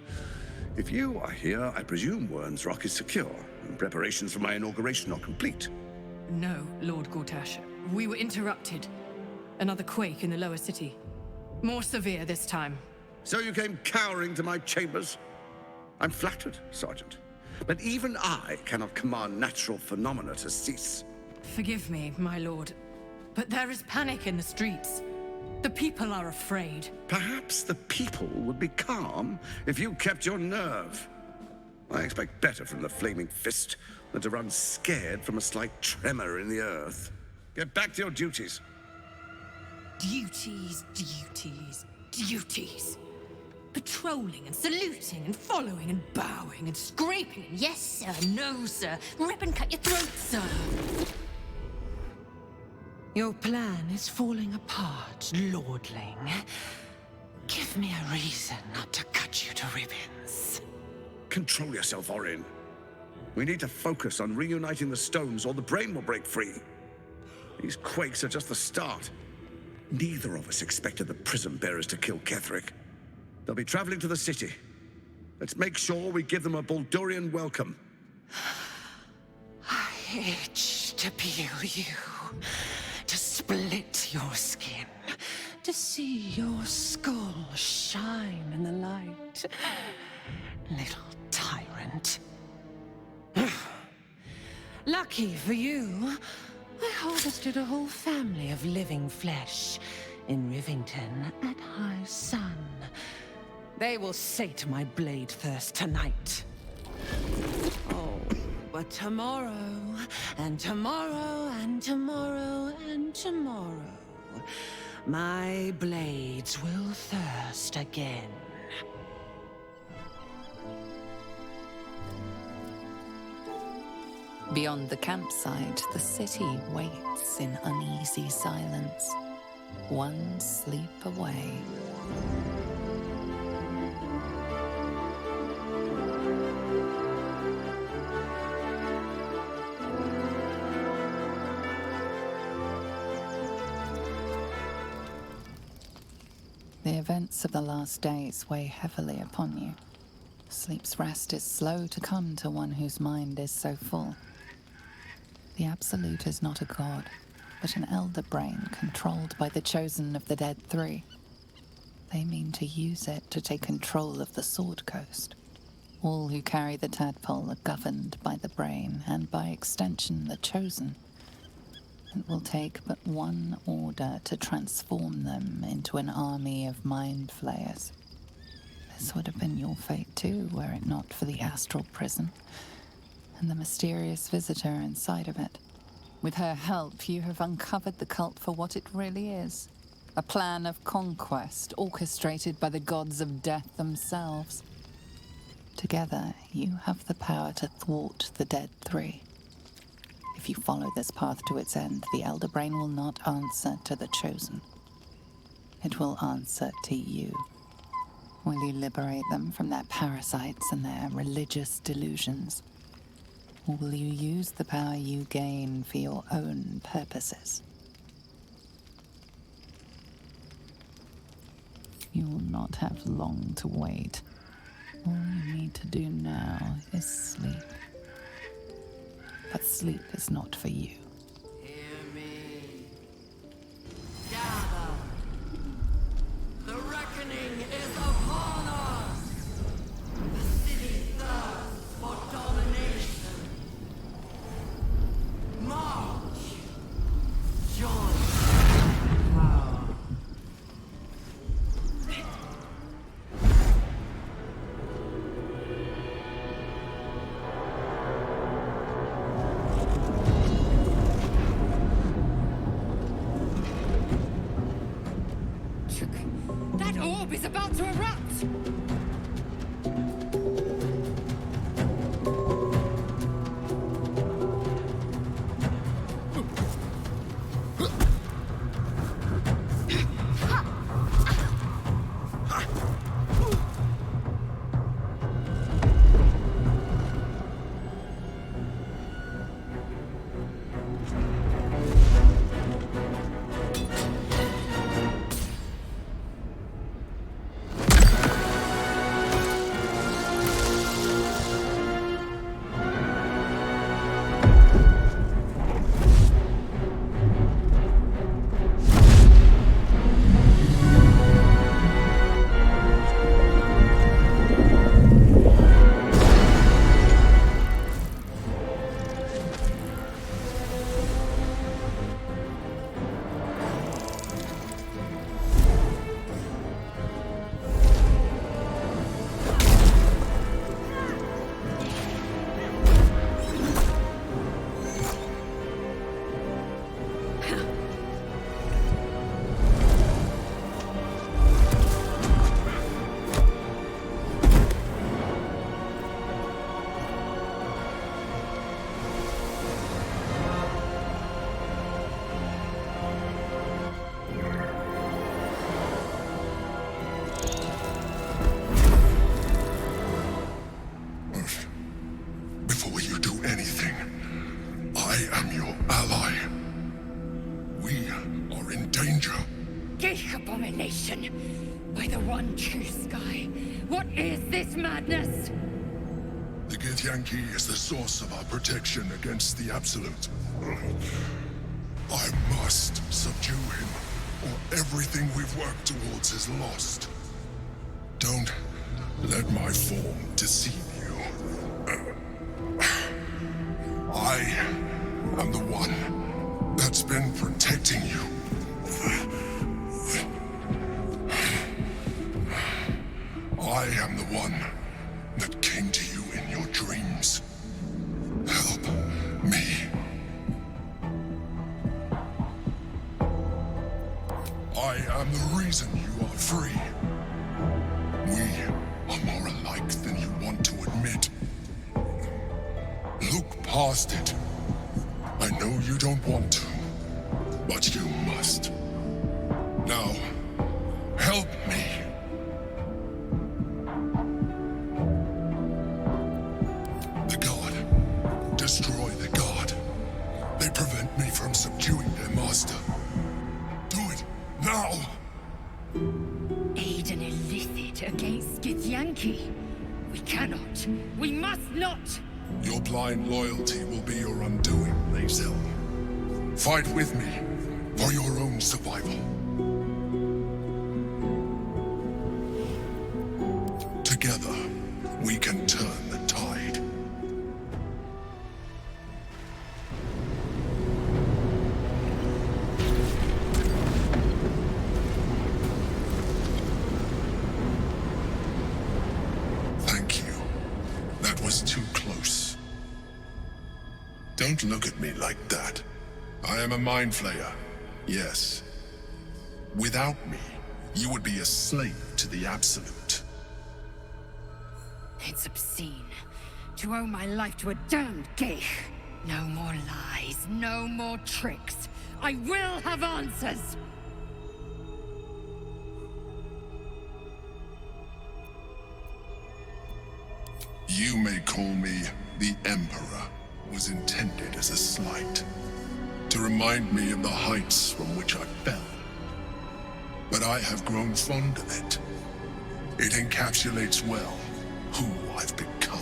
if you are here, I presume Wern's Rock is secure, and preparations for my inauguration are complete. No, Lord Gortash. We were interrupted. Another quake in the lower city. More severe this time. So you came cowering to my chambers? I'm flattered, Sergeant. But even I cannot command natural phenomena to cease. Forgive me, my lord, but there is panic in the streets. The people are afraid. Perhaps the people would be calm if you kept your nerve. I expect better from the Flaming Fist than to run scared from a slight tremor in the earth. Get back to your duties. Duties, duties, duties. Patrolling and saluting and following and bowing and scraping and yes sir, no sir, rip and cut your throat, sir. Your plan is falling apart, lordling. Give me a reason not to cut you to ribbons. Control yourself, Orin. We need to focus on reuniting the stones or the brain will break free. These quakes are just the start. Neither of us expected the prism bearers to kill Ketheric. They'll be traveling to the city. Let's make sure we give them a Baldurian welcome. I itch to peel you, to split your skin, to see your skull shine in the light. Little tyrant. Lucky for you, I harvested a whole family of living flesh in Rivington at high sun. They will sate my blade thirst tonight. Oh, but tomorrow, and tomorrow, and tomorrow, and tomorrow, my blades will thirst again. Beyond the campsite, the city waits in uneasy silence, one sleep away. The events of the last days weigh heavily upon you. Sleep's rest is slow to come to one whose mind is so full. The Absolute is not a god, but an elder brain controlled by the Chosen of the Dead Three. They mean to use it to take control of the Sword Coast. All who carry the tadpole are governed by the brain, and by extension the Chosen. It will take but one order to transform them into an army of mind flayers. This would have been your fate too, were it not for the astral prison and the mysterious visitor inside of it. With her help, you have uncovered the cult for what it really is. A plan of conquest orchestrated by the gods of death themselves. Together, you have the power to thwart the Dead Three. If you follow this path to its end, the Elder Brain will not answer to the Chosen. It will answer to you. Will you liberate them from their parasites and their religious delusions? Or will you use the power you gain for your own purposes? You will not have long to wait. All you need to do now is sleep. But sleep is not for you. Hear me. Gather. The reckoning is upon us. The city thirsts for domination. March. Join power. That orb is about to erupt! Before you do anything, I am your ally. We are in danger. Geek abomination! By the one true sky, what is this madness? The Githyanki is the source of our protection against the Absolute. I must subdue him, or everything we've worked towards is lost. Don't let my form deceive you. I am the one that's been protecting you. I am the one that came to you in your dreams. Help me. I am the reason you are free. We are more alike than you want to admit. Look past it. I know you don't want to, but you must. Now, help me. The God. Destroy the God. They prevent me from subduing their master. Do it now! Aid an illicit against Githyanki. We cannot. We must not! Your blind loyalty will be your undoing, Lae'zel. Fight with me for your own survival. Together, we can turn the tide. Thank you. That was too close. Don't look at me like that. I am a mind flayer, yes. Without me, you would be a slave to the Absolute. It's obscene to owe my life to a damned geich. No more lies, no more tricks. I will have answers! You may call me the Emperor, was intended as a slight, to remind me of the heights from which I fell. But I have grown fond of it. It encapsulates well who I've become.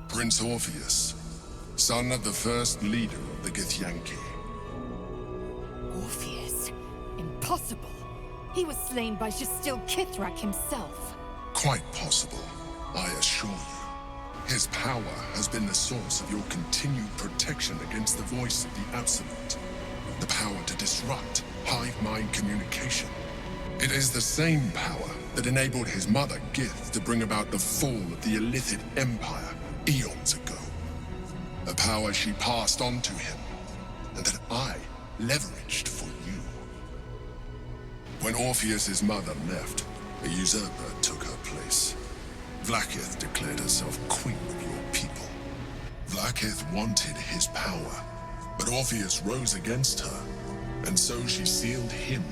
Prince Orpheus, son of the first leader of the Githyanki. Orpheus? Impossible! He was slain by Jastil Kithrak himself. Quite possible, I assure you. His power has been the source of your continued protection against the voice of the Absolute. The power to disrupt hive mind communication. It is the same power that enabled his mother, Gith, to bring about the fall of the Illithid Empire eons ago. A power she passed on to him, and that I leveraged for you. When Orpheus's mother left, a usurper took her place. Vlaakith declared herself queen of your people. Vlaakith wanted his power, but Orpheus rose against her, and so she sealed him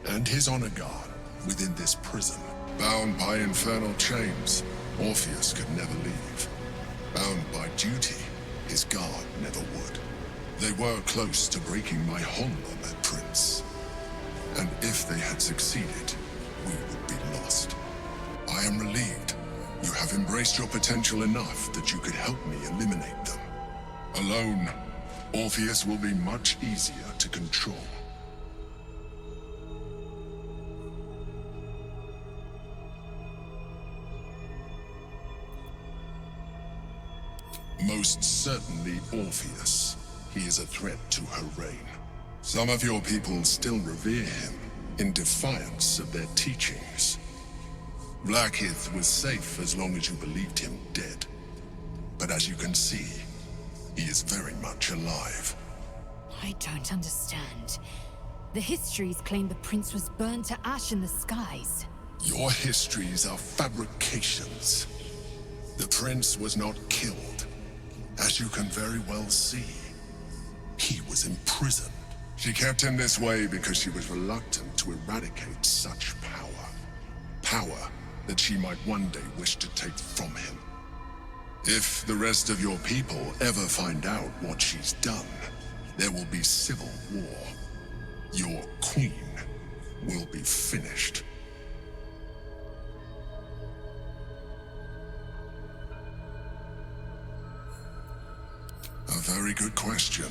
and his honor guard within this prison. Bound by infernal chains, Orpheus could never leave. Bound by duty, his guard never would. They were close to breaking my hold on that prince. And if they had succeeded, we would be lost. I am relieved. You have embraced your potential enough that you could help me eliminate them. Alone, Orpheus will be much easier to control. Most certainly Orpheus. He is a threat to her reign. Some of your people still revere him, in defiance of their teachings. Vlaakith was safe as long as you believed him dead. But as you can see, he is very much alive. I don't understand. The histories claim the prince was burned to ash in the skies. Your histories are fabrications. The prince was not killed. As you can very well see, he was imprisoned. She kept him this way because she was reluctant to eradicate such power. Power that she might one day wish to take from him. If the rest of your people ever find out what she's done, there will be civil war. Your queen will be finished. A very good question.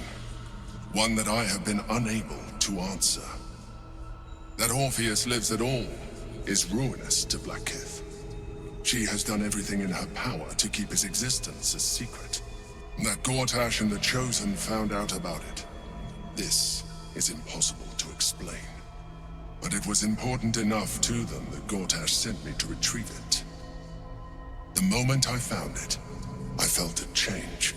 One that I have been unable to answer. That Orpheus lives at all is ruinous to Vlaakith. She has done everything in her power to keep his existence a secret. That Gortash and the Chosen found out about it. This is impossible to explain. But it was important enough to them that Gortash sent me to retrieve it. The moment I found it, I felt a change.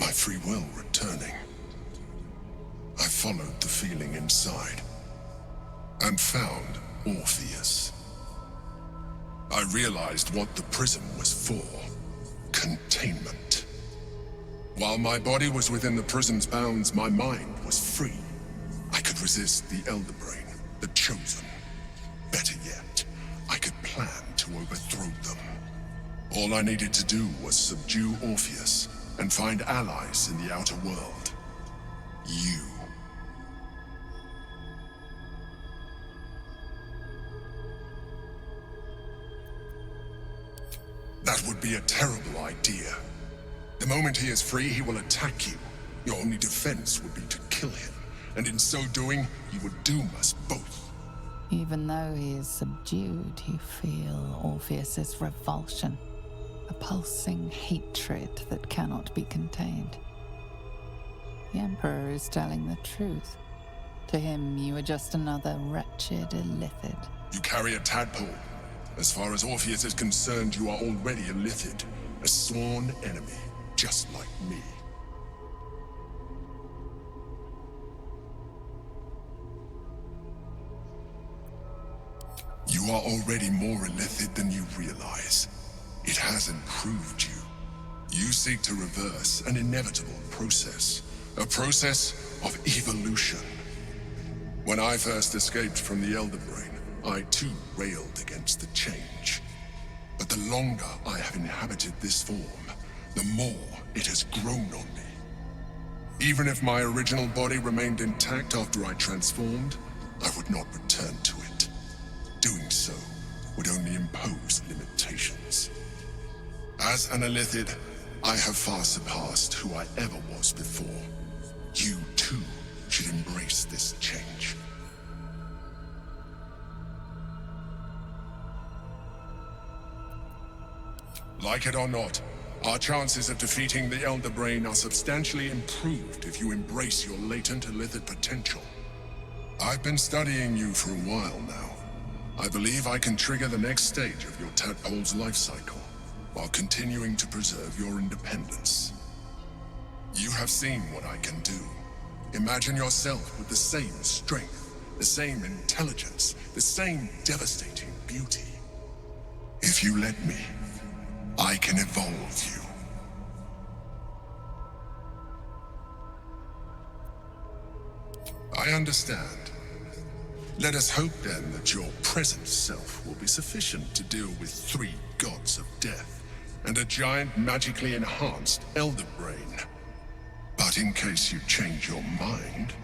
My free will returning. I followed the feeling inside, and found Orpheus. I realized what the prison was for. Containment. While my body was within the prison's bounds, my mind was free. I could resist the Elder Brain, the Chosen. Better yet, I could plan to overthrow them. All I needed to do was subdue Orpheus and find allies in the outer world. You. That would be a terrible idea. The moment he is free, he will attack you. Your only defense would be to kill him, and in so doing, you would doom us both. Even though he is subdued, you feel Orpheus's revulsion, a pulsing hatred that cannot be contained. The Emperor is telling the truth. To him, you are just another wretched illithid. You carry a tadpole. As far as Orpheus is concerned, you are already a Lithid, a sworn enemy, just like me. You are already more illithid than you realize. It has improved you. You seek to reverse an inevitable process, a process of evolution. When I first escaped from the Elder Brain, I too railed against the change. But the longer I have inhabited this form, the more it has grown on me. Even if my original body remained intact after I transformed, I would not return to it. Doing so would only impose limitations. As an illithid, I have far surpassed who I ever was before. You too should embrace this change. Like it or not, our chances of defeating the Elder Brain are substantially improved if you embrace your latent illithid potential. I've been studying you for a while now. I believe I can trigger the next stage of your tadpole's life cycle, while continuing to preserve your independence. You have seen what I can do. Imagine yourself with the same strength, the same intelligence, the same devastating beauty. If you let me, I can evolve you. I understand. Let us hope then that your present self will be sufficient to deal with 3 gods of death and a giant magically enhanced Elder Brain. But in case you change your mind...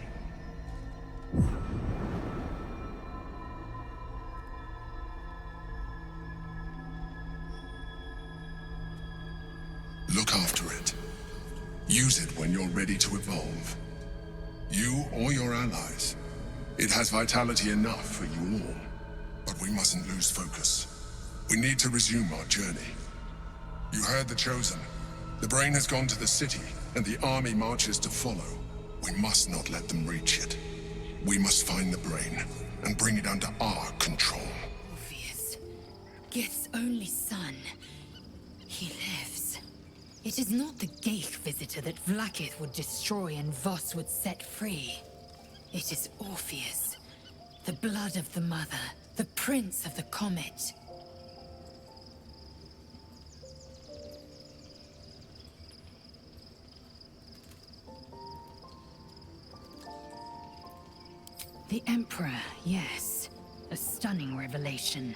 look after it. Use it when you're ready to evolve. You or your allies. It has vitality enough for you all. But we mustn't lose focus. We need to resume our journey. You heard the Chosen. The Brain has gone to the city, and the army marches to follow. We must not let them reach it. We must find the Brain, and bring it under our control. Orpheus, Gith's only son. He lives. It is not the Geich visitor that Vlaakith would destroy and Voss would set free. It is Orpheus, the blood of the mother, the prince of the comet. The Emperor, yes. A stunning revelation.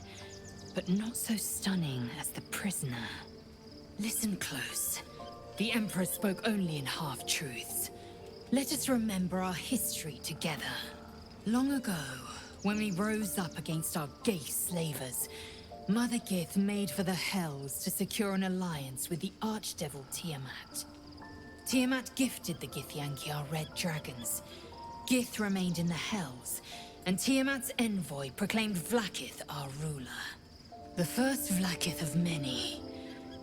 But not so stunning as the prisoner. Listen close. The Emperor spoke only in half-truths. Let us remember our history together. Long ago, when we rose up against our Geich slavers, Mother Gith made for the Hells to secure an alliance with the Archdevil Tiamat. Tiamat gifted the Githyanki our red dragons. Gith remained in the Hells, and Tiamat's envoy proclaimed Vlaakith our ruler. The first Vlaakith of many.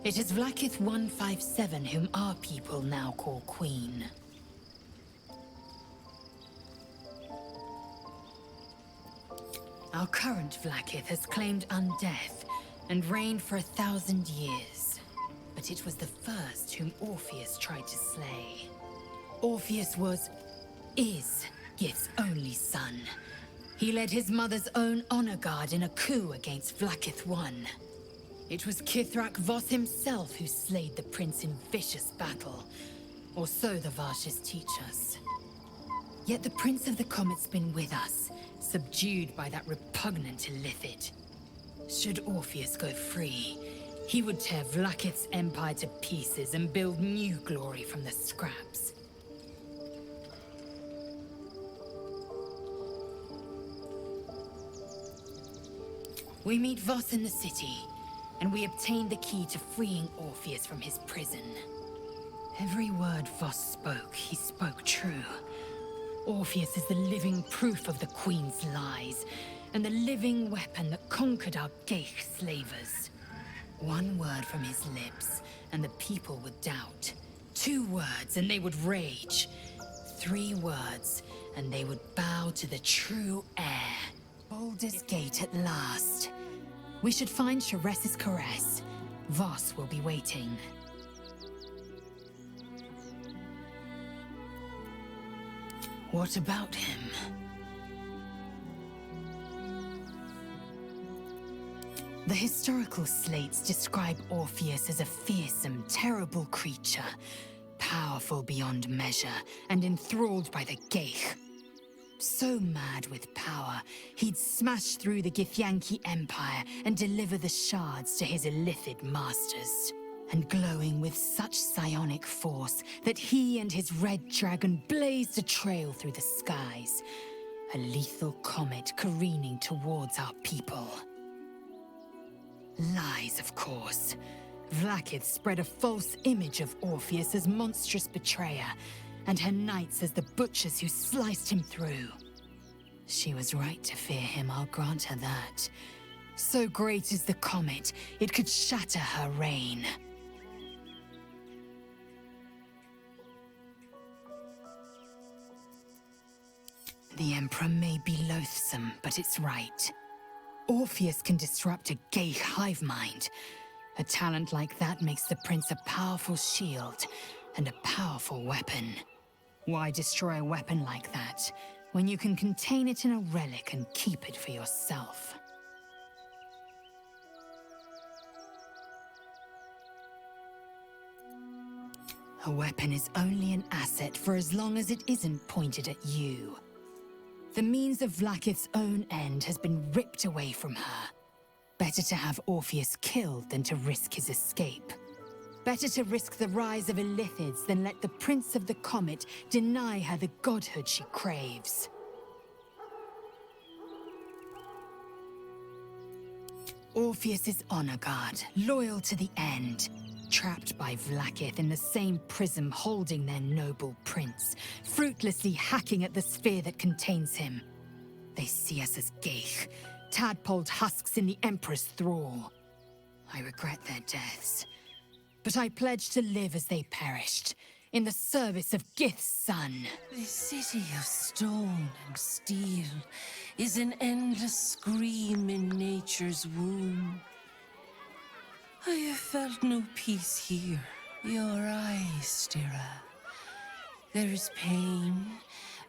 It is Vlaakith 157 whom our people now call Queen. Our current Vlaakith has claimed undeath and reigned for 1,000 years. But it was the first whom Orpheus tried to slay. Orpheus is Gith's only son. He led his mother's own honor guard in a coup against Vlaakith I. It was Kithrak Voss himself who slayed the prince in vicious battle, or so the Varshes teach us. Yet the Prince of the Comet's been with us, subdued by that repugnant illithid. Should Orpheus go free, he would tear Vlaakith's empire to pieces and build new glory from the scraps. We meet Voss in the city, and we obtain the key to freeing Orpheus from his prison. Every word Voss spoke, he spoke true. Orpheus is the living proof of the Queen's lies, and the living weapon that conquered our Geich slavers. One word from his lips, and the people would doubt. 2 words, and they would rage. 3 words, and they would bow to the true heir. Baldur's Gate at last. We should find Sharess's caress. Voss will be waiting. What about him? The historical slates describe Orpheus as a fearsome, terrible creature, powerful beyond measure, and enthralled by the Geich. So mad with power, he'd smash through the Githyanki Empire and deliver the shards to his illithid masters. And glowing with such psionic force that he and his red dragon blazed a trail through the skies. A lethal comet careening towards our people. Lies, of course. Vlaakith spread a false image of Orpheus as monstrous betrayer, and her knights as the butchers who sliced him through. She was right to fear him, I'll grant her that. So great is the comet, it could shatter her reign. The Emperor may be loathsome, but it's right. Orpheus can disrupt a Geich hive mind. A talent like that makes the Prince a powerful shield and a powerful weapon. Why destroy a weapon like that, when you can contain it in a relic and keep it for yourself? A weapon is only an asset for as long as it isn't pointed at you. The means of Vlaakith's own end has been ripped away from her. Better to have Orpheus killed than to risk his escape. Better to risk the rise of illithids than let the Prince of the Comet deny her the godhood she craves. Orpheus is honor guard, loyal to the end. Trapped by Vlaakith in the same prism holding their noble prince, fruitlessly hacking at the sphere that contains him. They see us as Geich, tadpoled husks in the Emperor's thrall. I regret their deaths, but I pledge to live as they perished, in the service of Gith's son. The city of stone and steel is an endless scream in nature's womb. I have felt no peace here. Your eyes, Stira. There is pain,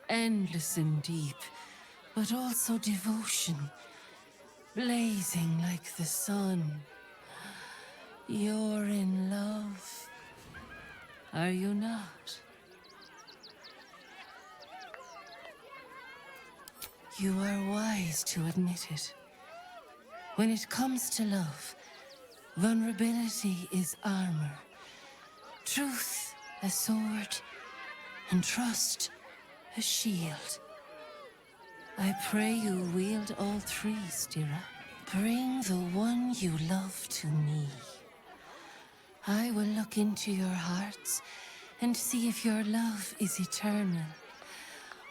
endless and deep, but also devotion, blazing like the sun. You're in love, are you not? You are wise to admit it. When it comes to love, vulnerability is armor, truth a sword, and trust a shield. I pray you wield all three, Stira. Bring the one you love to me. I will look into your hearts and see if your love is eternal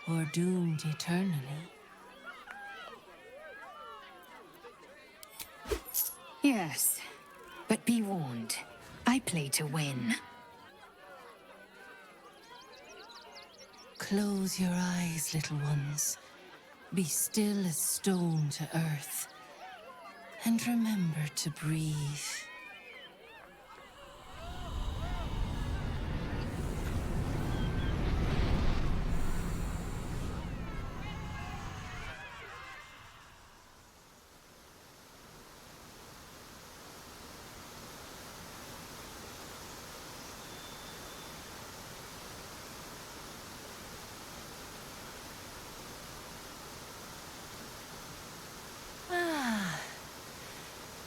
or doomed eternally. Yes, but be warned. I play to win. Close your eyes, little ones. Be still as stone to earth. And remember to breathe.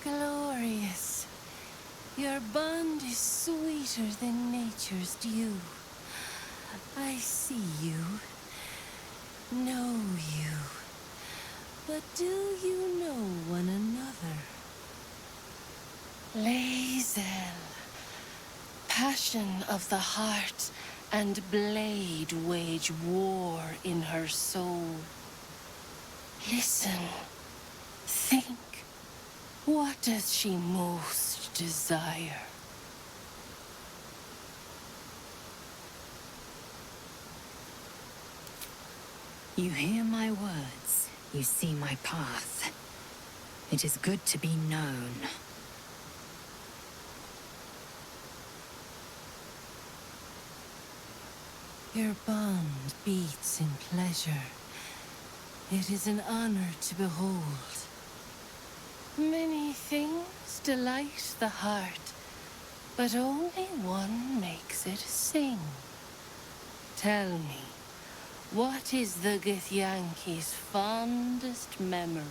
Glorious. Your bond is sweeter than nature's dew. I see you, know you, but do you know one another? Lae'zel, passion of the heart and blade wage war in her soul. Listen, think. What does she most desire? You hear my words. You see my path. It is good to be known. Your bond beats in pleasure. It is an honor to behold. Many things delight the heart, but only one makes it sing. Tell me, what is the Githyanki's fondest memory?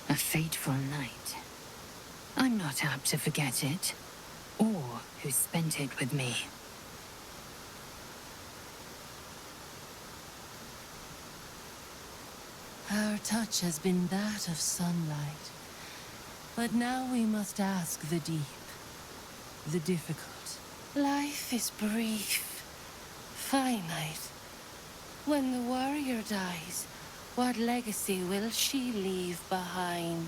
A fateful night. I'm not apt to forget it, or who spent it with me. Our touch has been that of sunlight, but now we must ask the deep, the difficult. Life is brief, finite. When the warrior dies, what legacy will she leave behind?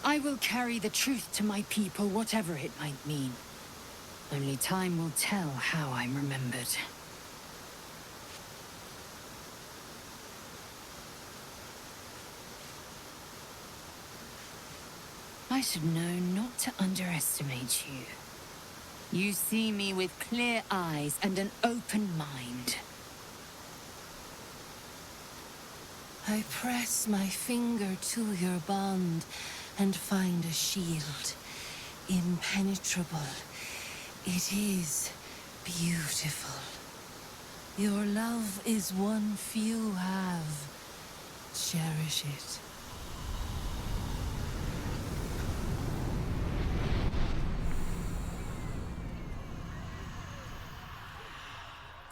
I will carry the truth to my people, whatever it might mean. Only time will tell how I'm remembered. I should know not to underestimate you. You see me with clear eyes and an open mind. I press my finger to your bond and find a shield, impenetrable. It is beautiful. Your love is one few have. Cherish it.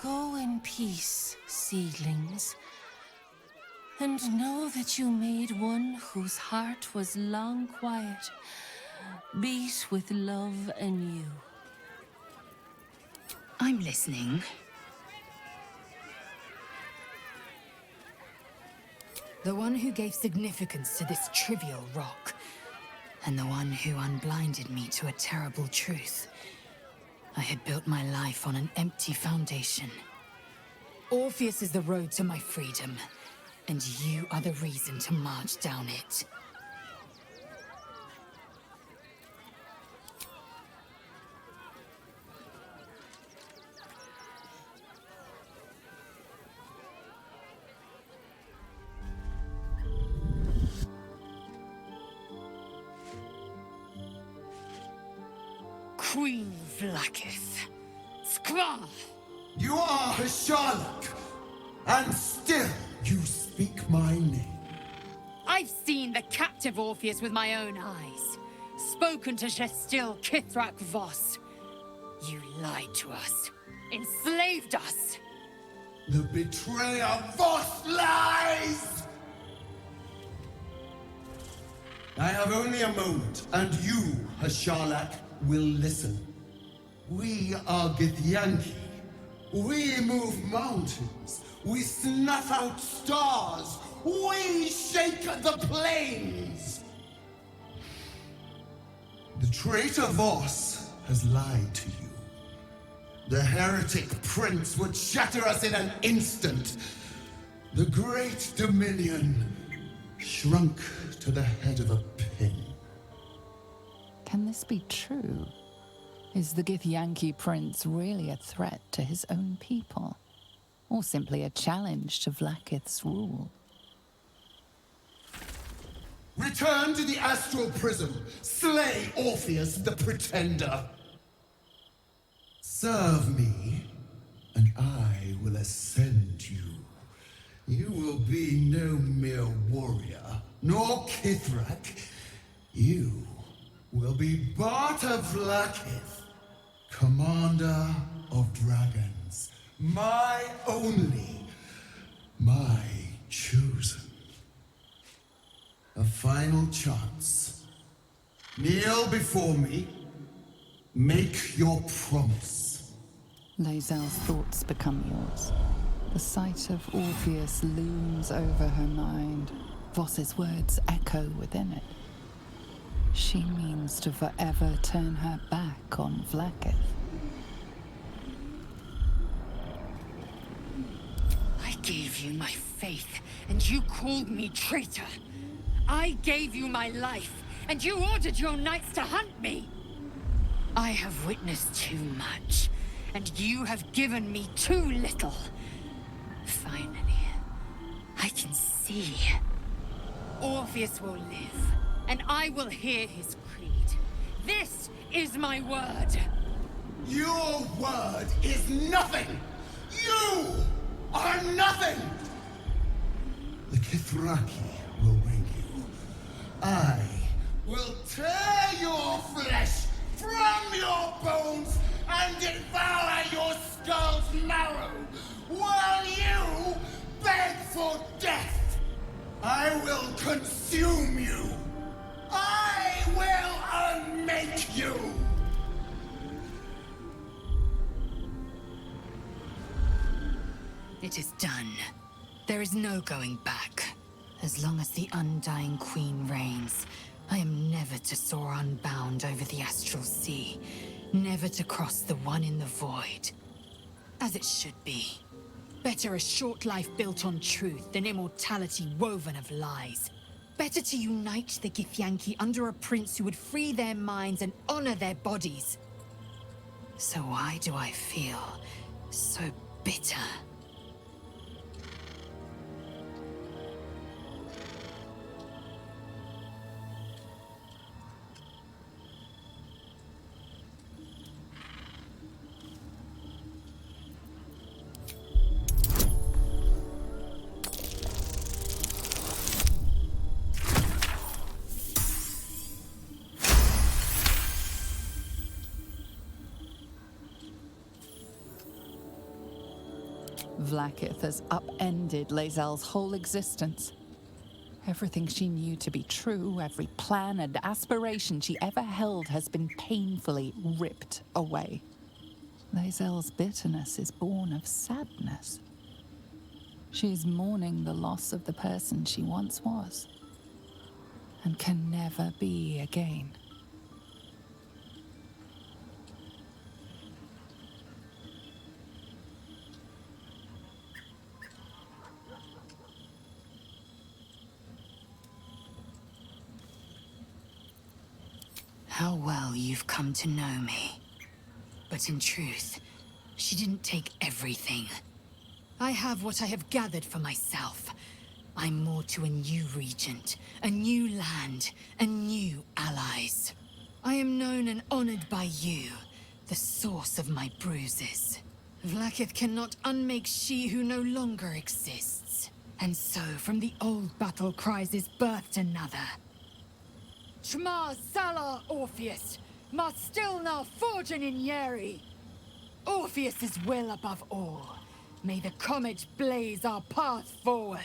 Go in peace, seedlings, and know that you made one whose heart was long quiet, beat with love anew. I'm listening. The one who gave significance to this trivial rock, And the one who unblinded me to a terrible truth. I had built my life on an empty foundation. Orpheus is the road to my freedom, and you are the reason to march down it. Queen Vlaakith. Skrull! You are Hasharlok, and still you speak my name. I've seen the captive Orpheus with my own eyes. Spoken to Gestil Kithrak Voss. You lied to us. Enslaved us. The betrayer Voss lies! I have only a moment, and you, Hasharlok, will listen. We are Githyanki. We move mountains. We snuff out stars. We shake the plains. The traitor Voss has lied to you. The heretic prince would shatter us in an instant. The great Dominion shrunk to the head of a pin. Can this be true? Is the Githyanki prince really a threat to his own people? Or simply a challenge to Vlaakith's rule? Return to the astral prism. Slay Orpheus the Pretender. Serve me, and I will ascend you. You will be no mere warrior, nor Kithrak. You will be Barta Vlaakith, commander of dragons. My only, my chosen. A final chance Kneel before me. Make your promise. Lae'zel's thoughts become yours. The sight of Orpheus looms over her mind. Voss's words echo within it. She means to forever turn her back on Vlaakith. I gave you my faith, and you called me traitor. I gave you my life, and you ordered your knights to hunt me. I have witnessed too much, and you have given me too little. Finally, I can see. Orpheus will live, and I will hear his creed. This is my word. Your word is nothing! You are nothing! The Kithraki will bring you. I will tear your flesh from your bones and devour your skull's marrow while you beg for death. I will consume you. I will unmake you. It is done. There is no going back. As long as the Undying Queen reigns, I am never to soar unbound over the astral sea, never to cross the one in the void. As it should be. Better a short life built on truth than immortality woven of lies. Better to unite the Githyanki under a prince who would free their minds and honor their bodies. So why do I feel so bitter? Vlaakith has upended Lae'zel's whole existence. Everything she knew to be true, every plan and aspiration she ever held has been painfully ripped away. Lae'zel's bitterness is born of sadness. She is mourning the loss of the person she once was, and can never be again. How well you've come to know me. But in truth, she didn't take everything. I have what I have gathered for myself. I'm more to a new regent, a new land, and new allies. I am known and honored by you, the source of my bruises. Vlaakith cannot unmake she who no longer exists. And so, from the old battle cries is birthed another. Shma Salar Orpheus, Ma Stilna Forgin in Yeri. Orpheus's will above all. May the comet blaze our path forward.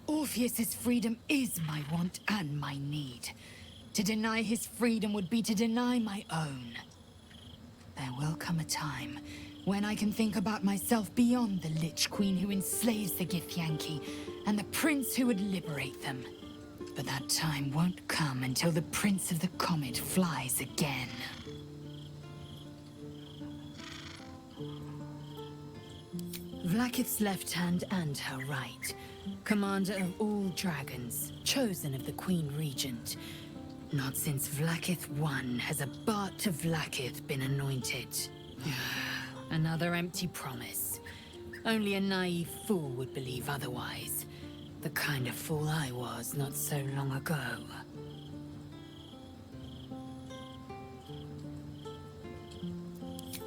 Orpheus's freedom is my want and my need. To deny his freedom would be to deny my own. There will come a time when I can think about myself beyond the Lich Queen who enslaves the Githyanki and the prince who would liberate them. But that time won't come until the Prince of the Comet flies again. Vlaakith's left hand and her right. Commander of all dragons, chosen of the Queen Regent. Not since Vlaakith I has a Bart to Vlaakith been anointed. Another empty promise. Only a naive fool would believe otherwise. The kind of fool I was not so long ago.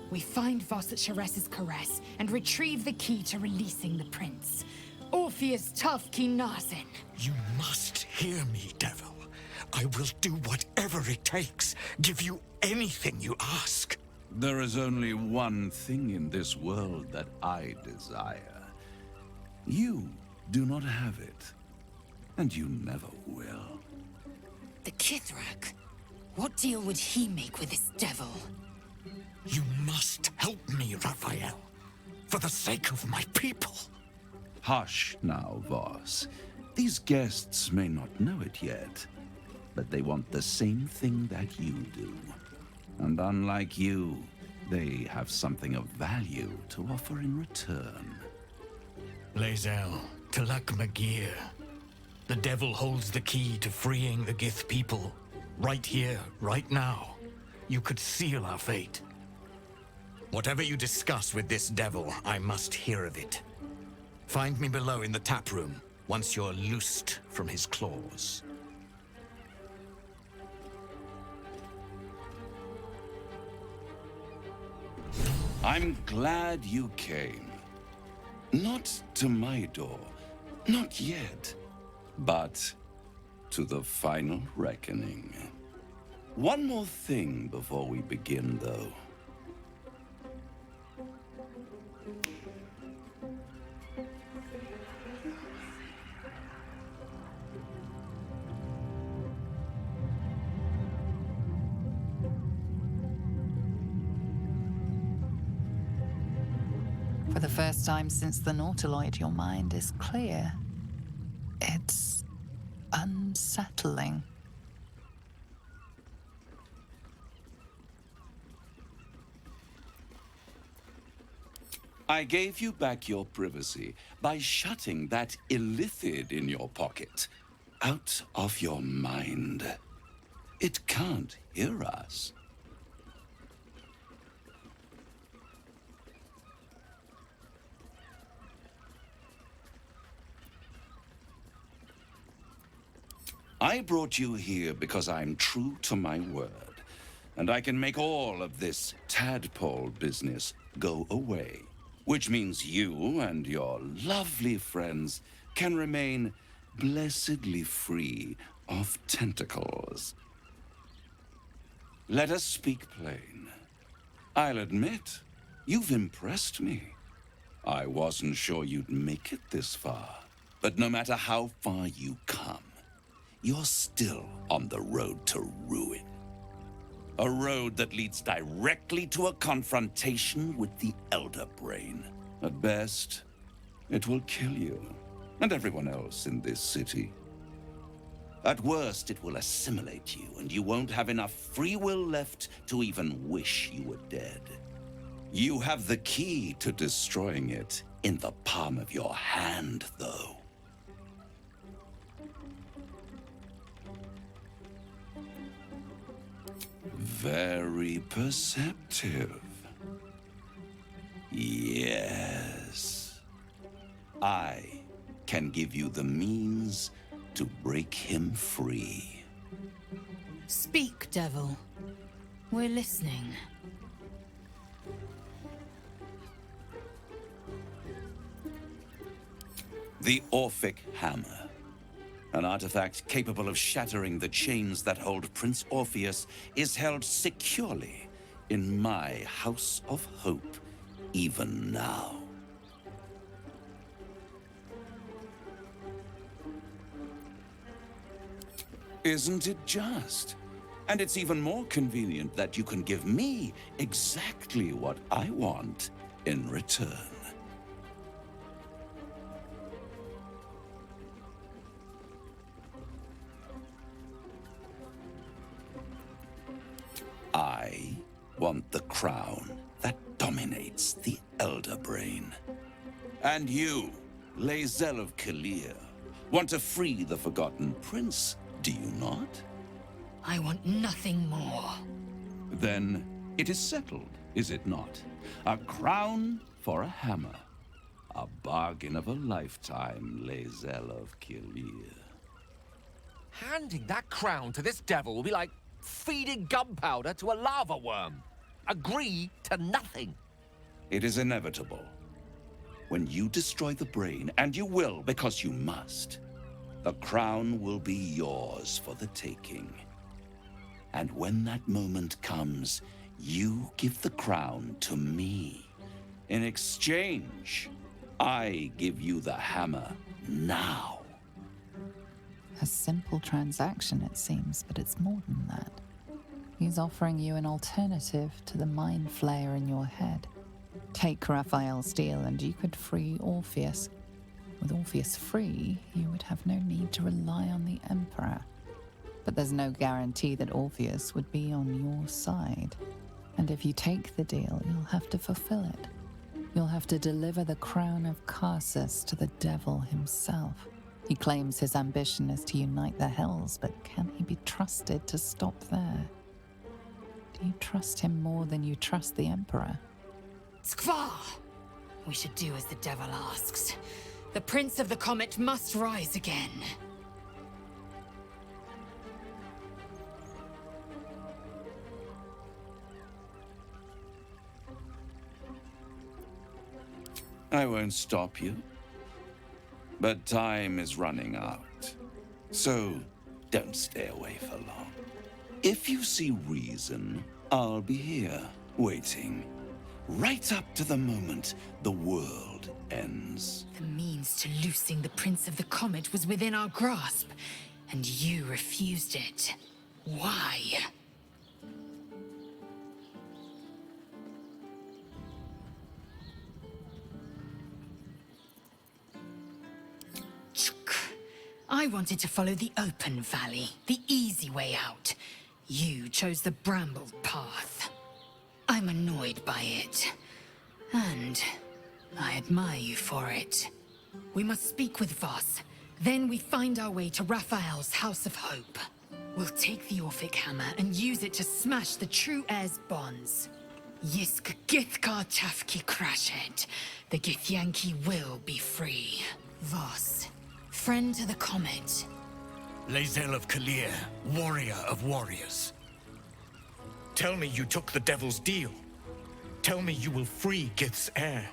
We find Voss at Sharess's caress and retrieve the key to releasing the prince. Orpheus Tough Kinarsin. You must hear me, devil. I will do whatever it takes. Give you anything you ask. There is only one thing in this world that I desire. You do not have it, and you never will. The Kithrak? What deal would he make with this devil? You must help me, Raphael. For the sake of my people. Hush now, Voss. These guests may not know it yet, but they want the same thing that you do. And unlike you, they have something of value to offer in return. Lae'zel, Talak Magir. The devil holds the key to freeing the Gith people. Right here, right now. You could seal our fate. Whatever you discuss with this devil, I must hear of it. Find me below in the tap room, once you're loosed from his claws. I'm glad you came. Not to my door, not yet, but to the final reckoning. One more thing before we begin, though. For the first time since the Nautiloid, your mind is clear. It's unsettling. I gave you back your privacy by shutting that illithid in your pocket out of your mind. It can't hear us. I brought you here because I'm true to my word, and I can make all of this tadpole business go away, which means you and your lovely friends can remain blessedly free of tentacles. Let us speak plain. I'll admit, you've impressed me. I wasn't sure you'd make it this far, but no matter how far you come, you're still on the road to ruin. A road that leads directly to a confrontation with the Elder Brain. At best, it will kill you and everyone else in this city. At worst, it will assimilate you, and you won't have enough free will left to even wish you were dead. You have the key to destroying it in the palm of your hand, though. Very perceptive. Yes. I can give you the means to break him free. Speak, devil. We're listening. The Orphic Hammer. An artifact capable of shattering the chains that hold Prince Orpheus is held securely in my House of Hope, even now. Isn't it just? And it's even more convenient that you can give me exactly what I want in return. I want the crown that dominates the Elder Brain. And you, Lae'zel of Kalir, want to free the Forgotten Prince, do you not? I want nothing more. Then it is settled, is it not? A crown for a hammer. A bargain of a lifetime, Lae'zel of Kalir. Handing that crown to this devil will be like feeding gunpowder to a lava worm. Agree to nothing. It is inevitable. When you destroy the brain, and you will because you must, the crown will be yours for the taking. And when that moment comes, you give the crown to me. In exchange, I give you the hammer now. A simple transaction, it seems, but it's more than that. He's offering you an alternative to the mind flayer in your head. Take Raphael's deal and you could free Orpheus. With Orpheus free, you would have no need to rely on the Emperor. But there's no guarantee that Orpheus would be on your side. And if you take the deal, you'll have to fulfill it. You'll have to deliver the crown of Karsus to the devil himself. He claims his ambition is to unite the Hells, but can he be trusted to stop there? Do you trust him more than you trust the Emperor? Skvar! We should do as the devil asks. The Prince of the Comet must rise again. I won't stop you. But time is running out. So don't stay away for long. If you see reason, I'll be here, waiting. Right up to the moment the world ends. The means to loosing the Prince of the Comet was within our grasp, and you refused it. Why? I wanted to follow the open valley, the easy way out. You chose the brambled path. I'm annoyed by it. And I admire you for it. We must speak with Voss. Then we find our way to Raphael's House of Hope. We'll take the Orphic Hammer and use it to smash the True Heir's bonds. Yisk Githkar Tafki Crashed. The Githyanki will be free. Voss, friend to the Comet. Lae'zel of Kalir, warrior of warriors. Tell me you took the Devil's deal. Tell me you will free Gith's heir.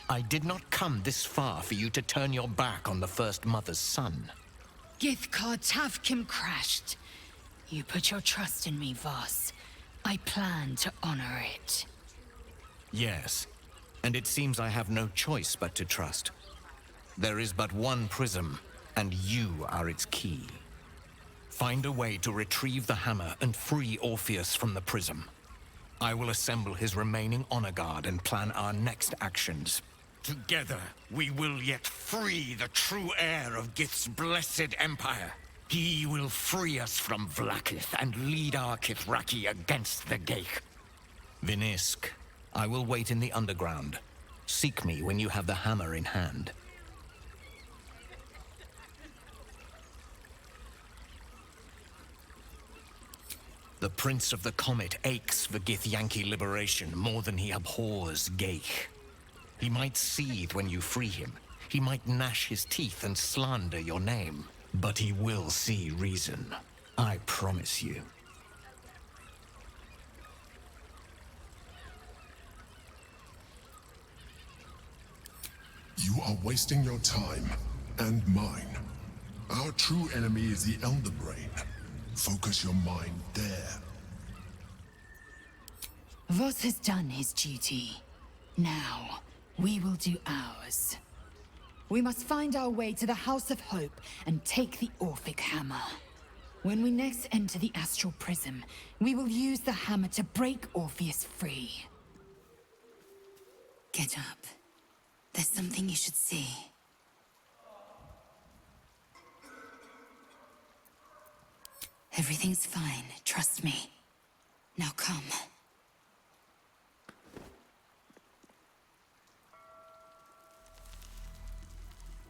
I did not come this far for you to turn your back on the First Mother's son. Githkar Tavkim crashed. You put your trust in me, Voss. I plan to honor it. Yes, and it seems I have no choice but to trust. There is but one prism, and you are its key. Find a way to retrieve the hammer and free Orpheus from the prism. I will assemble his remaining honor guard and plan our next actions. Together, we will yet free the true heir of Gith's blessed empire. He will free us from Vlaakith and lead our Kithraki against the Geich. Vinisk, I will wait in the underground. Seek me when you have the hammer in hand. The Prince of the Comet aches for Githyanki liberation more than he abhors Geich. He might seethe when you free him. He might gnash his teeth and slander your name. But he will see reason. I promise you. You are wasting your time, and mine. Our true enemy is the Elder Brain. Focus your mind there. Voss has done his duty. Now, we will do ours. We must find our way to the House of Hope and take the Orphic Hammer. When we next enter the Astral Prism, we will use the hammer to break Orpheus free. Get up. There's something you should see. Everything's fine, trust me. Now come.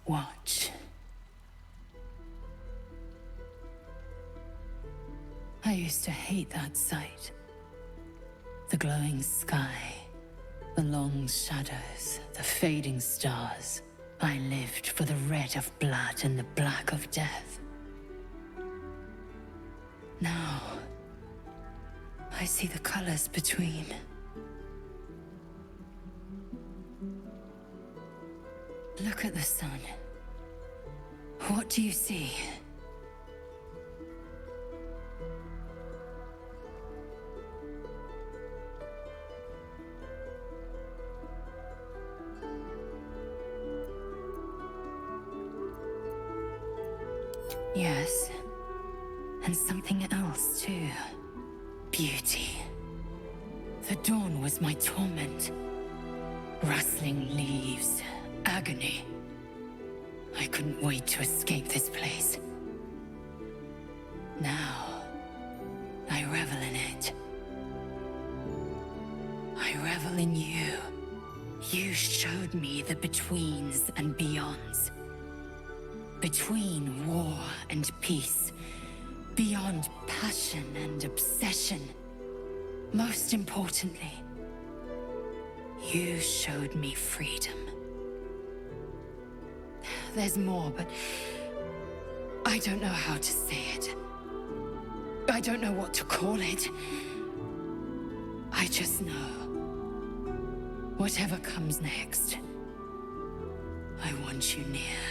Watch. I used to hate that sight. The glowing sky, the long shadows, the fading stars. I lived for the red of blood and the black of death. Now, I see the colors between. Look at the sun. What do you see? Yes. And something else, too. Beauty. The dawn was my torment. Rustling leaves. Agony. I couldn't wait to escape this place. Now, I revel in it. I revel in you. You showed me the betweens and beyonds. Between war and peace. Beyond passion and obsession. Most importantly, you showed me freedom. There's more, but I don't know how to say it. I don't know what to call it. I just know. Whatever comes next, I want you near.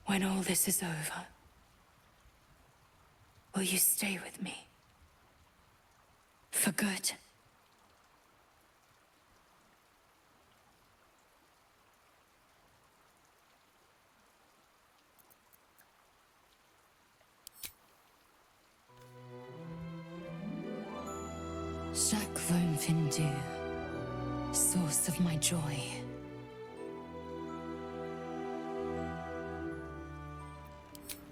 When all this is over, will you stay with me? For good? Shak Von Findu, source of my joy.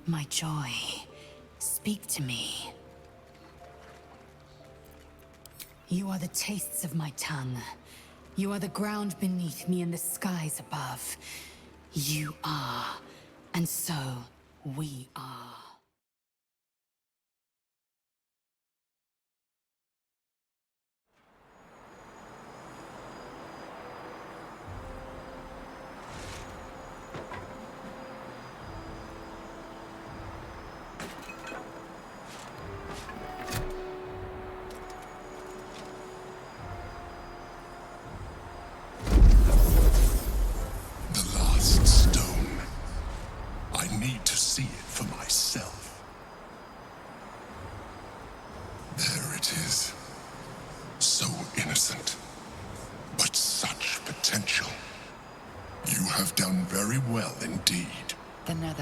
My joy, speak to me. You are the tastes of my tongue. You are the ground beneath me and the skies above. You are, and so we are.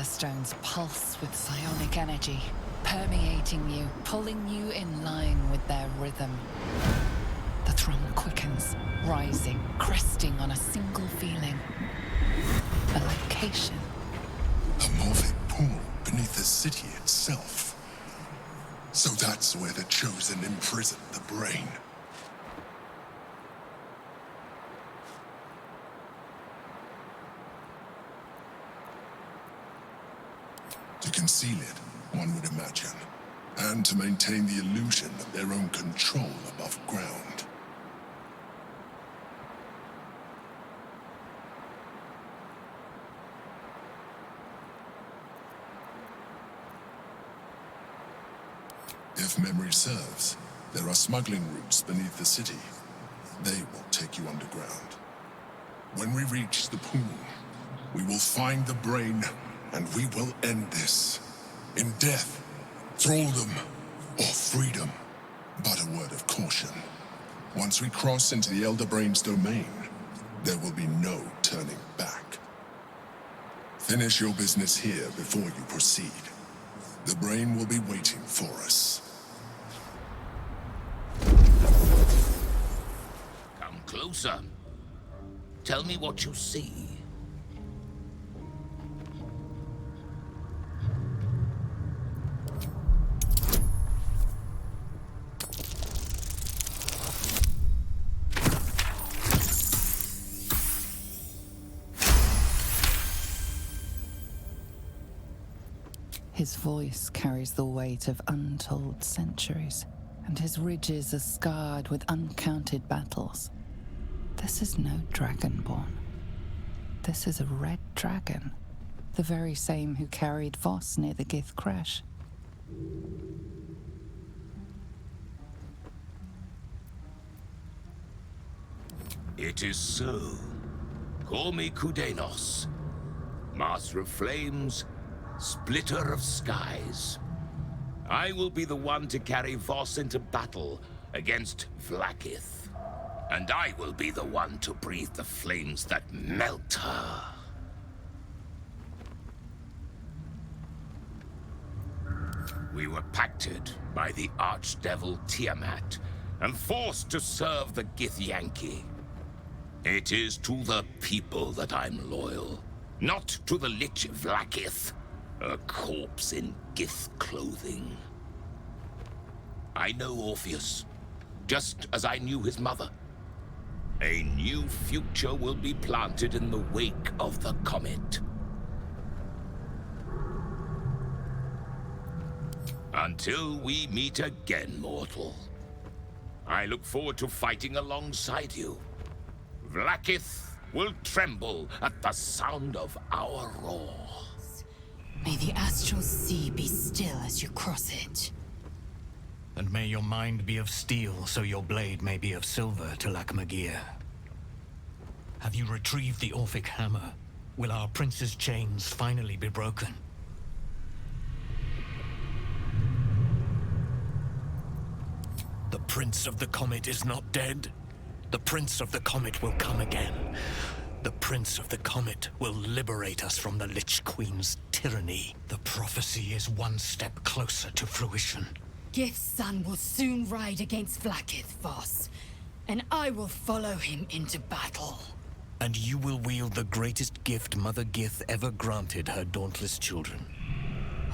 Stones pulse with psionic energy, permeating you, pulling you in line with their rhythm. The thrum quickens, rising, cresting on a single feeling. A location. A morphic pool beneath the city itself. So that's where the Chosen imprisoned the brain. To conceal it, one would imagine, and to maintain the illusion of their own control above ground. If memory serves, there are smuggling routes beneath the city. They will take you underground. When we reach the pool, we will find the brain. And we will end this. In death, thraldom, or freedom. But a word of caution. Once we cross into the Elder Brain's domain, there will be no turning back. Finish your business here before you proceed. The brain will be waiting for us. Come closer. Tell me what you see. His voice carries the weight of untold centuries, and his ridges are scarred with uncounted battles. This is no Dragonborn. This is a red dragon, the very same who carried Voss near the Gith crash. It is so. Call me Kudenos, Master of Flames, Splitter of Skies. I will be the one to carry Voss into battle against Vlaakith. And I will be the one to breathe the flames that melt her. We were pacted by the archdevil Tiamat and forced to serve the Githyanki. It is to the people that I'm loyal, not to the Lich Vlaakith, a corpse in Gith clothing. I know Orpheus, just as I knew his mother. A new future will be planted in the wake of the comet. Until we meet again, mortal. I look forward to fighting alongside you. Vlaakith will tremble at the sound of our roar. May the astral sea be still as you cross it. And may your mind be of steel, so your blade may be of silver, Talak Magir. Have you retrieved the Orphic hammer? Will our prince's chains finally be broken? The Prince of the Comet is not dead. The Prince of the Comet will come again. The Prince of the Comet will liberate us from the Lich Queen's tyranny. The prophecy is one step closer to fruition. Gith's son will soon ride against Vlaakith, Voss, and I will follow him into battle. And you will wield the greatest gift Mother Gith ever granted her dauntless children.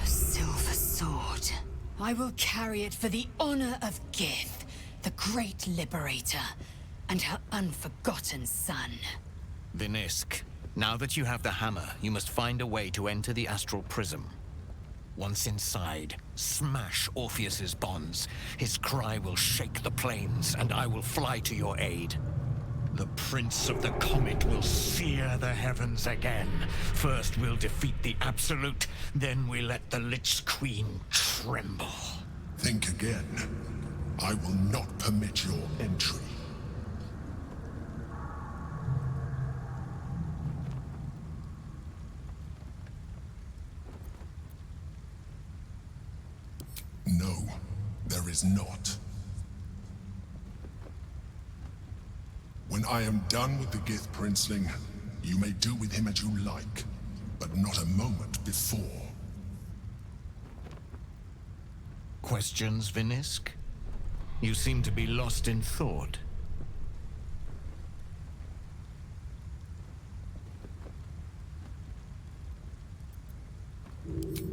A silver sword. I will carry it for the honor of Gith, the great liberator, and her unforgotten son. Vinisk, now that you have the hammer, you must find a way to enter the astral prism. Once inside, smash Orpheus's bonds. His cry will shake the plains, and I will fly to your aid. The Prince of the Comet will sear the heavens again. First we'll defeat the Absolute, then we let the Lich Queen tremble. Think again. I will not permit your entry. No, there is not. When I am done with the Gith Princeling, you may do with him as you like, but not a moment before. Questions, Vinisk? You seem to be lost in thought.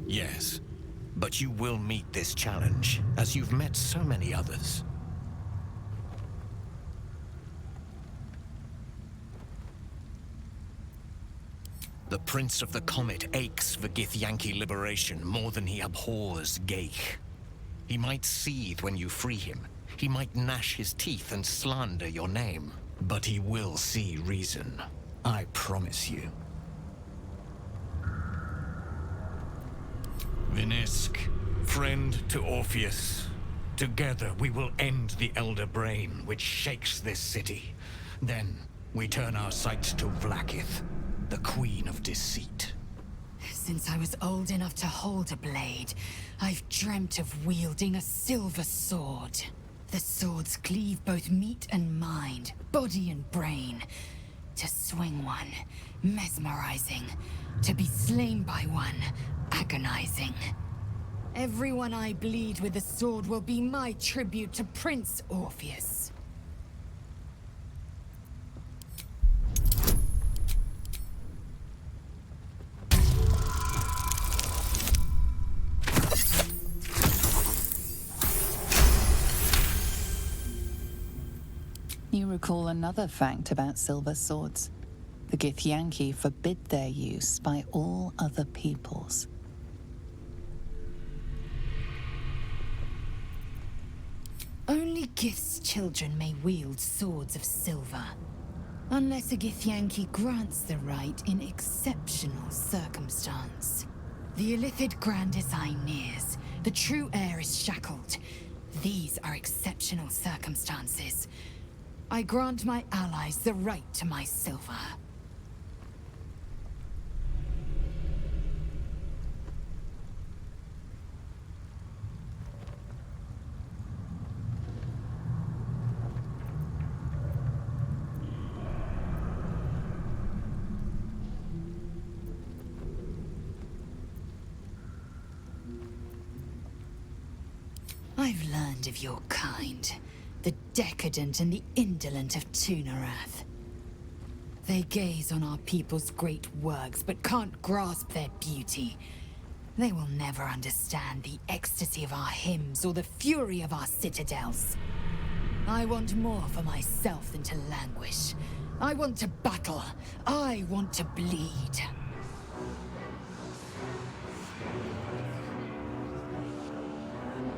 Yes, but you will meet this challenge, as you've met so many others. The Prince of the Comet aches for Githyanki liberation more than he abhors Geich. He might seethe when you free him. He might gnash his teeth and slander your name. But he will see reason. I promise you. Vinisk, friend to Orpheus. Together we will end the Elder Brain, which shakes this city. Then we turn our sights to Vlaakith, the Queen of Deceit. Since I was old enough to hold a blade, I've dreamt of wielding a silver sword. The swords cleave both meat and mind, body and brain. To swing one, mesmerizing. To be slain by one, agonizing. Everyone I bleed with the sword will be my tribute to Prince Orpheus. You recall another fact about silver swords. The Githyanki forbid their use by all other peoples. Only Gith's children may wield swords of silver. Unless a Githyanki grants the right in exceptional circumstance. The Illithid Grand Design nears. The true heir is shackled. These are exceptional circumstances. I grant my allies the right to my silver. I've learned of your kind, the decadent and the indolent of Tunarath. They gaze on our people's great works, but can't grasp their beauty. They will never understand the ecstasy of our hymns or the fury of our citadels. I want more for myself than to languish. I want to battle. I want to bleed.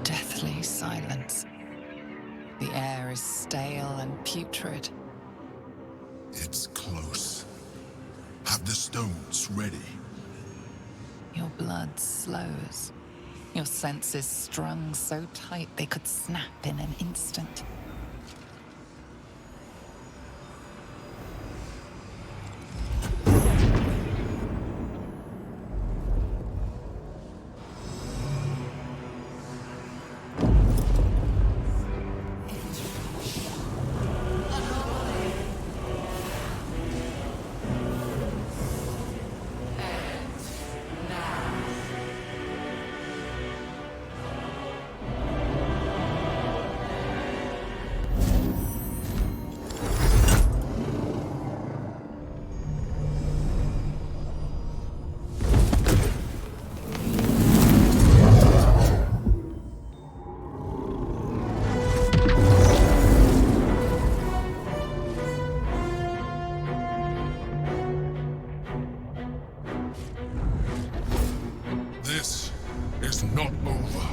Deathly silence. The air is stale and putrid. It's close. Have the stones ready. Your blood slows. Your senses strung so tight they could snap in an instant. This is not over.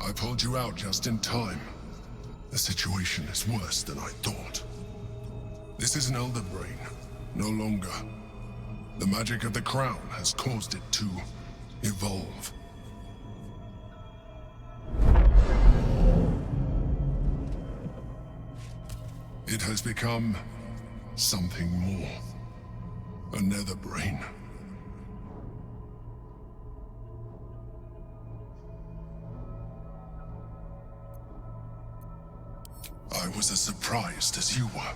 I pulled you out just in time. The situation is worse than I thought. This is an Elder Brain, no longer. The magic of the crown has caused it to evolve. It has become something more. A nether brain. I was as surprised as you were.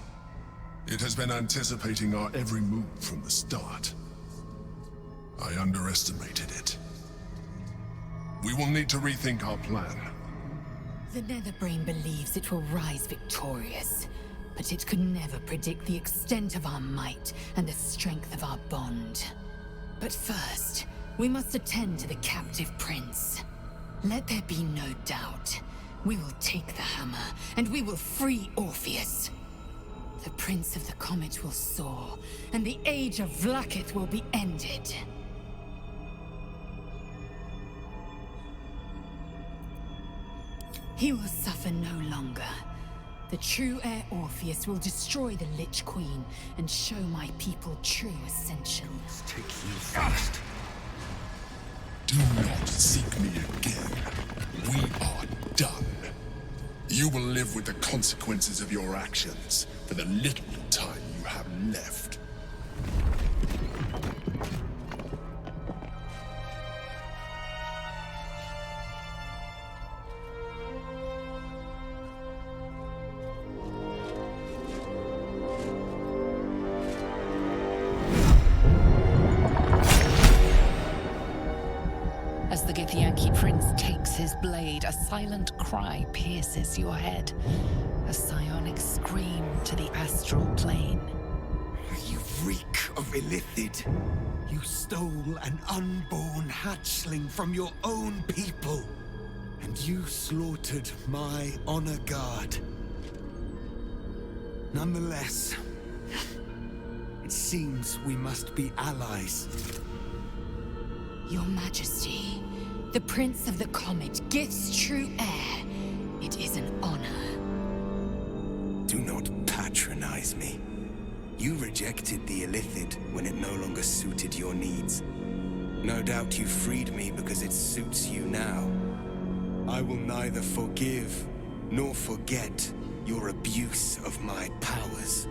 It has been anticipating our every move from the start. I underestimated it. We will need to rethink our plan. The Netherbrain believes it will rise victorious, but it could never predict the extent of our might and the strength of our bond. But first, we must attend to the captive prince. Let there be no doubt. We will take the hammer, and we will free Orpheus. The Prince of the Comet will soar, and the Age of Vlaakith will be ended. He will suffer no longer. The true heir Orpheus will destroy the Lich Queen and show my people true ascension. Take you first. Do not seek me again. We are done. You will live with the consequences of your actions for the little time you have left. As the Githyanki prince takes his blade, a silent cry pierces your head. A psionic scream to the astral plane. You reek of Illithid. You stole an unborn hatchling from your own people. And you slaughtered my honor guard. Nonetheless, it seems we must be allies. Your Majesty, the Prince of the Comet, Gith's true heir. It is an honor. recognize me. You rejected the Illithid when it no longer suited your needs. No doubt you freed me because it suits you now. I will neither forgive nor forget your abuse of my powers.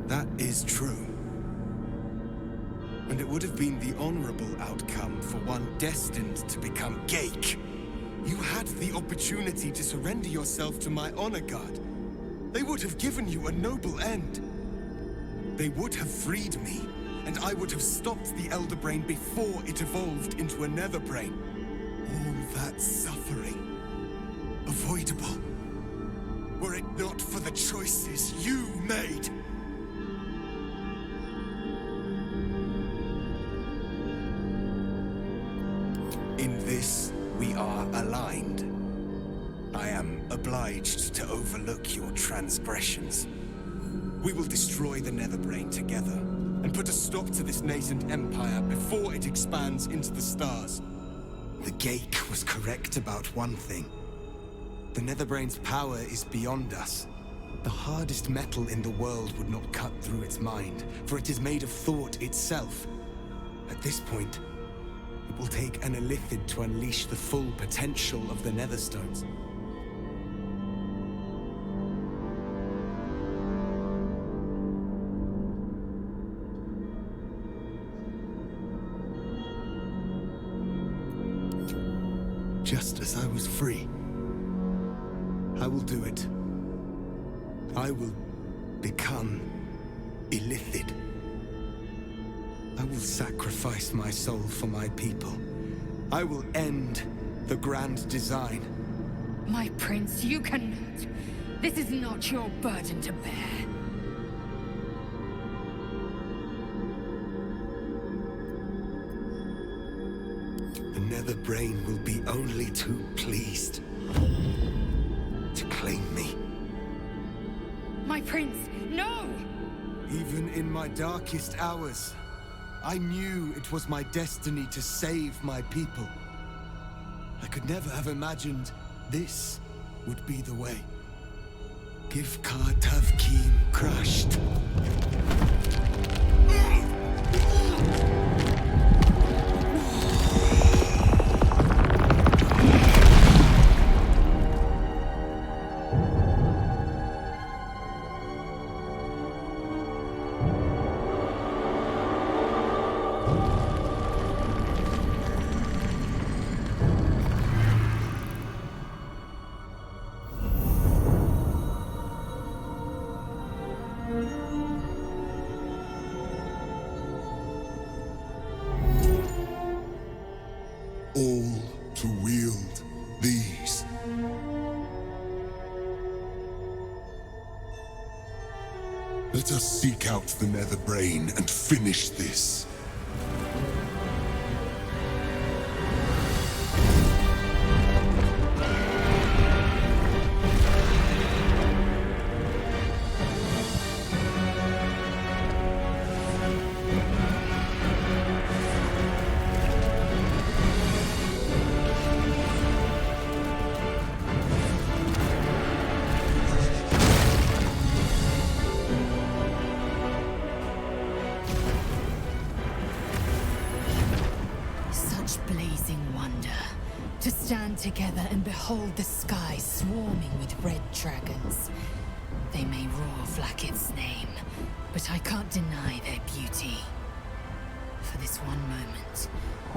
That is true. And it would have been the honorable outcome for one destined to become Ghaik. You had the opportunity to surrender yourself to my honor guard. They would have given you a noble end. They would have freed me, and I would have stopped the Elder Brain before it evolved into a Nether Brain. All that suffering, avoidable, were it not for the choices you made. In this, we are aligned. I am obliged to overlook your transgressions. We will destroy the Netherbrain together, and put a stop to this nascent empire before it expands into the stars. The Ghaik was correct about one thing. The Netherbrain's power is beyond us. The hardest metal in the world would not cut through its mind, for it is made of thought itself. At this point, it will take an Illithid to unleash the full potential of the Netherstones. Just as I was free, I will do it. I will become Illithid. I will sacrifice my soul for my people. I will end the grand design. My prince, you cannot. This is not your burden to bear. The Netherbrain will be only too pleased to claim me. My prince, no! Even in my darkest hours, I knew it was my destiny to save my people. I could never have imagined this would be the way. Givkar Tavkeem crushed. All to wield these. Let us seek out the Netherbrain and finish this. Together and behold the sky swarming with red dragons. They may roar Vlaakith's name, but I can't deny their beauty. For this one moment,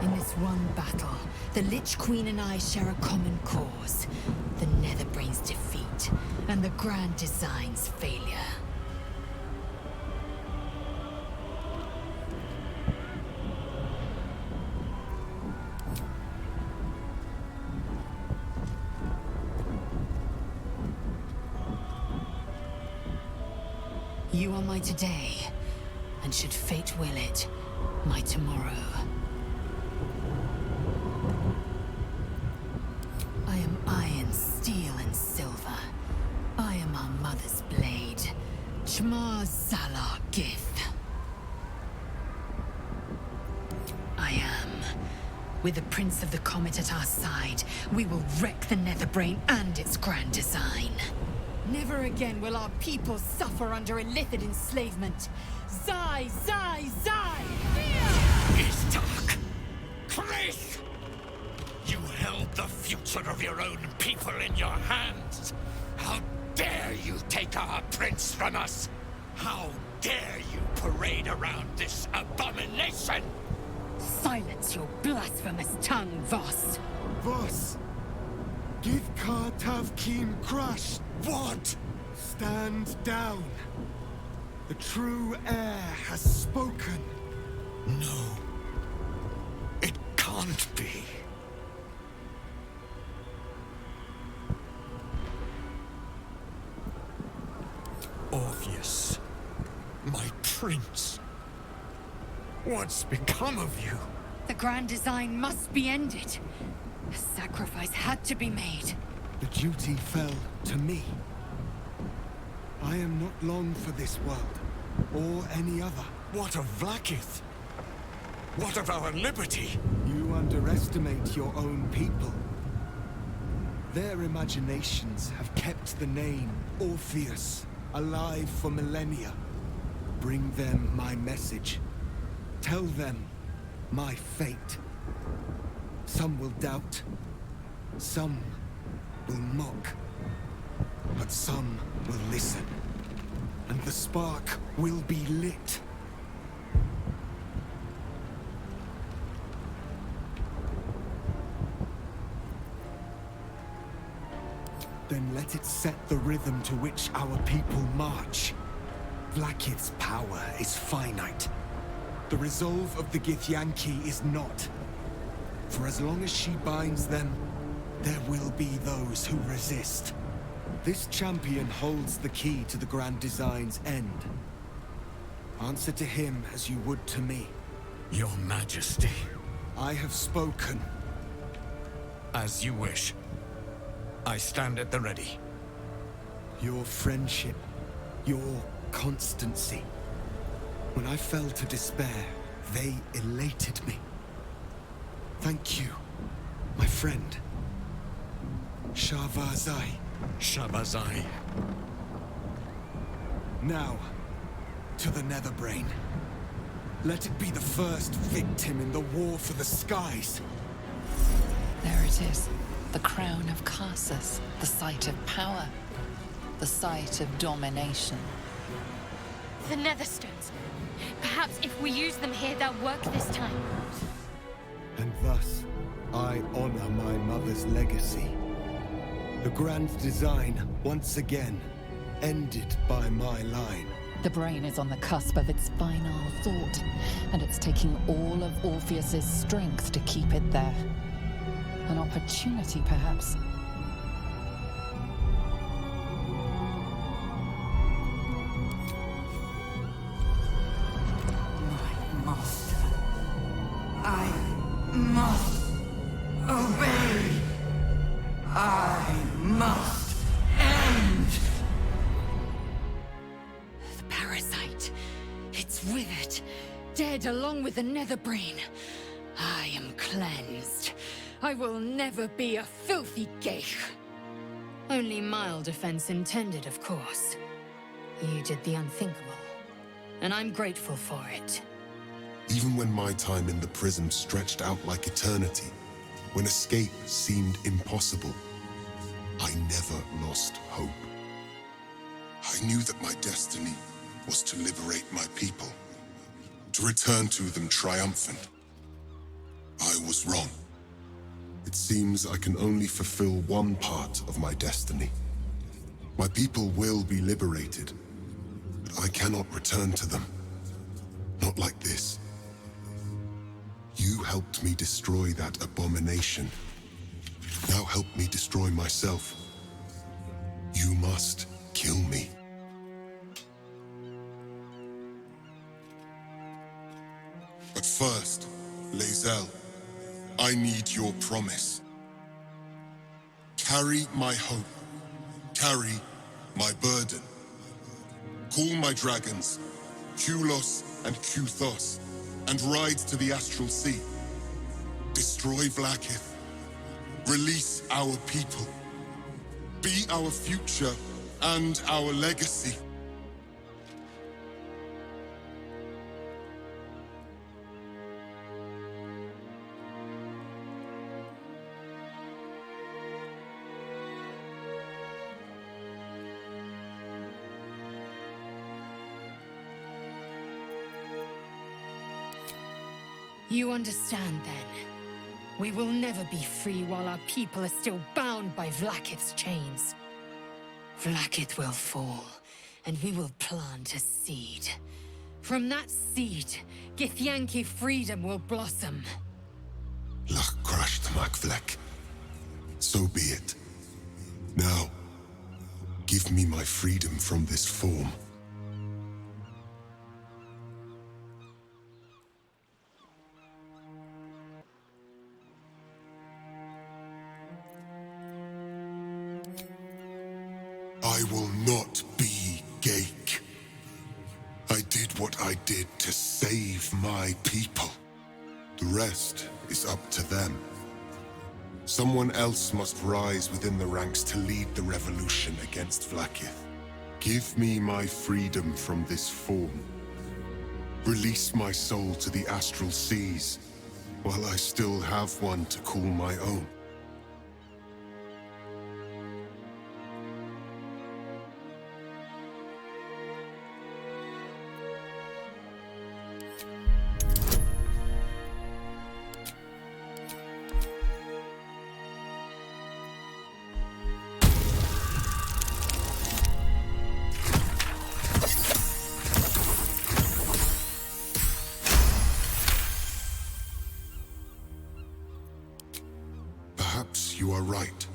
in this one battle, the Lich Queen and I share a common cause. The Netherbrain's defeat and the Grand Design's failure. You are my today, and should fate will it, my tomorrow. I am iron, steel, and silver. I am our mother's blade, Chmar Zalar Gith. I am With the Prince of the Comet at our side, we will wreck the Netherbrain and its grand design. Never again will our people suffer under illithid enslavement. Zai, Zai, Zai! Istark! Chris! You held the future of your own people in your hands. How dare you take our prince from us? How dare you parade around this abomination? Silence your blasphemous tongue, Voss! Voss! Give Kartav Kim crush! What? Stand down! The true heir has spoken! No. It can't be. Orpheus, my prince. What's become of you? The grand design must be ended. A sacrifice had to be made. The duty fell to me. I am not long for this world, or any other. What of Vlaakith? What of our liberty? You underestimate your own people. Their imaginations have kept the name Orpheus alive for millennia. Bring them my message. Tell them my fate. Some will doubt. Some will mock. But some will listen. And the spark will be lit. Then let it set the rhythm to which our people march. Vlaakith's power is finite. The resolve of the Githyanki is not. For as long as she binds them, there will be those who resist. This champion holds the key to the Grand Design's end. Answer to him as you would to me. Your Majesty. I have spoken. As you wish. I stand at the ready. Your friendship, your constancy. When I fell to despair, they elated me. Thank you, my friend. Shavazai. Shavazai. Now, to the Netherbrain. Let it be the first victim in the war for the skies. There it is. The crown of Karsus, the site of power, the site of domination. The Netherstones. Perhaps if we use them here, they'll work this time. And thus, I honor my mother's legacy. The Grand Design, once again, ended by my line. The brain is on the cusp of its final thought, and it's taking all of Orpheus's strength to keep it there. An opportunity, perhaps. My master. I must obey. I must end. The parasite. It's withered. Dead along with the Netherbrain. I am cleansed. I will never be a filthy geich. Only mild offense intended, of course. You did the unthinkable, and I'm grateful for it. Even when my time in the prism stretched out like eternity, when escape seemed impossible, I never lost hope. I knew that my destiny was to liberate my people, to return to them triumphant. I was wrong. It seems I can only fulfill one part of my destiny. My people will be liberated, but I cannot return to them. Not like this. You helped me destroy that abomination. Now help me destroy myself. You must kill me. But first, Lae'zel, I need your promise. Carry my hope. Carry my burden. Call my dragons, Kulos and Kuthos, and ride to the Astral Sea. Destroy Blackith. Release our people. Be our future and our legacy. You understand, then? We will never be free while our people are still bound by Vlaakith's chains. Vlaakith will fall, and we will plant a seed. From that seed, Githyanki freedom will blossom. Lach crushed Makvlek. So be it. Now, give me my freedom from this form. I will not be Gake. I did what I did to save my people. The rest is up to them. Someone else must rise within the ranks to lead the revolution against Vlaakith. Give me my freedom from this form. Release my soul to the astral seas, while I still have one to call my own. Perhaps you are right.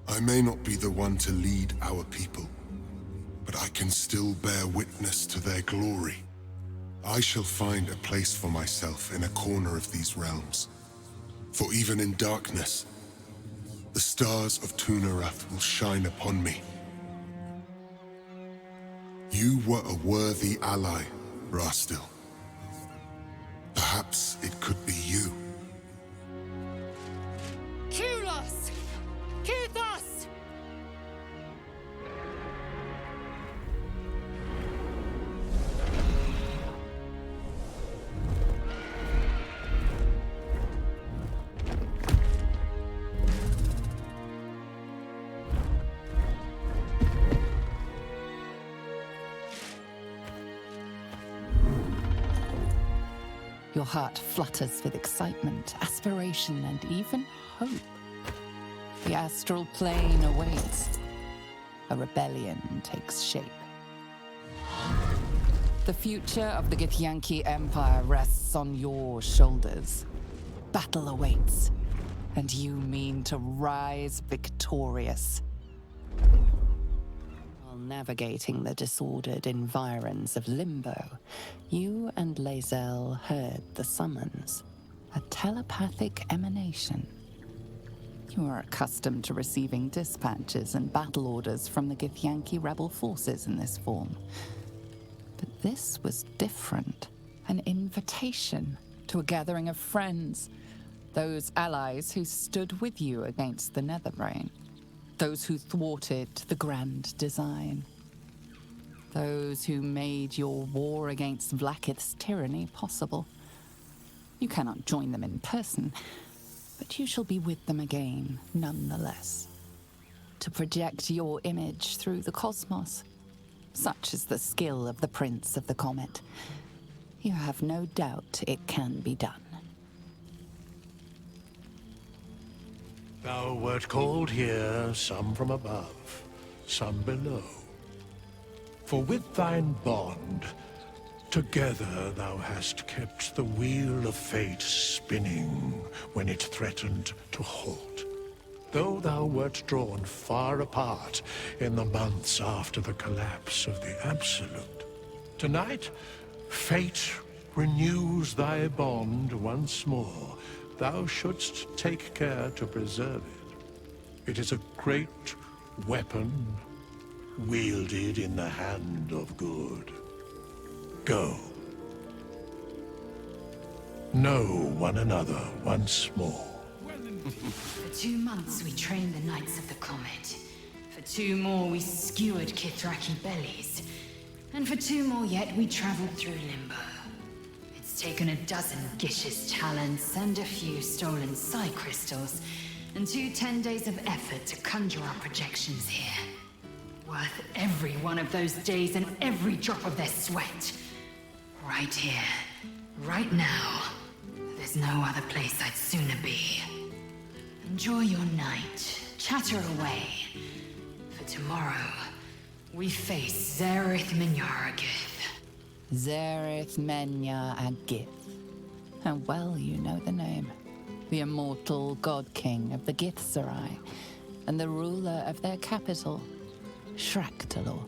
I may not be the one to lead our people, but I can still bear witness to their glory. I shall find a place for myself in a corner of these realms. For even in darkness, the stars of Tunarath will shine upon me. You were a worthy ally, Rastil. Perhaps it could be you. Kulos! Kuthos! Your heart flutters with excitement, aspiration, and even hope. The astral plane awaits. A rebellion takes shape. The future of the Githyanki Empire rests on your shoulders. Battle awaits, and you mean to rise victorious. While navigating the disordered environs of Limbo, you and Lae'zel heard the summons, a telepathic emanation. You are accustomed to receiving dispatches and battle orders from the Githyanki rebel forces in this form. But this was different. An invitation to a gathering of friends. Those allies who stood with you against the Netherbrain. Those who thwarted the grand design. Those who made your war against Vlaakith's tyranny possible. You cannot join them in person, but you shall be with them again, nonetheless. To project your image through the cosmos. Such is the skill of the Prince of the Comet. You have no doubt it can be done. Thou wert called here, some from above, some below. For with thine bond, together thou hast kept the wheel of fate spinning when it threatened to halt. Though thou wert drawn far apart in the months after the collapse of the Absolute, tonight, fate renews thy bond once more. Thou shouldst take care to preserve it. It is a great weapon, wielded in the hand of good. Go. know one another once more. For 2 months we trained the Knights of the Comet. For 2 more we skewered Kithraki bellies. And for 2 more yet we traveled through Limbo. It's taken a dozen Gish's talents and a few stolen psi crystals, and 2 10 days of effort to conjure our projections here. Worth every one of those days and every drop of their sweat. Right here, right now. There's no other place I'd sooner be. Enjoy your night, chatter away. For tomorrow, we face Zereth Menyaragith. Zereth Menyaragith. How well you know the name. The immortal god king of the Githzerai, and the ruler of their capital, Shraktalor.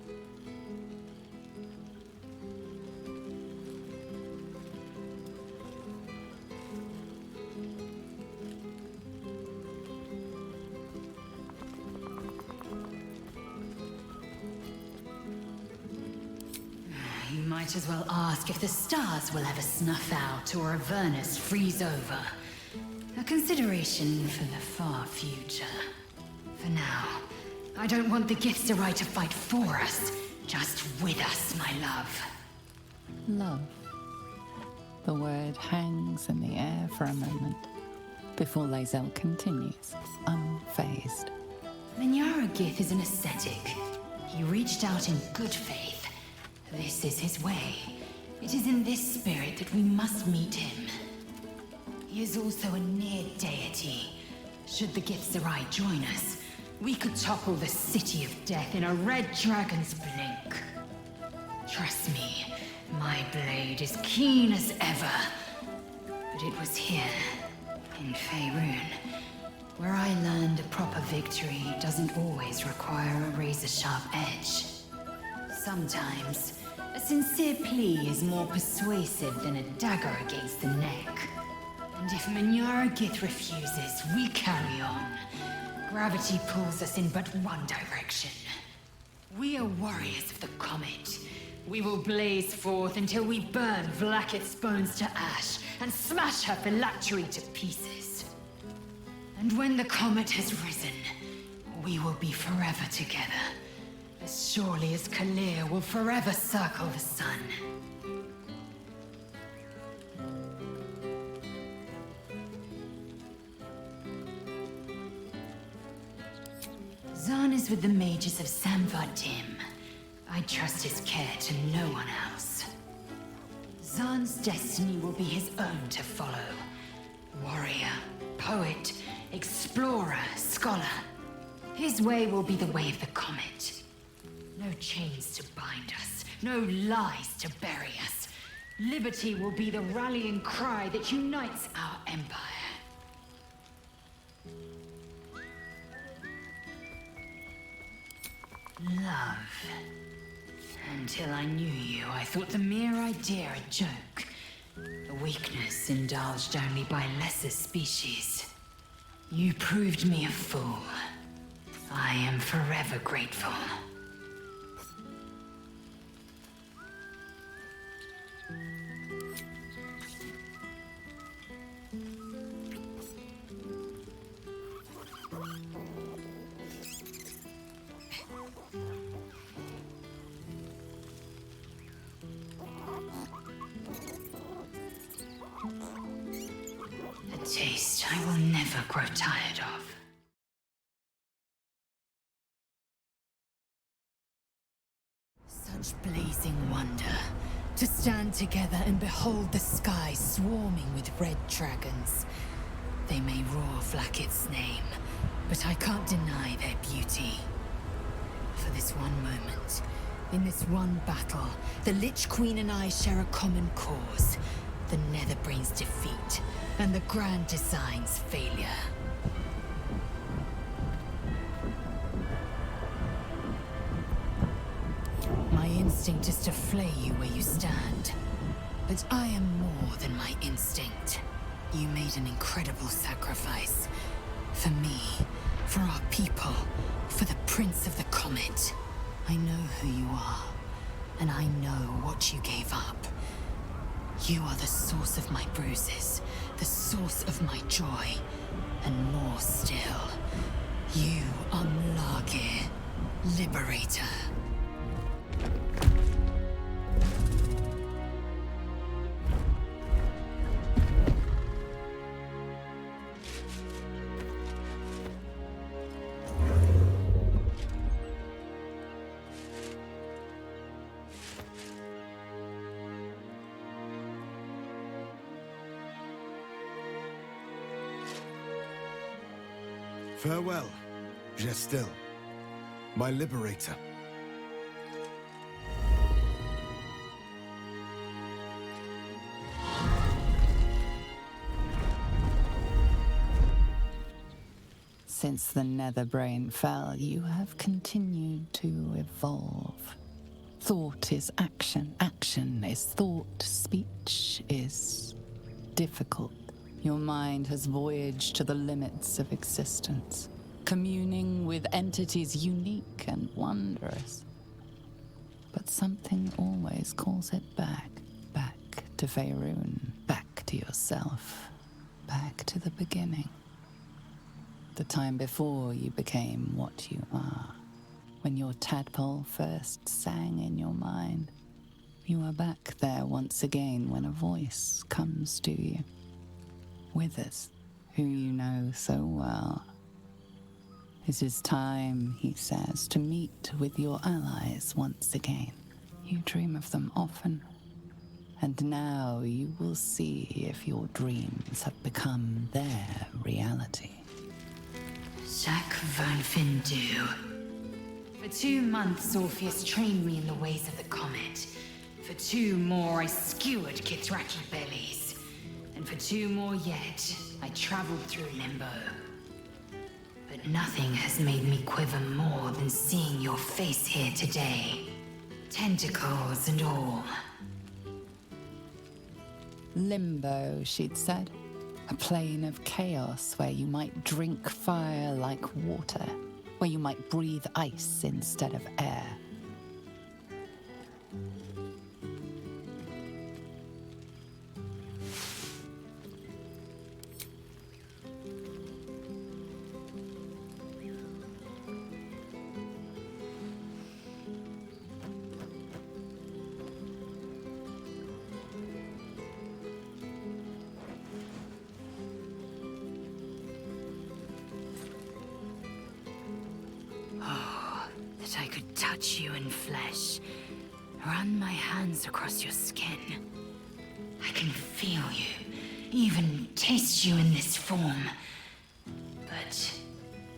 You might as well ask if the stars will ever snuff out or Avernus freeze over. A consideration for the far future. For now, I don't want the Githzerai to fight for us, just with us, my love. Love. The word hangs in the air for a moment, before Lae'zel continues, unfazed. Menyaragith is an ascetic. He reached out in good faith. This is his way. It is in this spirit that we must meet him. He is also a near deity. Should the Githzerai join us, we could topple the City of Death in a red dragon's blink. Trust me, my blade is keen as ever. But it was here, in Faerun, where I learned a proper victory doesn't always require a razor-sharp edge. Sometimes, a sincere plea is more persuasive than a dagger against the neck. And if Menyaragith refuses, we carry on. Gravity pulls us in but one direction. We are warriors of the Comet. We will blaze forth until we burn Vlaakith's bones to ash and smash her phylactery to pieces. And when the Comet has risen, we will be forever together. As surely as Kalir will forever circle the sun. Zahn is with the mages of Samvad-Tim. I trust his care to no one else. Zahn's destiny will be his own to follow. Warrior, poet, explorer, scholar. His way will be the way of the Comet. No chains to bind us, no lies to bury us. Liberty will be the rallying cry that unites our empire. Love. Until I knew you, I thought the mere idea a joke. A weakness indulged only by lesser species. You proved me a fool. I am forever grateful. A taste I will never grow tired of. Such blazing wonder. To stand together and behold the sky swarming with red dragons. They may roar Vlaakith's name, but I can't deny their beauty. For this one moment, in this one battle, the Lich Queen and I share a common cause. The Netherbrain's defeat, and the Grand Design's failure. My instinct is to flay you where you stand. But I am more than my instinct. You made an incredible sacrifice. For me, for our people, for the Prince of the Comet. I know who you are, and I know what you gave up. You are the source of my bruises, the source of my joy, and more still. You are Mlagir, Liberator. Farewell, Gestil, my liberator. Since the Netherbrain fell, you have continued to evolve. Thought is action, action is thought, speech is difficult. Your mind has voyaged to the limits of existence, communing with entities unique and wondrous. But something always calls it back to Faerun, back to yourself, back to the beginning. The time before you became what you are, when your tadpole first sang in your mind. You are back there once again when a voice comes to you. Withers, who you know so well. It is time, he says, to meet with your allies once again. You dream of them often, and now you will see if your dreams have become their reality. Jack Van Findu. For 2 months, Orpheus trained me in the ways of the comet. For 2 more, I skewered Kithraki bellies. And for 2 more yet, I traveled through Limbo. But nothing has made me quiver more than seeing your face here today. Tentacles and all. Limbo, she'd said. A plane of chaos where you might drink fire like water, where you might breathe ice instead of air. That I could touch you in flesh, run my hands across your skin. I can feel you, even taste you in this form. But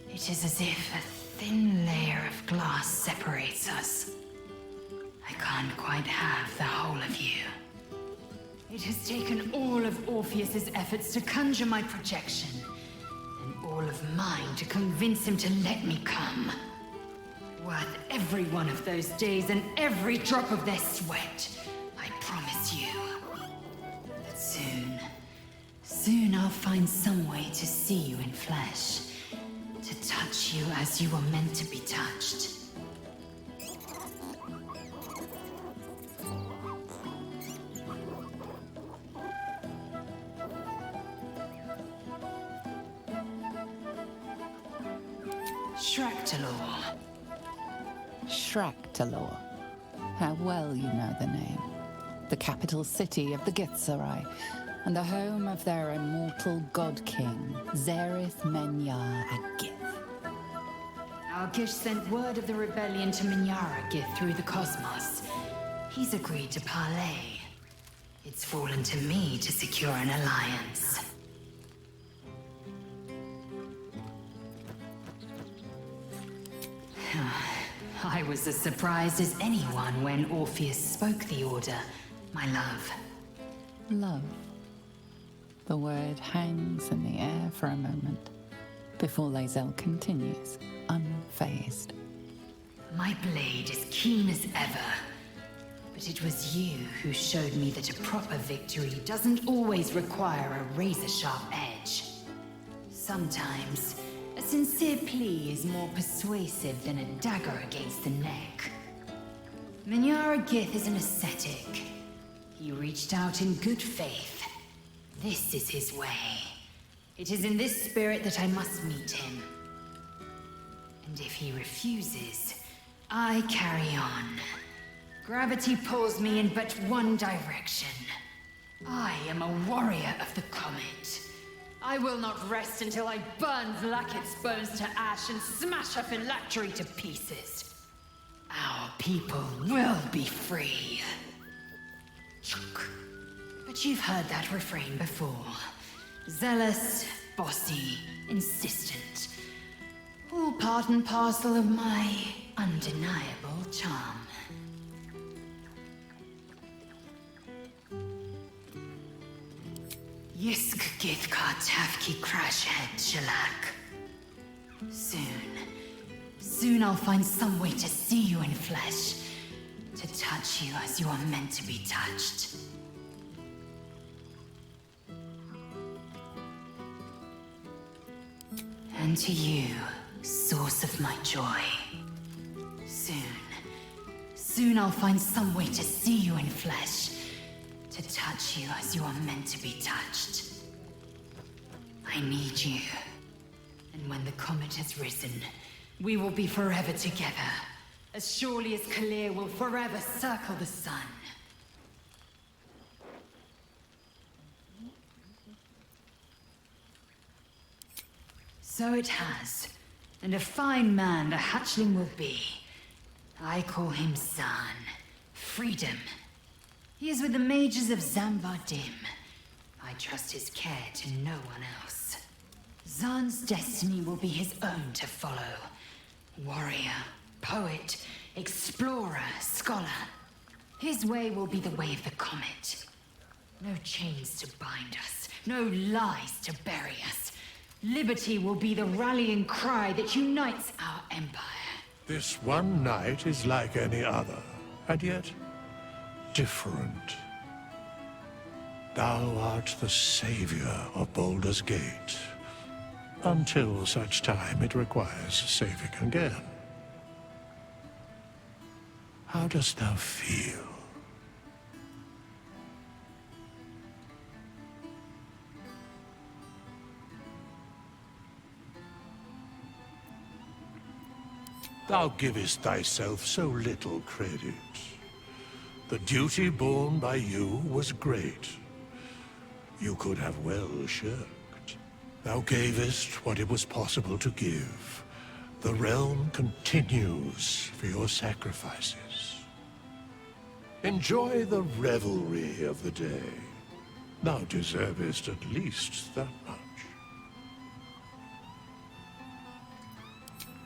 it is as if a thin layer of glass separates us. I can't quite have the whole of you. It has taken all of Orpheus's efforts to conjure my projection, and all of mine to convince him to let me come. Worth every one of those days and every drop of their sweat, I promise you. But soon I'll find some way to see you in flesh, to touch you as you were meant to be touched. Shractalor. Shractalor. How well you know the name. The capital city of the Githzerai, and the home of their immortal god king, Zerith Menyar Agith. Our Gish sent word of the rebellion to Minyara Gith through the cosmos. He's agreed to parley. It's fallen to me to secure an alliance. I was as surprised as anyone when Orpheus spoke the order, my love. Love. The word hangs in the air for a moment, before Lae'zel continues, unfazed. My blade is keen as ever, but it was you who showed me that a proper victory doesn't always require a razor-sharp edge. Sometimes, a sincere plea is more persuasive than a dagger against the neck. Minyara Gith is an ascetic. He reached out in good faith. This is his way. It is in this spirit that I must meet him. And if he refuses, I carry on. Gravity pulls me in but one direction. I am a warrior of the comet. I will not rest until I burn Vlaakith's bones to ash and smash her phylactery to pieces. Our people will be free. But you've heard that refrain before. Zealous, bossy, insistent. All part and parcel of my undeniable charm. Yisk Githka Tafki Crashhead Shalak. Soon I'll find some way to see you in flesh. To touch you as you are meant to be touched. And to you, source of my joy. Soon I'll find some way to see you in flesh. To touch you as you are meant to be touched. I need you. And when the comet has risen, we will be forever together. As surely as Kalir will forever circle the sun. So it has. And a fine man the hatchling will be. I call him Zaan. Freedom. He is with the mages of Zambar-Dim. I trust his care to no one else. Zaan's destiny will be his own to follow. Warrior, poet, explorer, scholar. His way will be the way of the comet. No chains to bind us, no lies to bury us. Liberty will be the rallying cry that unites our empire. This one night is like any other, and yet different. Thou art the savior of Baldur's Gate, until such time it requires saving again. How dost thou feel? Thou givest thyself so little credit. The duty borne by you was great. You could have well shirked. Thou gavest what it was possible to give. The realm continues for your sacrifices. Enjoy the revelry of the day. Thou deservest at least that much.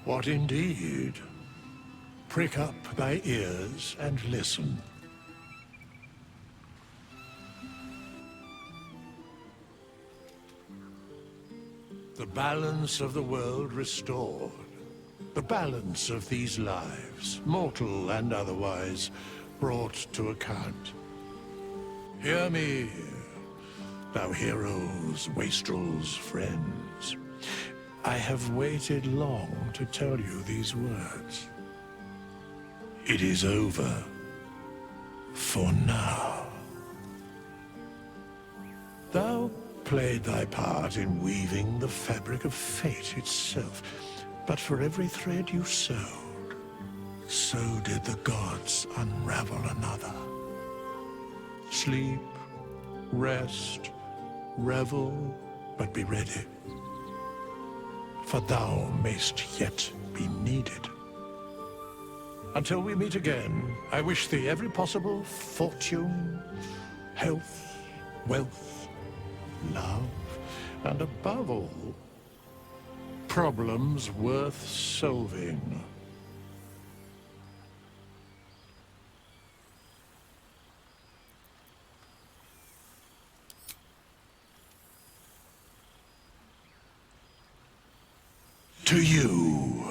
What indeed? Prick up thy ears and listen. The balance of the world restored. The balance of these lives, mortal and otherwise, brought to account. Hear me, thou heroes, wastrels, friends. I have waited long to tell you these words. It is over. For now. Thou played thy part in weaving the fabric of fate itself, but for every thread you sewed, so did the gods unravel another. Sleep, rest, revel, but be ready. For thou mayst yet be needed. Until we meet again, I wish thee every possible fortune, health, wealth, love, and above all, problems worth solving. To you.